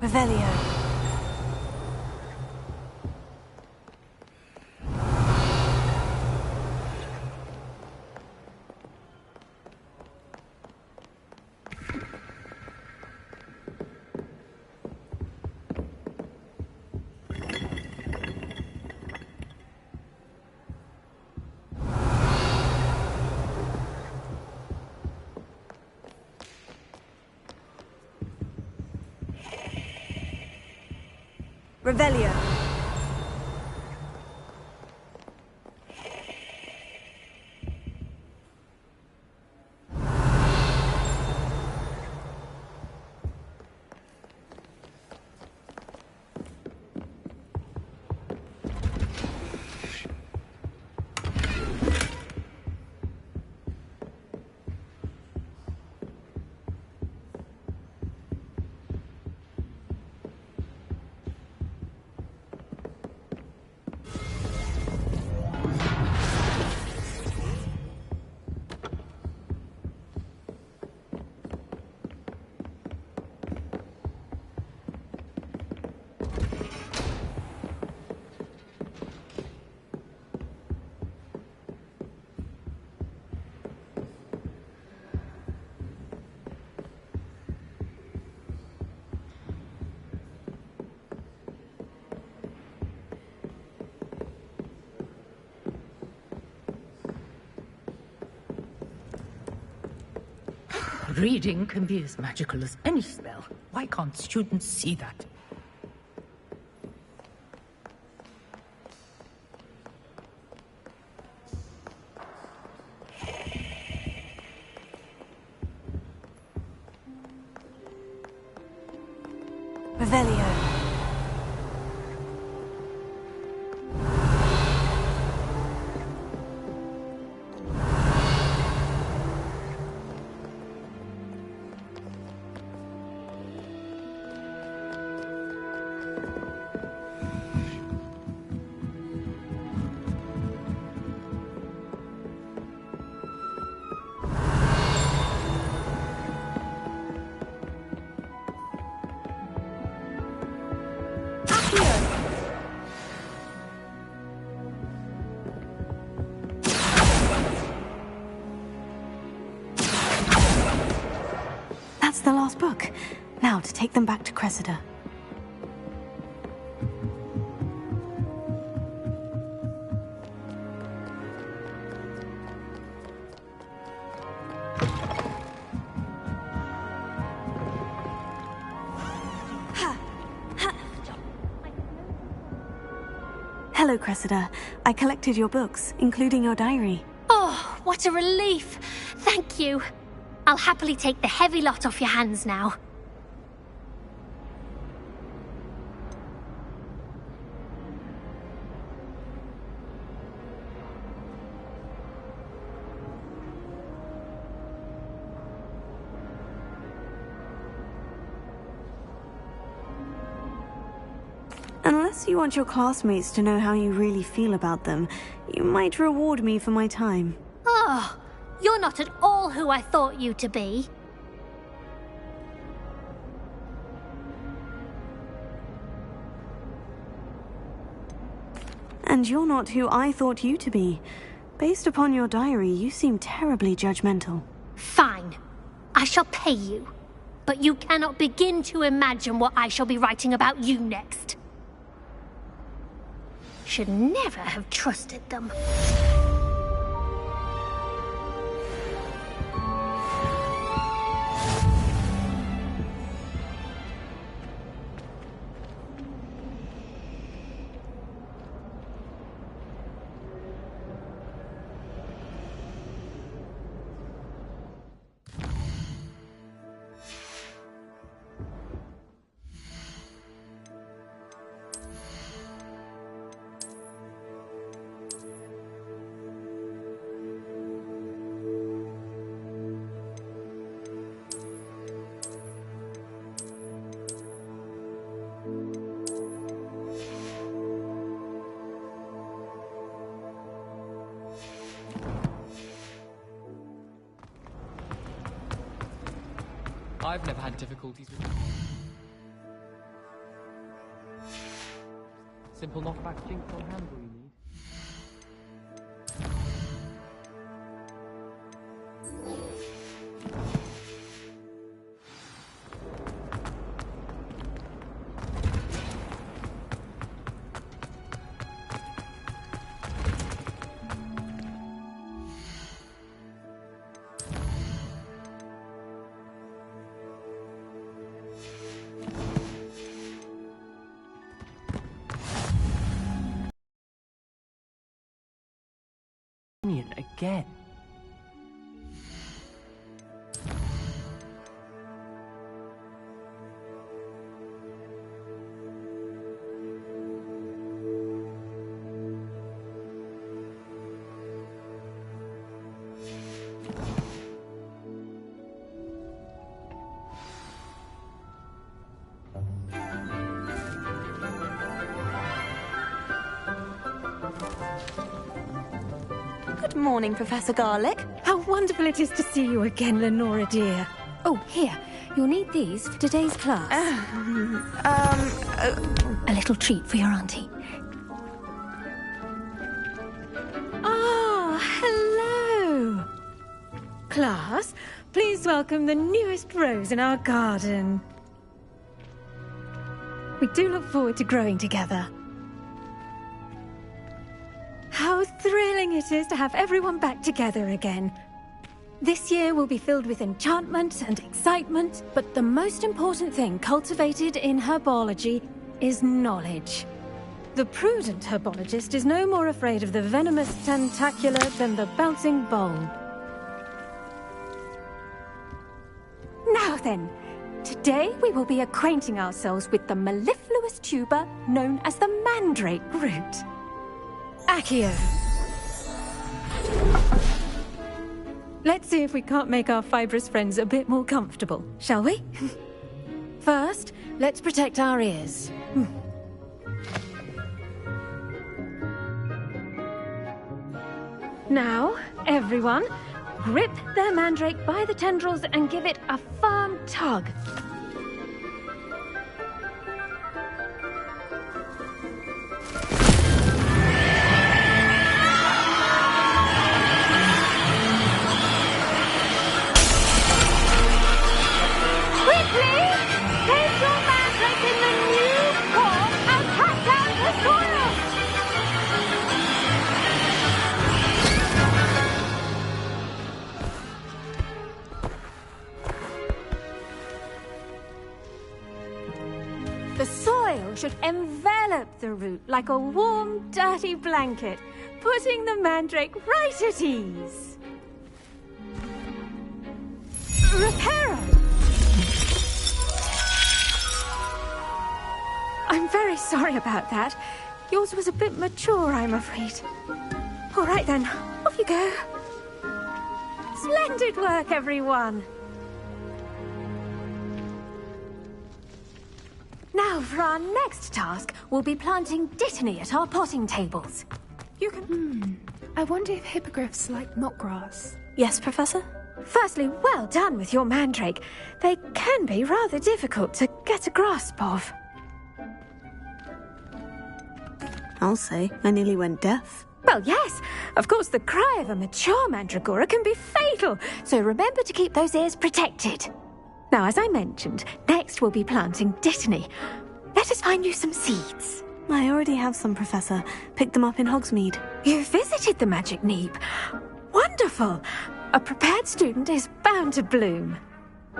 Revelio. Revelio. Reading can be as magical as any spell. Why can't students see that? Revelio. the last book. Now to take them back to Cressida. Hello, Cressida. I collected your books, including your diary. Oh, what a relief. Thank you. I'll happily take the heavy lot off your hands now. Unless you want your classmates to know how you really feel about them, you might reward me for my time. Oh, you're not at all who I thought you to be. And you're not who I thought you to be. Based upon your diary, you seem terribly judgmental. Fine. I shall pay you. But you cannot begin to imagine what I shall be writing about you next. Should never have trusted them. I've never had difficulties with simple knockback jinx on handle you need. Again. Good morning, Professor Garlick. How wonderful it is to see you again, Lenora dear. Oh, here. You'll need these for today's class. A little treat for your auntie. Ah, hello. Class, please welcome the newest rose in our garden. We do look forward to growing together. How thrilling it is to have everyone back together again. This year will be filled with enchantment and excitement, but the most important thing cultivated in herbology is knowledge. The prudent herbologist is no more afraid of the venomous tentacula than the bouncing bulb. Now then, today we will be acquainting ourselves with the mellifluous tuber known as the mandrake root. Accio. Let's see if we can't make our fibrous friends a bit more comfortable, shall we? First, let's protect our ears. Now, everyone, grip their mandrake by the tendrils and give it a firm tug. The soil should envelop the root like a warm, dirty blanket, putting the mandrake right at ease. Reparo! I'm very sorry about that. Yours was a bit mature, I'm afraid. All right then, off you go. Splendid work, everyone. Now, for our next task, we'll be planting dittany at our potting tables. You can... I wonder if hippogriffs like knotgrass. Yes, Professor? Firstly, well done with your mandrake. They can be rather difficult to get a grasp of. I'll say, I nearly went deaf. Well, yes. Of course, the cry of a mature mandragora can be fatal, so remember to keep those ears protected. Now, as I mentioned, next we'll be planting dittany. Let us find you some seeds. I already have some, Professor. Picked them up in Hogsmeade. You visited the Magic Neep. Wonderful! A prepared student is bound to bloom.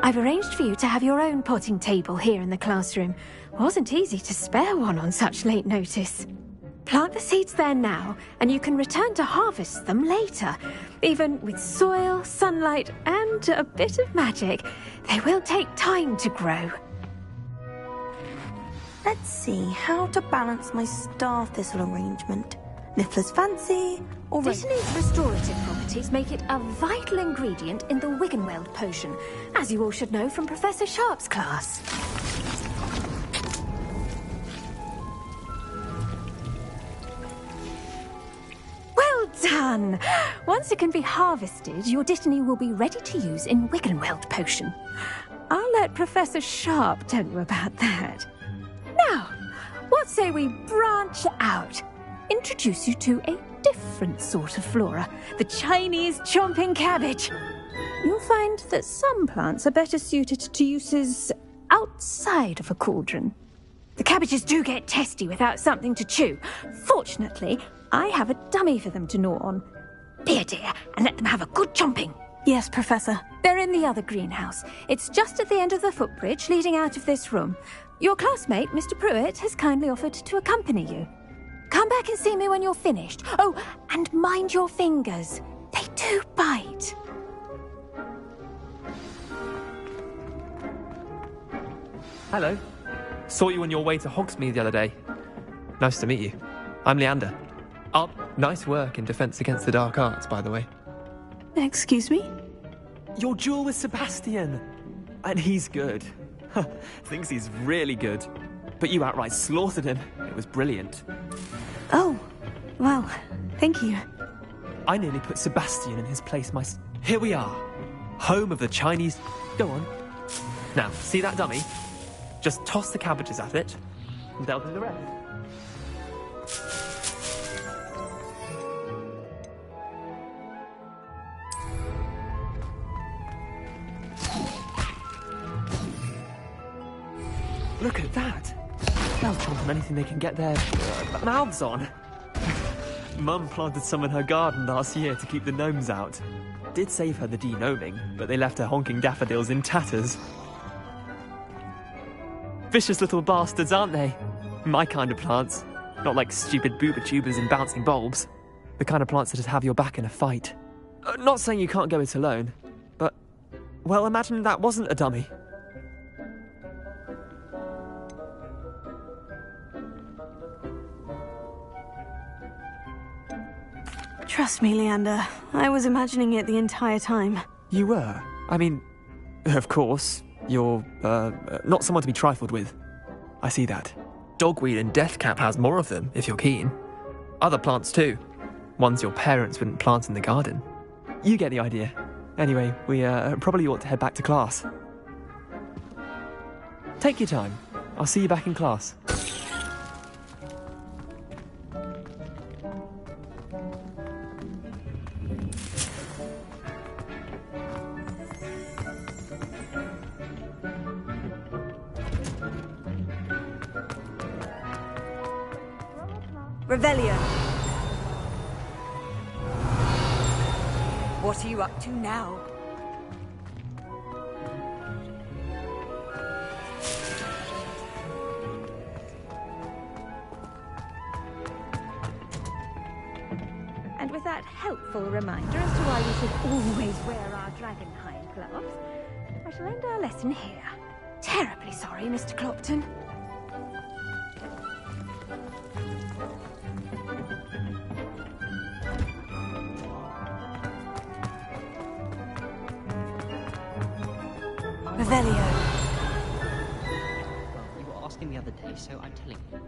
I've arranged for you to have your own potting table here in the classroom. Wasn't easy to spare one on such late notice. Plant the seeds there now, and you can return to harvest them later. Even with soil, sunlight, and a bit of magic, they will take time to grow. Let's see how to balance my star thistle arrangement. Niffler's fancy, or... Dittany's restorative properties make it a vital ingredient in the Wiggenweld potion, as you all should know from Professor Sharp's class. Well done! Once it can be harvested, your dittany will be ready to use in Wiggenweld potion. I'll let Professor Sharp tell you about that. Now, what say we branch out? Introduce you to a different sort of flora, the Chinese chomping cabbage. You'll find that some plants are better suited to uses outside of a cauldron. The cabbages do get testy without something to chew. Fortunately, I have a dummy for them to gnaw on. Be a dear and let them have a good chomping. Yes, Professor. They're in the other greenhouse. It's just at the end of the footbridge leading out of this room. Your classmate, Mr. Pruitt, has kindly offered to accompany you. Come back and see me when you're finished. Oh, and mind your fingers. They do bite. Hello. Saw you on your way to Hogsmeade the other day. Nice to meet you. I'm Leander. Oh, nice work in Defense Against the Dark Arts, by the way. Excuse me? Your duel with Sebastian. And he's good. Thinks he's really good. But you outright slaughtered him. It was brilliant. Oh, well, thank you. I nearly put Sebastian in his place myself. Here we are. Home of the Chinese... Go on. Now, see that dummy? Just toss the cabbages at it, and they'll do the rest. Look at that! They'll chomp on anything they can get their mouths on. Mum planted some in her garden last year to keep the gnomes out. Did save her the de-gnoming, but they left her honking daffodils in tatters. Vicious little bastards, aren't they? My kind of plants. Not like stupid booba tubers and bouncing bulbs. The kind of plants that just have your back in a fight. Not saying you can't go it alone, but... Well, imagine that wasn't a dummy. Trust me, Leander. I was imagining it the entire time. You were? I mean, of course, you're, not someone to be trifled with. I see that. Dogweed and deathcap has more of them, if you're keen. Other plants too. Ones your parents wouldn't plant in the garden. You get the idea. Anyway, we, probably ought to head back to class. Take your time. I'll see you back in class. Revelio. What are you up to now? that helpful reminder as to why we should always wear our dragonhide gloves, I shall end our lesson here. Terribly sorry, Mr. Clopton. Revelio. You were asking the other day, so I'm telling you.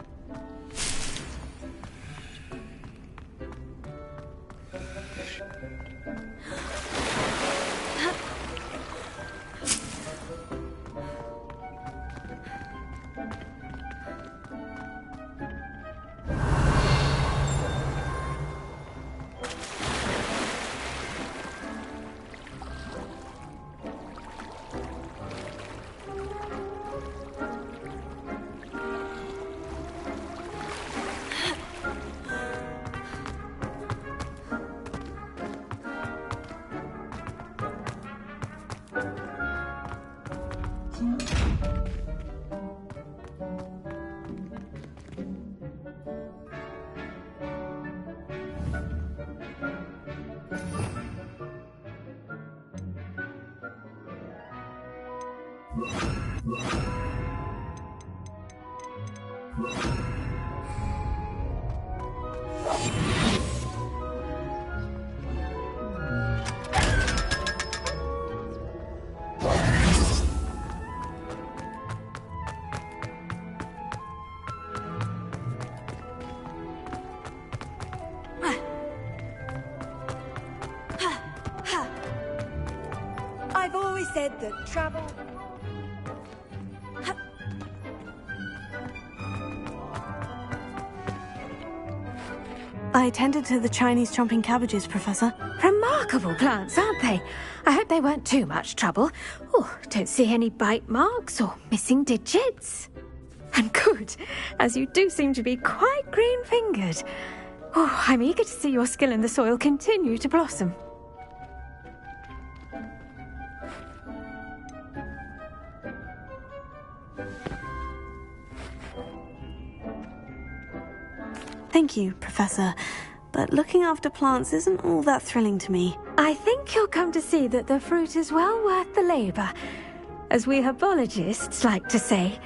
I've always said that travel... I tended to the Chinese chomping cabbages, Professor. Remarkable plants, aren't they? I hope they weren't too much trouble. Oh, don't see any bite marks or missing digits. And good, as you do seem to be quite green-fingered. Oh, I'm eager to see your skill in the soil continue to blossom. Thank you, Professor. But looking after plants isn't all that thrilling to me. I think you'll come to see that the fruit is well worth the labour. As we herbologists like to say,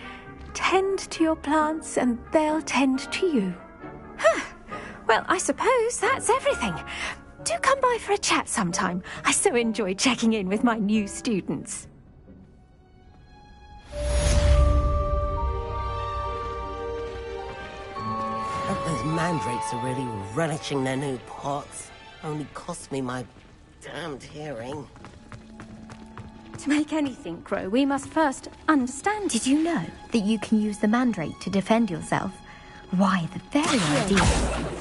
tend to your plants and they'll tend to you. Well, I suppose that's everything. Do come by for a chat sometime. I so enjoy checking in with my new students. Those mandrakes are really relishing their new pots. Only cost me my damned hearing. To make anything grow, we must first understand. Did you know that you can use the mandrake to defend yourself? Why, the very idea.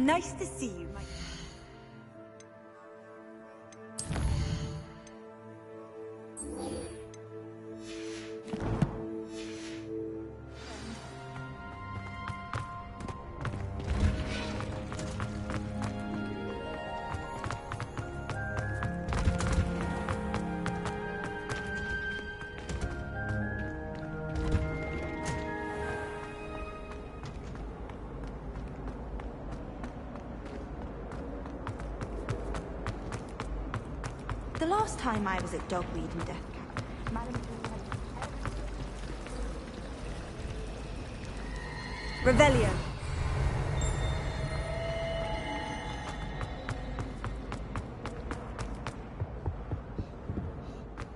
nice to see you, my... The last time I was at Dogweed and Deathcap, Madam... Revelio.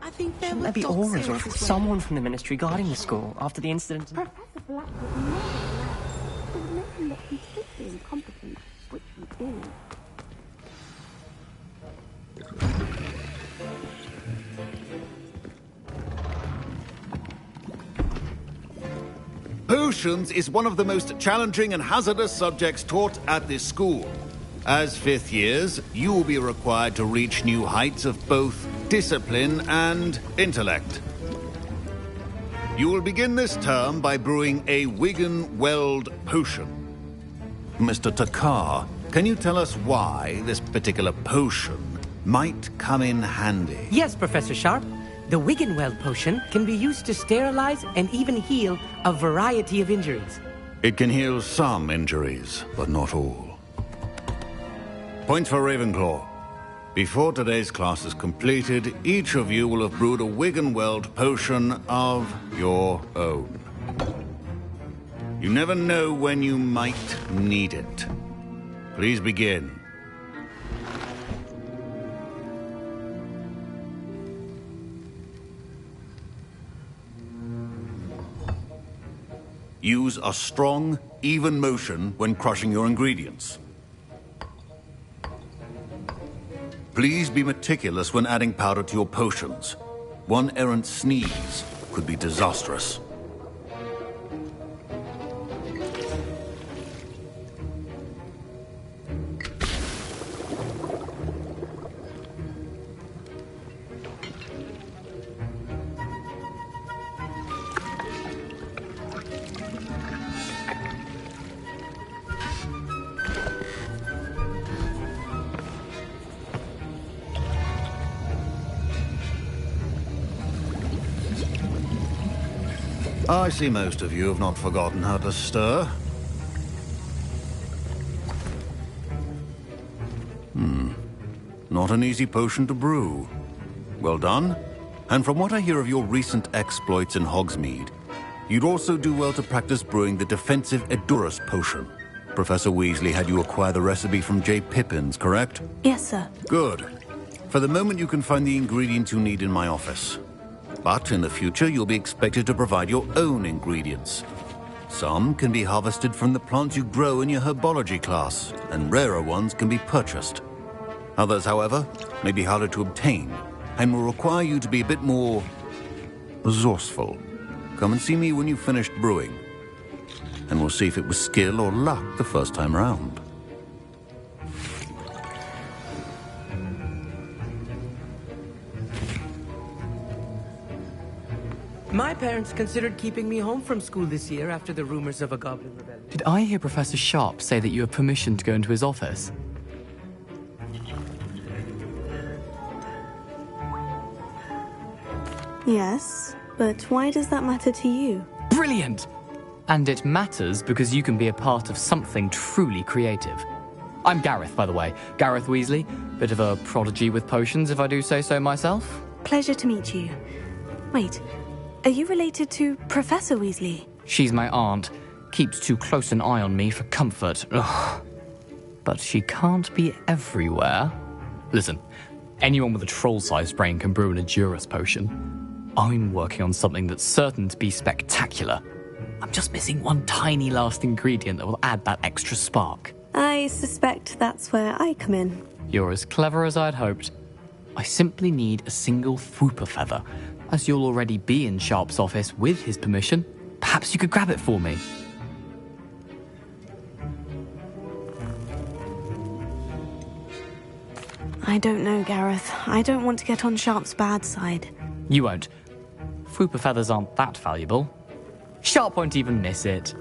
I think there be auras or someone from the ministry guarding the school after the incident. Professor Black would never allow. It would make him look completely incompetent, which he is. Potions is one of the most challenging and hazardous subjects taught at this school. As fifth years, you will be required to reach new heights of both discipline and intellect. You will begin this term by brewing a Wigan-Weld potion. Mr. Takar, can you tell us why this particular potion might come in handy? Yes, Professor Sharp. The Wigan-Weld potion can be used to sterilize and even heal a variety of injuries. It can heal some injuries, but not all. Point for Ravenclaw. Before today's class is completed, each of you will have brewed a Wigan-Weld potion of your own. You never know when you might need it. Please begin. Use a strong, even motion when crushing your ingredients. Please be meticulous when adding powder to your potions. One errant sneeze could be disastrous. I see most of you have not forgotten how to stir. Not an easy potion to brew. Well done. And from what I hear of your recent exploits in Hogsmeade, you'd also do well to practice brewing the defensive Edurus potion. Professor Weasley had you acquire the recipe from J. Pippins, correct? Yes, sir. Good. For the moment, you can find the ingredients you need in my office. But in the future, you'll be expected to provide your own ingredients. Some can be harvested from the plants you grow in your herbology class, and rarer ones can be purchased. Others, however, may be harder to obtain, and will require you to be a bit more resourceful. Come and see me when you've finished brewing, and we'll see if it was skill or luck the first time round. My parents considered keeping me home from school this year after the rumors of a goblin rebellion. Did I hear Professor Sharp say that you have permission to go into his office? Yes, but why does that matter to you? Brilliant! And it matters because you can be a part of something truly creative. I'm Gareth, by the way. Gareth Weasley. Bit of a prodigy with potions, if I do say so myself. Pleasure to meet you. Wait, are you related to Professor Weasley? She's my aunt. Keeps too close an eye on me for comfort. Ugh. But she can't be everywhere. Listen, anyone with a troll-sized brain can brew an Edurus potion. I'm working on something that's certain to be spectacular. I'm just missing one tiny last ingredient that will add that extra spark. I suspect that's where I come in. You're as clever as I'd hoped. I simply need a single Fwooper feather. As you'll already be in Sharp's office with his permission, perhaps you could grab it for me. I don't know, Gareth. I don't want to get on Sharp's bad side. You won't. Fwooper feathers aren't that valuable. Sharp won't even miss it.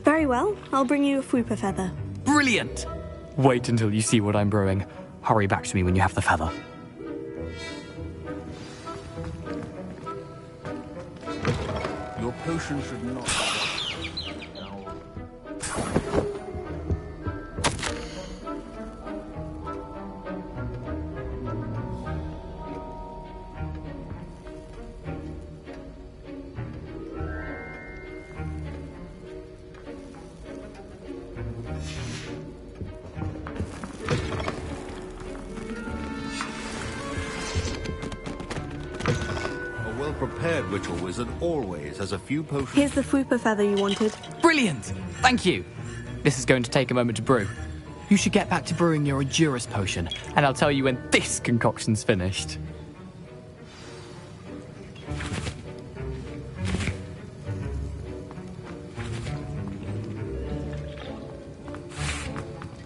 Very well. I'll bring you a Fwooper feather. Brilliant! Wait until you see what I'm brewing. Hurry back to me when you have the feather. Your potion should not... prepared ritual wizard always has a few potions. Here's the Fwooper feather you wanted. Brilliant! Thank you! This is going to take a moment to brew. You should get back to brewing your Edurus potion, and I'll tell you when this concoction's finished.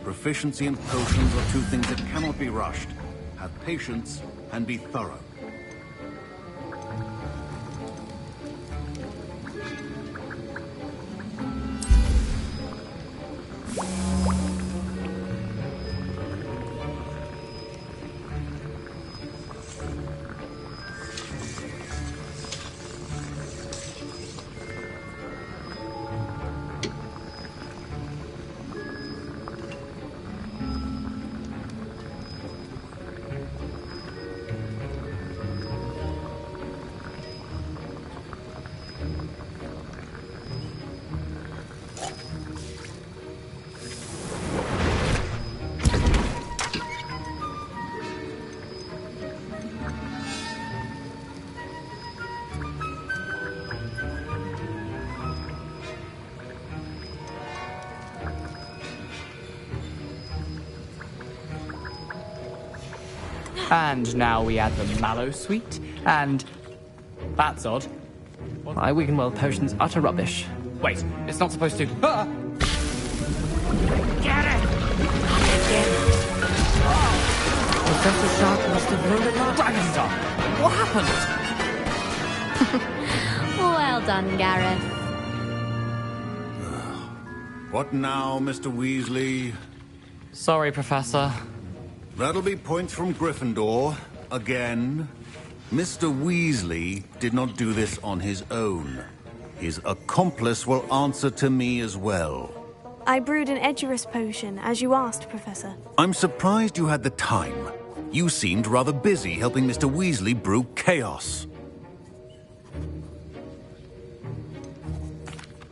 Proficiency in potions are two things that cannot be rushed. Have patience and be thorough. And now we add the mallow sweet, and... That's odd. My Wiggenweld potion's utter rubbish. Wait, it's not supposed to... Ah! Get it! Professor Sharp must have learned a lot. Dragonstar! What happened? Well done, Gareth. What now, Mr. Weasley? Sorry, Professor. That'll be points from Gryffindor. Again. Mr. Weasley did not do this on his own. His accomplice will answer to me as well. I brewed an Edurus potion, as you asked, Professor. I'm surprised you had the time. You seemed rather busy helping Mr. Weasley brew chaos.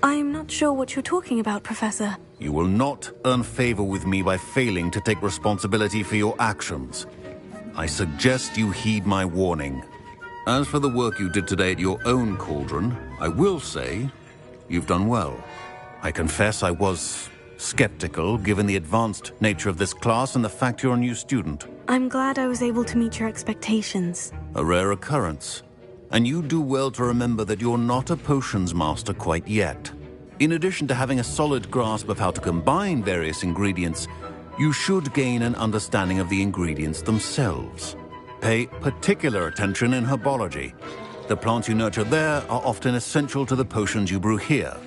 I'm not sure what you're talking about, Professor. You will not earn favor with me by failing to take responsibility for your actions. I suggest you heed my warning. As for the work you did today at your own cauldron, I will say you've done well. I confess I was skeptical, given the advanced nature of this class and the fact you're a new student. I'm glad I was able to meet your expectations. A rare occurrence. And you do well to remember that you're not a potions master quite yet. In addition to having a solid grasp of how to combine various ingredients, you should gain an understanding of the ingredients themselves. Pay particular attention in herbology. The plants you nurture there are often essential to the potions you brew here.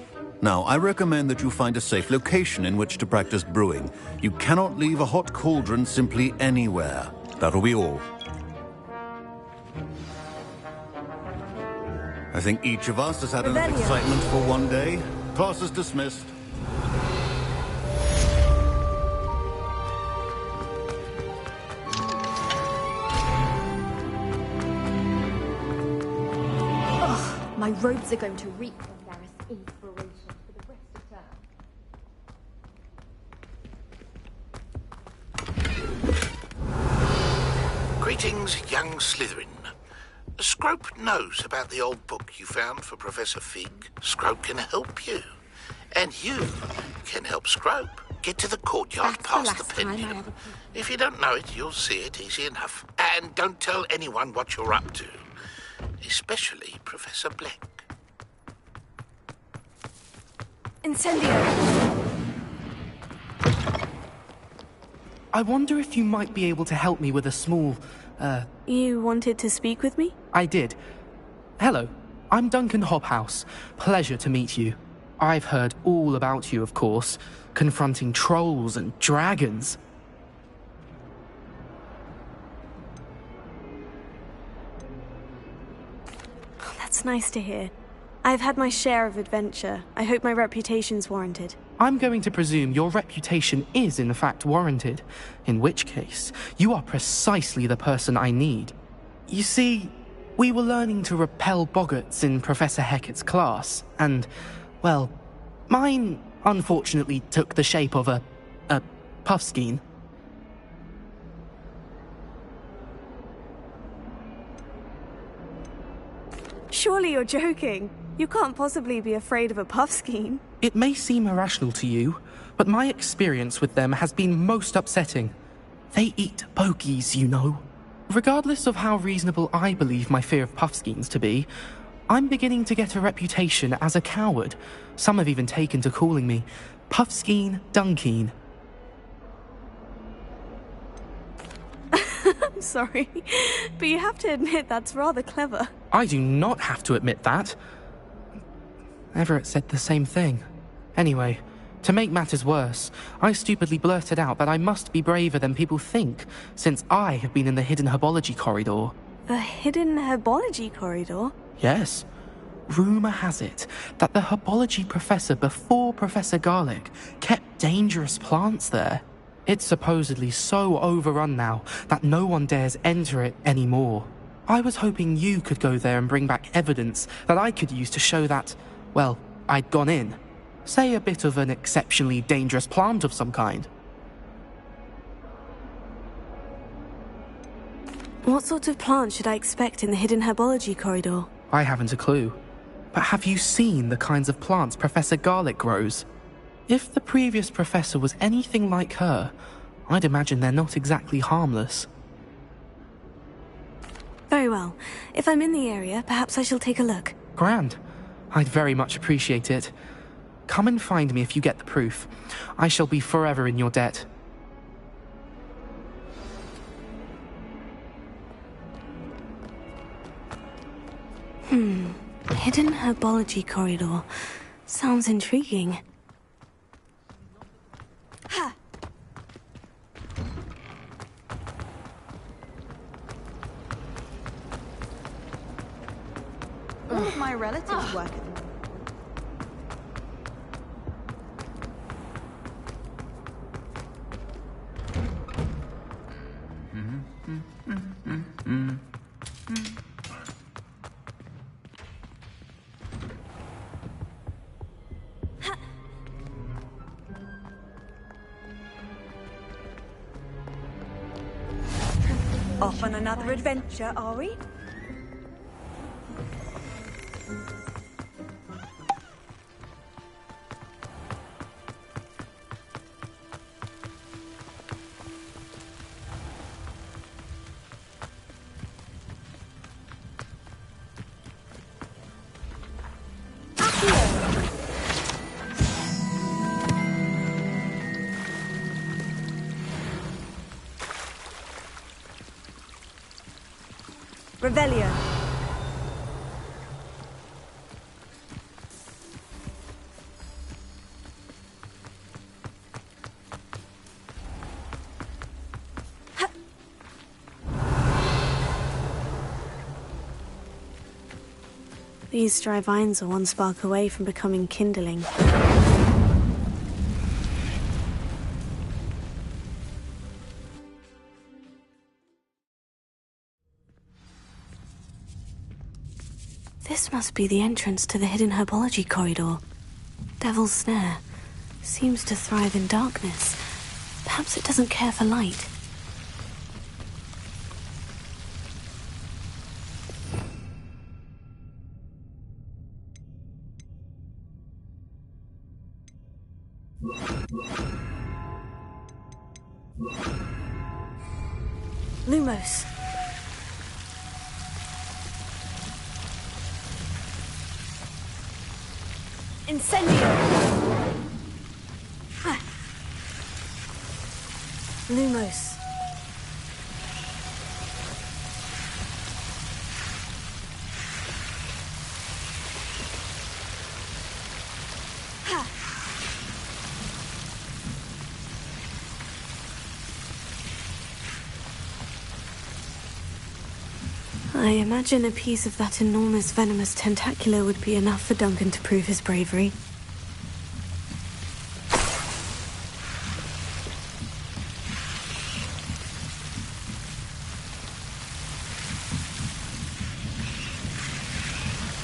Now, I recommend that you find a safe location in which to practice brewing. You cannot leave a hot cauldron simply anywhere. That'll be all. I think each of us has had enough excitement for one day. Class is dismissed. Ugh, my robes are going to reek from Gareth's inspiration for the rest of term. Greetings, young Slytherin. Scrope knows about the old book you found for Professor Fig. Scrope can help you. And you can help Scrope. Get to the courtyard past the pendulum. If you don't know it, you'll see it easy enough. And don't tell anyone what you're up to. Especially Professor Black. Incendio! I wonder if you might be able to help me with a small, You wanted to speak with me? I did. Hello, I'm Duncan Hobhouse. Pleasure to meet you. I've heard all about you, of course, confronting trolls and dragons. Oh, that's nice to hear. I've had my share of adventure. I hope my reputation's warranted. I'm going to presume your reputation is in fact warranted, in which case, you are precisely the person I need. You see, we were learning to repel boggarts in Professor Hecat's class, and, well, mine unfortunately took the shape of a puffskein. Surely you're joking. You can't possibly be afraid of a puffskein. It may seem irrational to you, but my experience with them has been most upsetting. They eat bogies, you know. Regardless of how reasonable I believe my fear of puffskeins to be, I'm beginning to get a reputation as a coward. Some have even taken to calling me Puffskein Dunkeen. I'm sorry, but you have to admit that's rather clever. I do not have to admit that. Everett said the same thing. Anyway, to make matters worse, I stupidly blurted out that I must be braver than people think, since I have been in the hidden herbology corridor. The hidden herbology corridor? Yes. Rumour has it that the herbology professor before Professor Garlic kept dangerous plants there. It's supposedly so overrun now that no one dares enter it anymore. I was hoping you could go there and bring back evidence that I could use to show that, well, I'd gone in. Say a bit of an exceptionally dangerous plant of some kind. What sort of plant should I expect in the hidden herbology corridor? I haven't a clue. But have you seen the kinds of plants Professor Garlic grows? If the previous professor was anything like her, I'd imagine they're not exactly harmless. Very well. If I'm in the area, perhaps I shall take a look. Grand. I'd very much appreciate it. Come and find me if you get the proof. I shall be forever in your debt. Hidden herbology corridor. Sounds intriguing. Ha! All of my relatives work at the... Off on another adventure, are we? Revelio. These dry vines are one spark away from becoming kindling. This must be the entrance to the hidden herbology corridor. Devil's Snare. Seems to thrive in darkness. Perhaps it doesn't care for light. Lumos. Incendio! Lumos. I imagine a piece of that enormous venomous tentacular would be enough for Duncan to prove his bravery.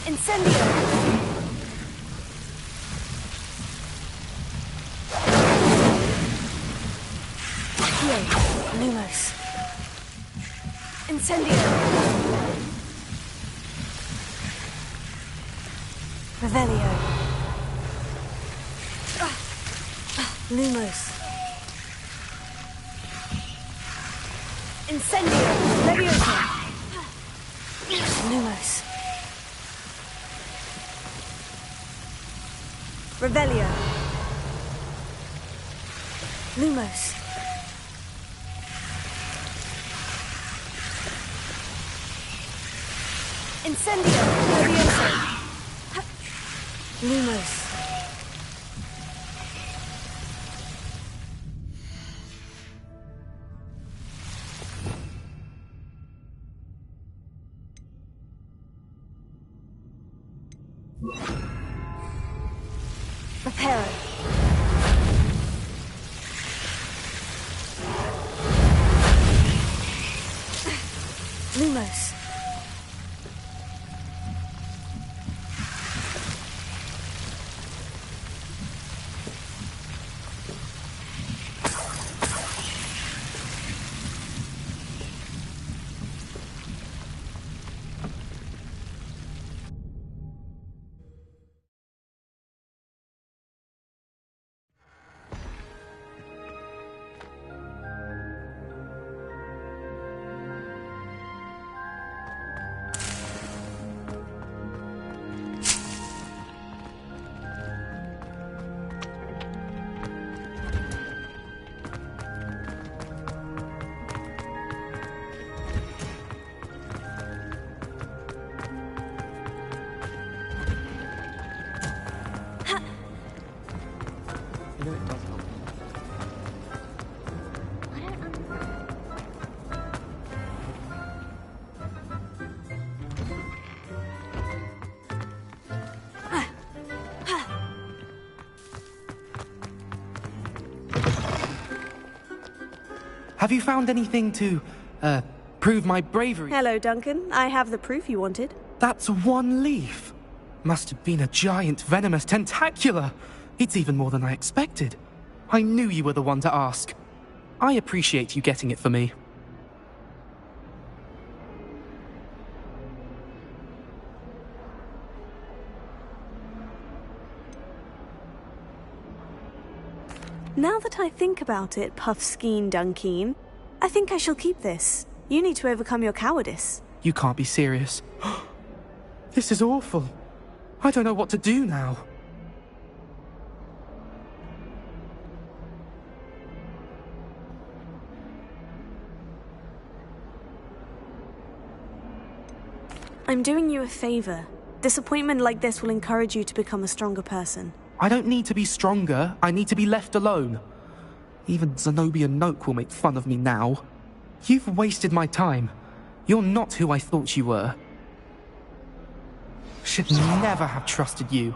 Incendio! Lumos. Incendio! Revelio. Lumos. Incendio! Leviosa! Lumos. Revelio! Lumos. Incendio! Leviosa! Lumos. Reparo! Lumos. Have you found anything to, prove my bravery? Hello, Duncan. I have the proof you wanted. That's one leaf. Must have been a giant venomous tentacula. It's even more than I expected. I knew you were the one to ask. I appreciate you getting it for me. Now that I think about it, Puffskein Dunkeen, I think I shall keep this. You need to overcome your cowardice. You can't be serious. This is awful. I don't know what to do now. I'm doing you a favor. Disappointment like this will encourage you to become a stronger person. I don't need to be stronger. I need to be left alone. Even Zenobia Noak will make fun of me now. You've wasted my time. You're not who I thought you were. Should never have trusted you.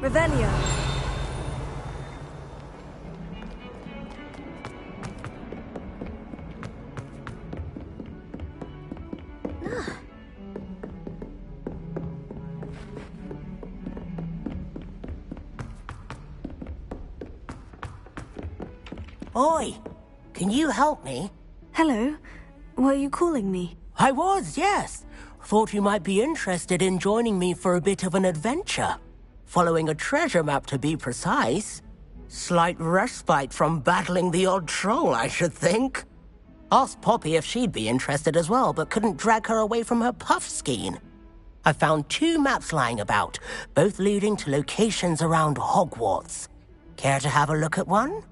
Revelio. Oi, can you help me? Hello. Were you calling me? I was, yes. Thought you might be interested in joining me for a bit of an adventure. Following a treasure map, to be precise. Slight respite from battling the odd troll, I should think. Asked Poppy if she'd be interested as well, but couldn't drag her away from her puff skein. I found 2 maps lying about, both leading to locations around Hogwarts. Care to have a look at one?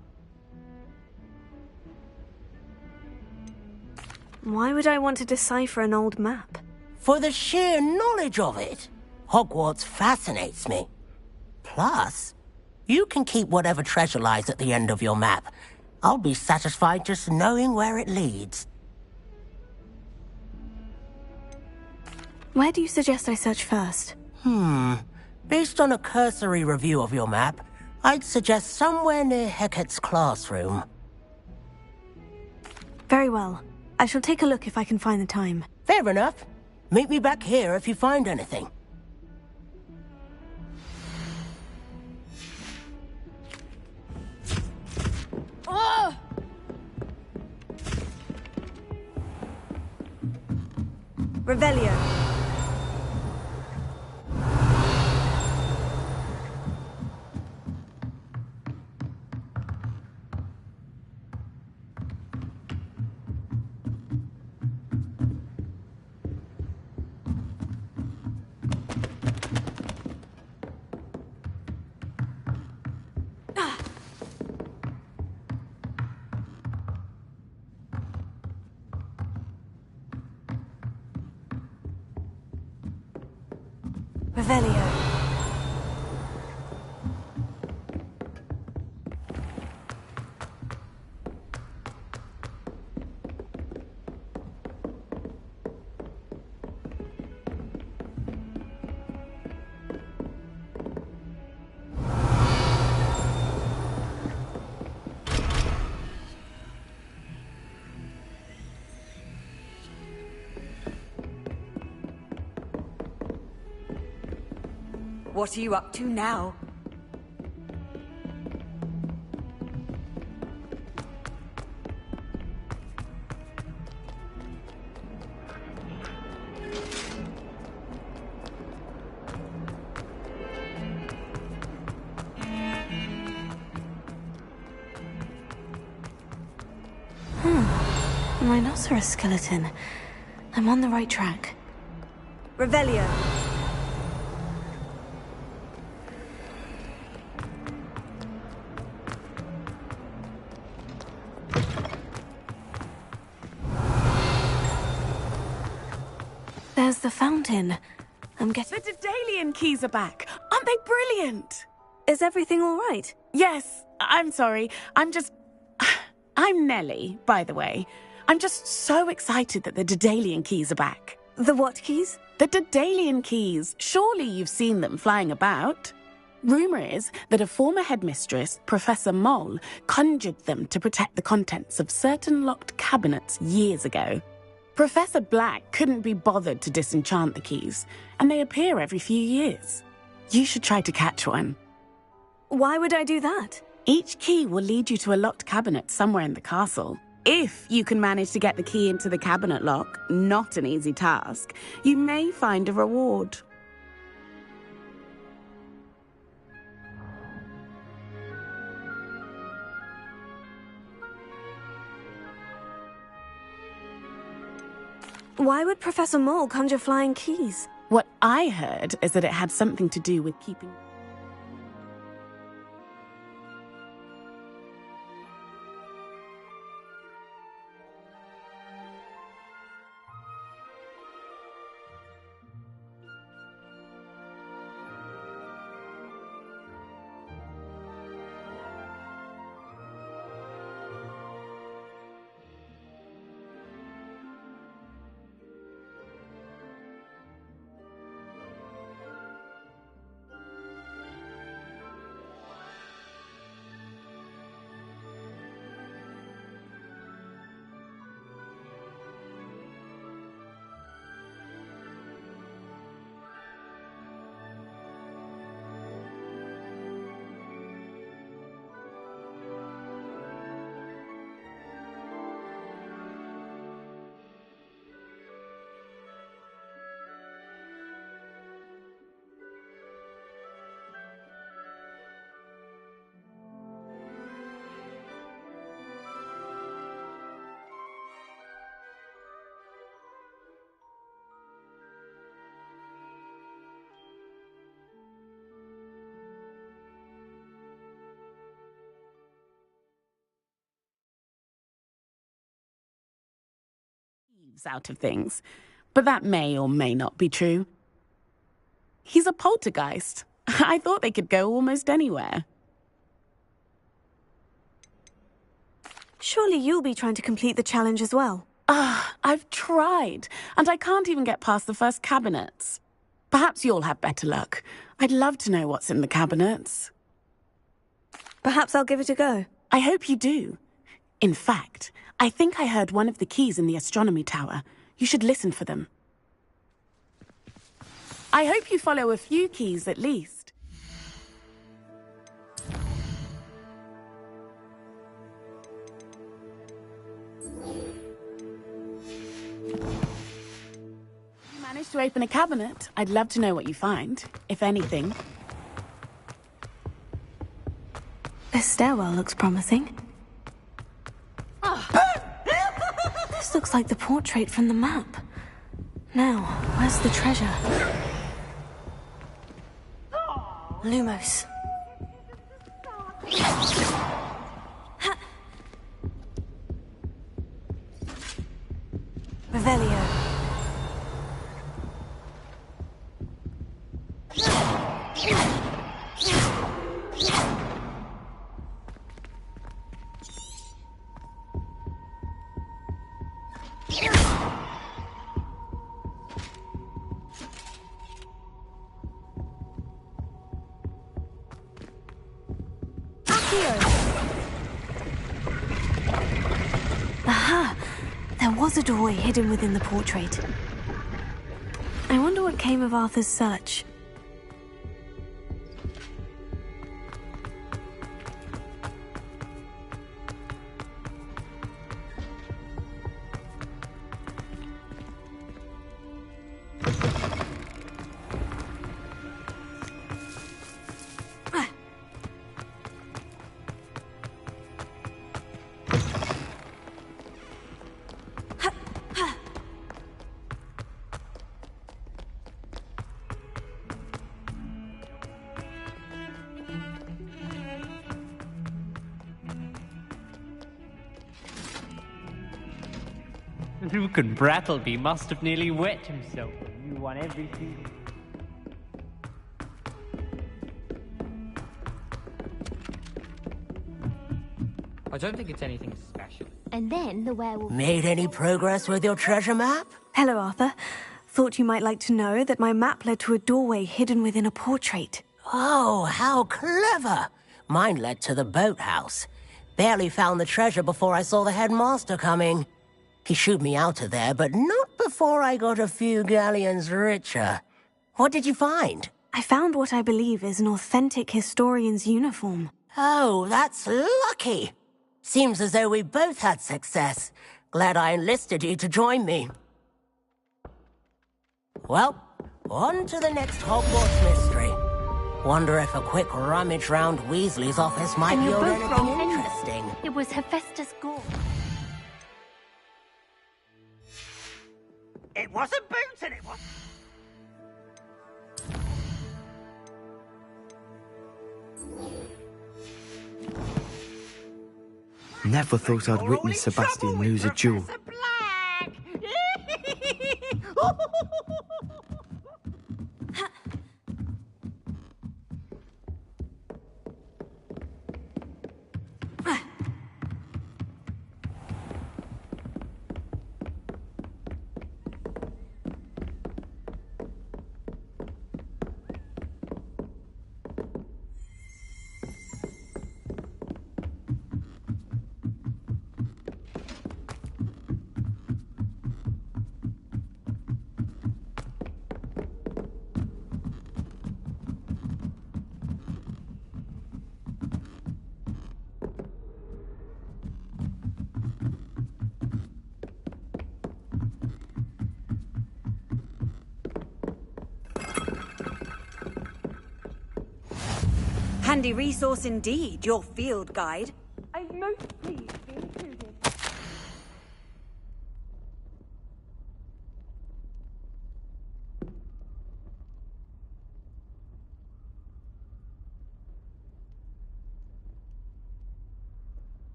Why would I want to decipher an old map? For the sheer knowledge of it. Hogwarts fascinates me. Plus, you can keep whatever treasure lies at the end of your map. I'll be satisfied just knowing where it leads. Where do you suggest I search first? Based on a cursory review of your map, I'd suggest somewhere near Hecat's classroom. Very well. I shall take a look if I can find the time. Fair enough. Meet me back here if you find anything. Oh! Revelio. Revelio. What are you up to now? Rhinoceros skeleton. I'm on the right track. Revelio. There's the fountain. I'm getting... The Daedalian keys are back. Aren't they brilliant? Is everything all right? Yes. I'm sorry. I'm Nellie, by the way. I'm just so excited that the Daedalian keys are back. The what keys? The Daedalian keys. Surely you've seen them flying about. Rumour is that a former headmistress, Professor Moll, conjured them to protect the contents of certain locked cabinets years ago. Professor Black couldn't be bothered to disenchant the keys, and they appear every few years. You should try to catch one. Why would I do that? Each key will lead you to a locked cabinet somewhere in the castle. If you can manage to get the key into the cabinet lock, not an easy task, you may find a reward. Why would Professor Moll conjure flying keys? What I heard is that it had something to do with keeping... believes out of things, but that may or may not be true. He's a poltergeist. I thought they could go almost anywhere. Surely you'll be trying to complete the challenge as well. I've tried, and I can't even get past the first cabinets. Perhaps you'll have better luck. I'd love to know what's in the cabinets. Perhaps I'll give it a go. I hope you do. In fact, I think I heard one of the keys in the astronomy tower. You should listen for them. I hope you follow a few keys at least. You managed to open a cabinet. I'd love to know what you find, if anything. This stairwell looks promising. This looks like the portrait from the map. Now, where's the treasure? Lumos. Revelio. Aha! There was a doorway hidden within the portrait. I wonder what came of Arthur's search. Rook and Brattleby must have nearly wet himself. You won everything. I don't think it's anything special. And then the werewolf... Made any progress with your treasure map? Hello, Arthur. Thought you might like to know that my map led to a doorway hidden within a portrait. Oh, how clever! Mine led to the boathouse. Barely found the treasure before I saw the headmaster coming. He shooed me out of there, but not before I got a few galleons richer. What did you find? I found what I believe is an authentic historian's uniform. Oh, that's lucky. Seems as though we both had success. Glad I enlisted you to join me. Well, on to the next Hogwarts mystery. Wonder if a quick rummage round Weasley's office might yield anything interesting. It was Hephaestus Gore. It wasn't boots and it was... Never thought I'd witness Sebastian lose a duel. Handy resource indeed, your field guide. I'm most pleased to be included.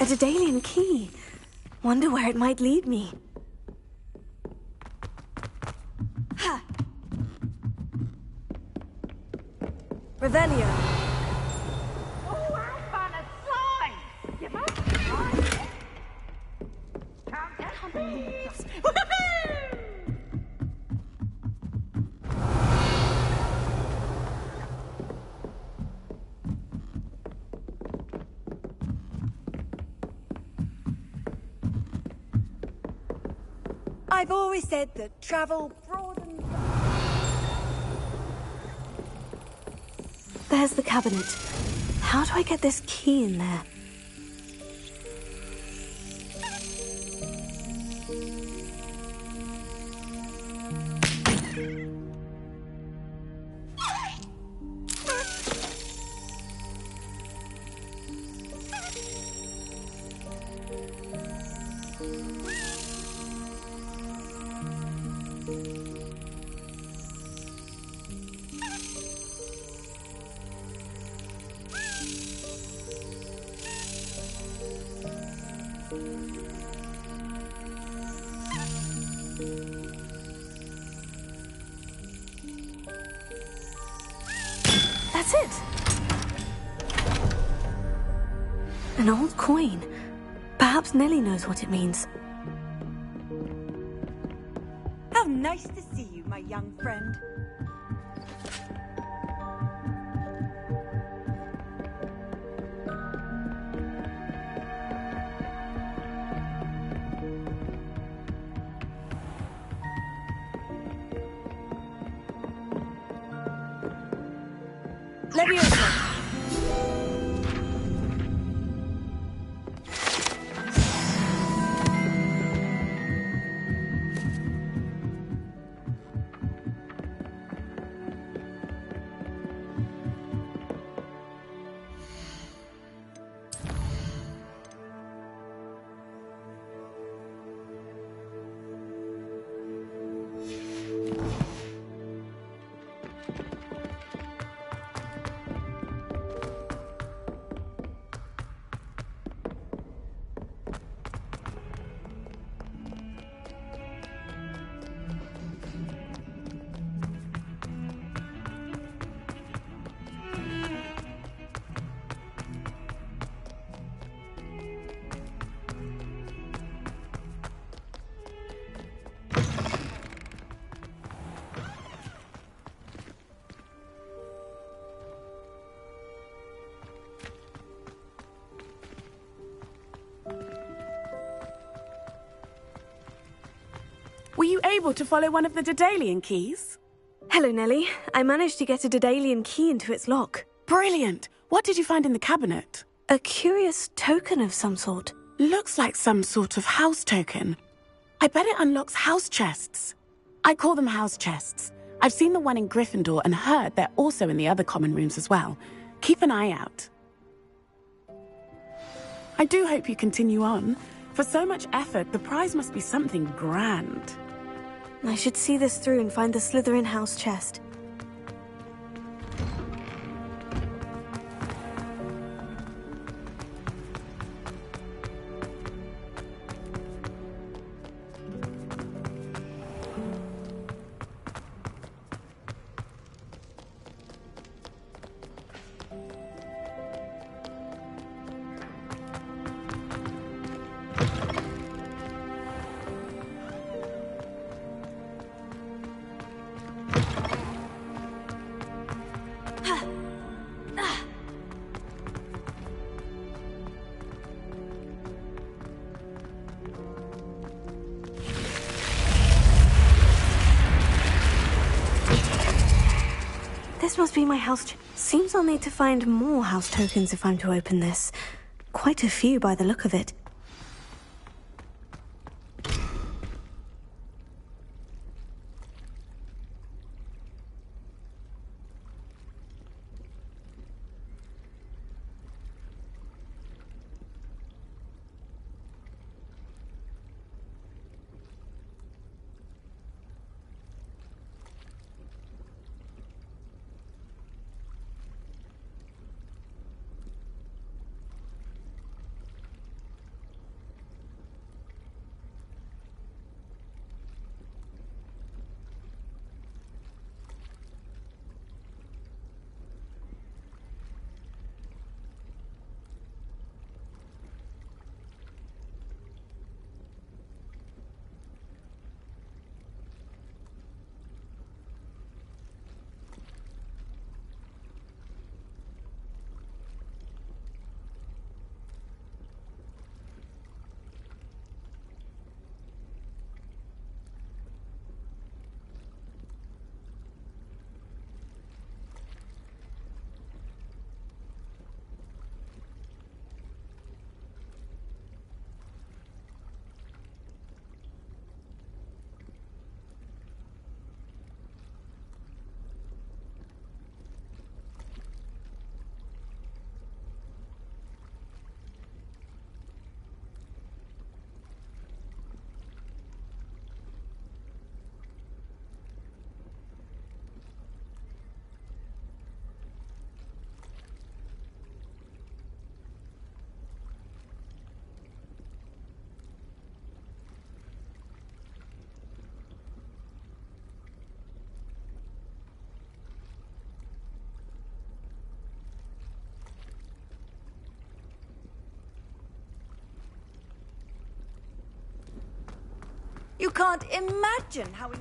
A Daedalian key. Wonder where it might lead me. Ha! Revelio. Oh, how fun a sign! You must be right. Count thieves! Woohoo! I've always said that travel broadens. There's the cabinet. How do I get this key in there? That's it! An old coin. Perhaps Nellie knows what it means. How nice to see you, my young friend. Leviosa. Were you able to follow one of the Daedalian keys? Hello, Nellie. I managed to get a Daedalian key into its lock. Brilliant! What did you find in the cabinet? A curious token of some sort. Looks like some sort of house token. I bet it unlocks house chests. I call them house chests. I've seen the one in Gryffindor and heard they're also in the other common rooms as well. Keep an eye out. I do hope you continue on. For so much effort, the prize must be something grand. I should see this through and find the Slytherin house chest. This must be my house. Seems I'll need to find more house tokens if I'm to open this. Quite a few by the look of it. You can't imagine how...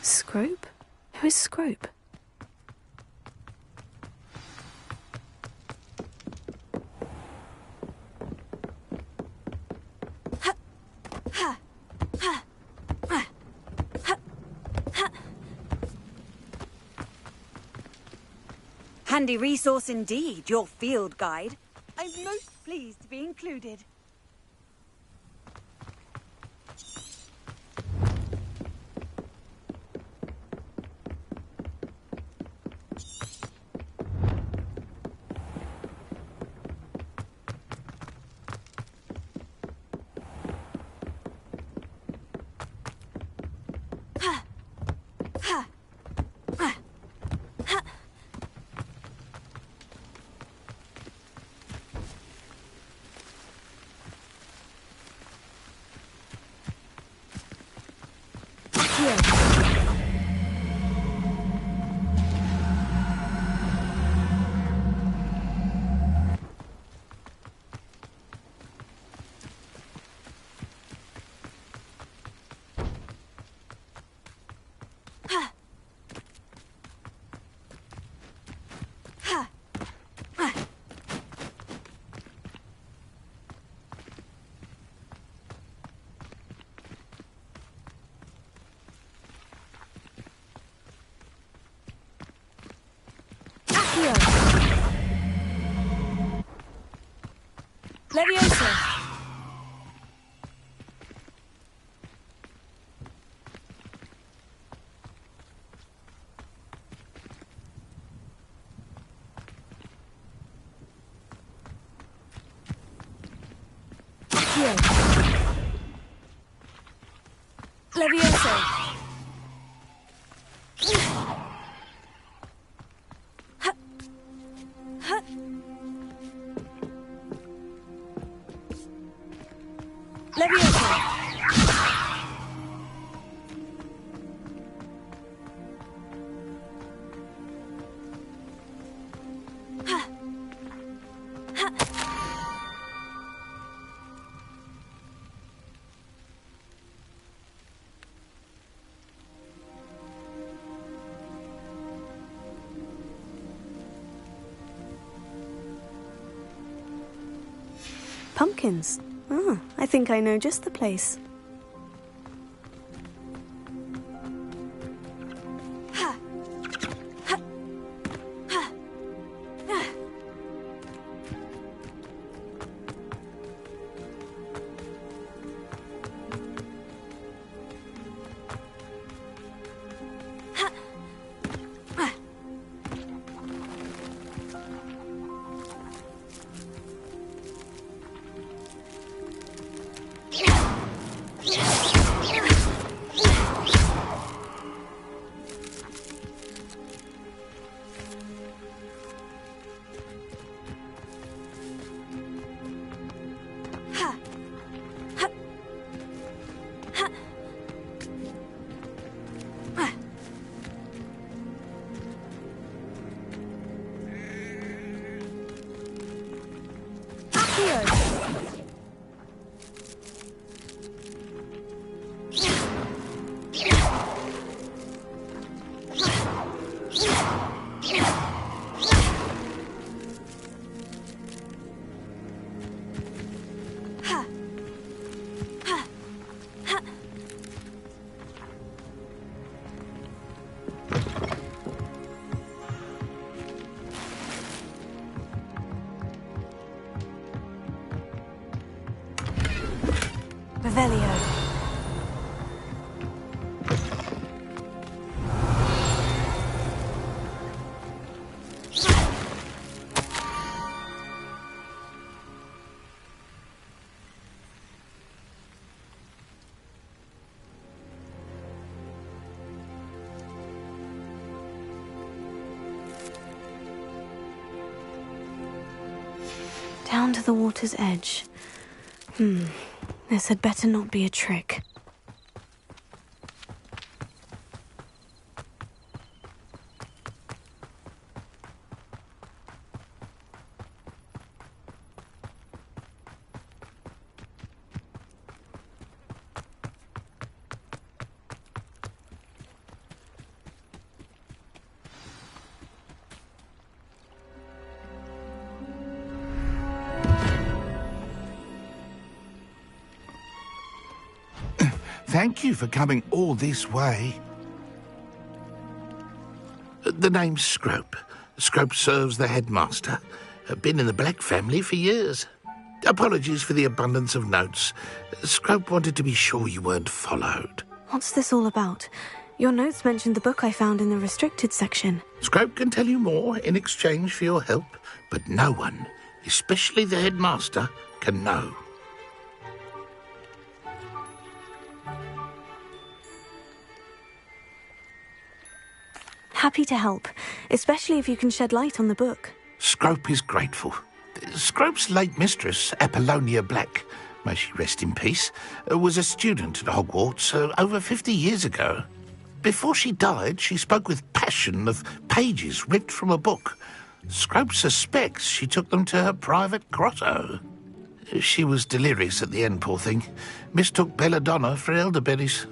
Scrope? Who is Scrope? Handy resource indeed, your field guide. I'm most pleased to be included. Leviosa! Leviosa! Pumpkins. Ah, I think I know just the place. Revelio. Down to the water's edge. This had better not be a trick. Thank you for coming all this way. The name's Scrope. Scrope serves the headmaster. Been in the Black family for years. Apologies for the abundance of notes. Scrope wanted to be sure you weren't followed. What's this all about? Your notes mentioned the book I found in the restricted section. Scrope can tell you more in exchange for your help, but no one, especially the headmaster, can know. Happy to help, especially if you can shed light on the book. Scrope is grateful. Scrope's late mistress, Apollonia Black, may she rest in peace, was a student at Hogwarts over 50 years ago. Before she died, she spoke with passion of pages ripped from a book. Scrope suspects she took them to her private grotto. She was delirious at the end, poor thing. Mistook belladonna for elderberries.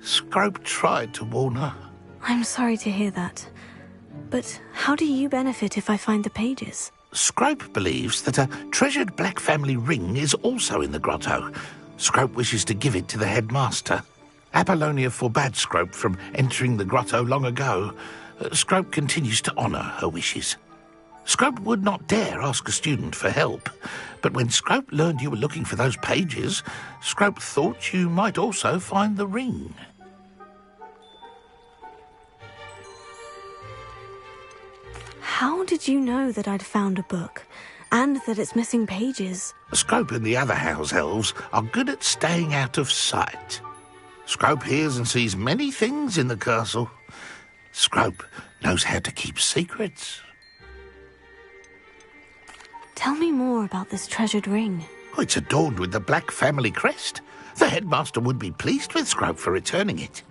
Scrope tried to warn her. I'm sorry to hear that. But how do you benefit if I find the pages? Scrope believes that a treasured Black family ring is also in the grotto. Scrope wishes to give it to the headmaster. Apollonia forbade Scrope from entering the grotto long ago. Scrope continues to honour her wishes. Scrope would not dare ask a student for help, but when Scrope learned you were looking for those pages, Scrope thought you might also find the ring. How did you know that I'd found a book, and that it's missing pages? Scrope and the other house elves are good at staying out of sight. Scrope hears and sees many things in the castle. Scrope knows how to keep secrets. Tell me more about this treasured ring. It's adorned with the Black family crest. The headmaster would be pleased with Scrope for returning it.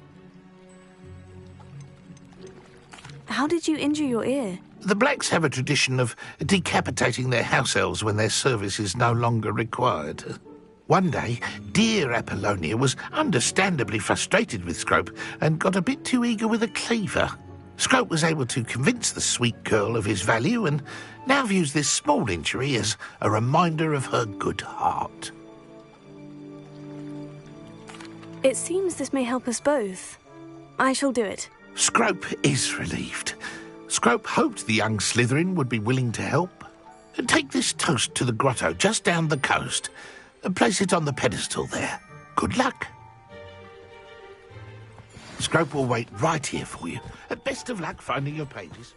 How did you injure your ear? The Blacks have a tradition of decapitating their house elves when their service is no longer required. One day, dear Apollonia was understandably frustrated with Scrope and got a bit too eager with a cleaver. Scrope was able to convince the sweet girl of his value and now views this small injury as a reminder of her good heart. It seems this may help us both. I shall do it. Scrope is relieved. Scrope hoped the young Slytherin would be willing to help. Take this toast to the grotto just down the coast and place it on the pedestal there. Good luck. Scrope will wait right here for you. Best of luck finding your pages.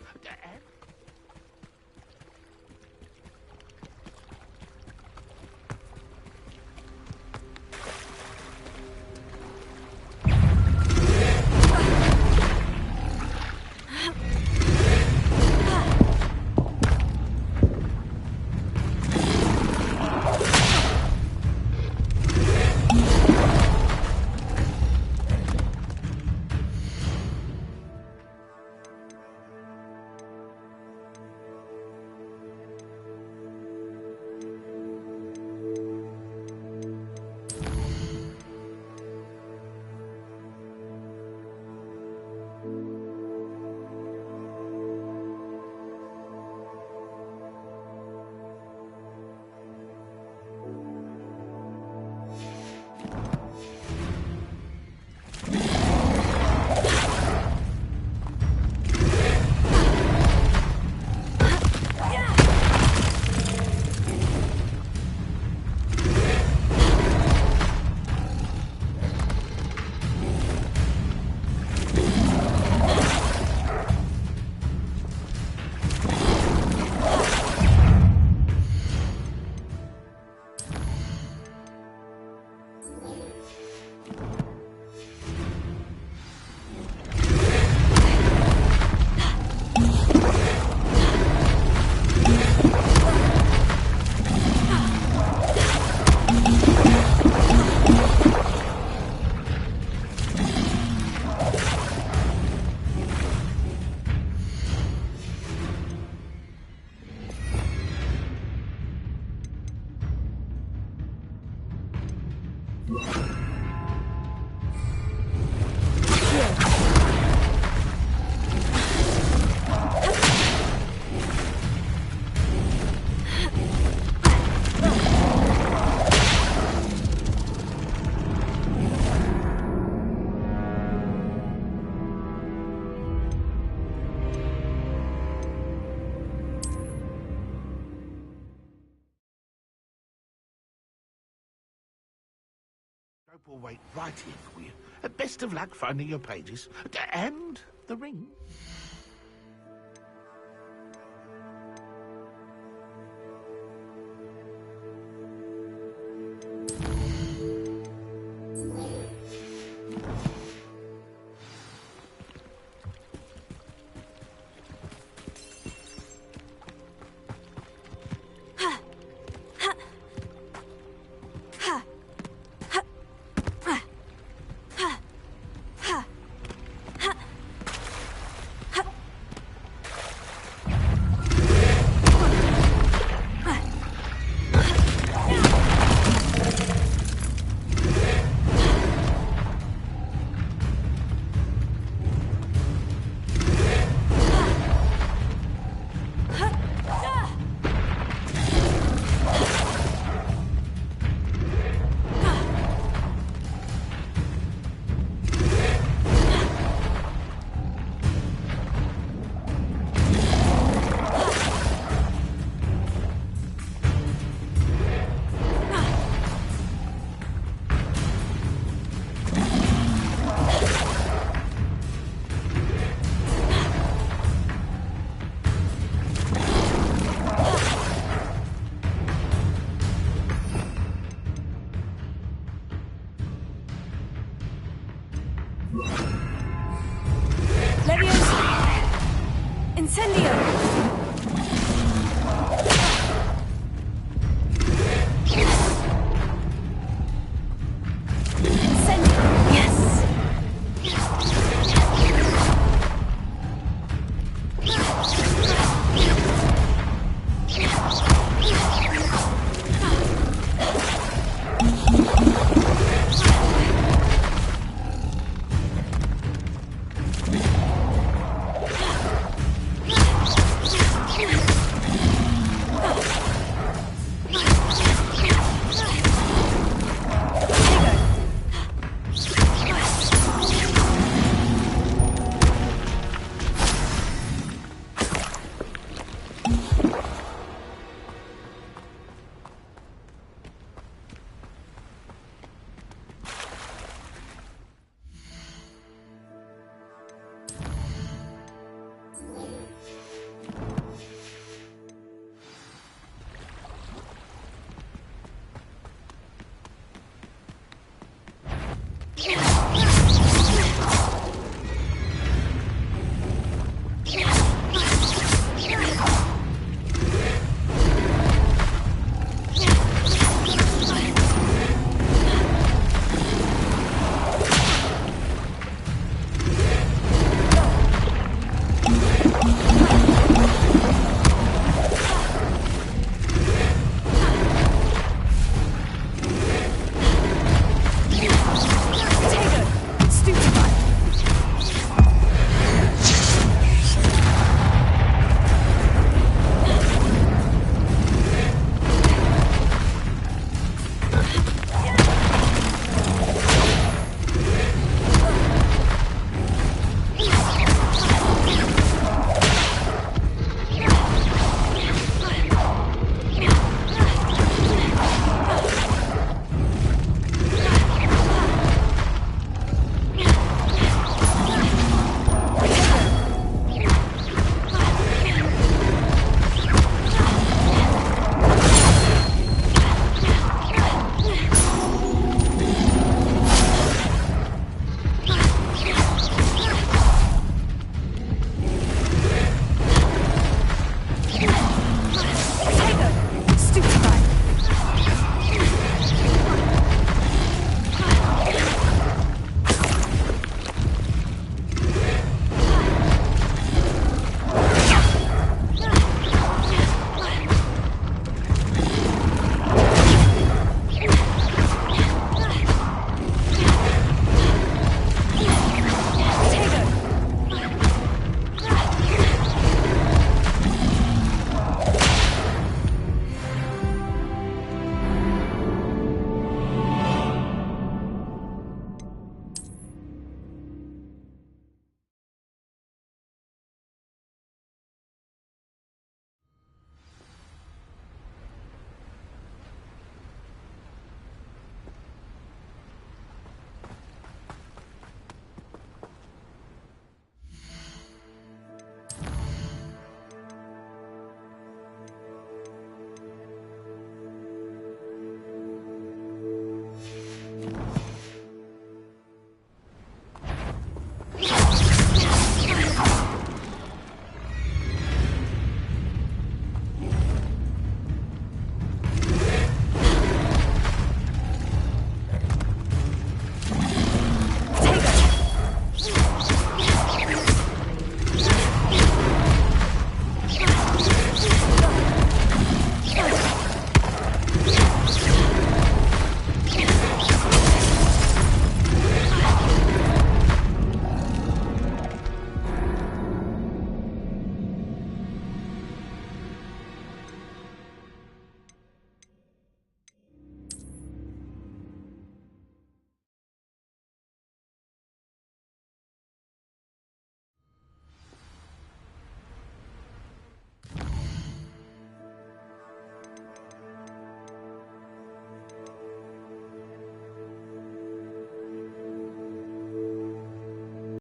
Will wait right here for you. Best of luck finding your pages and the ring. Incendio!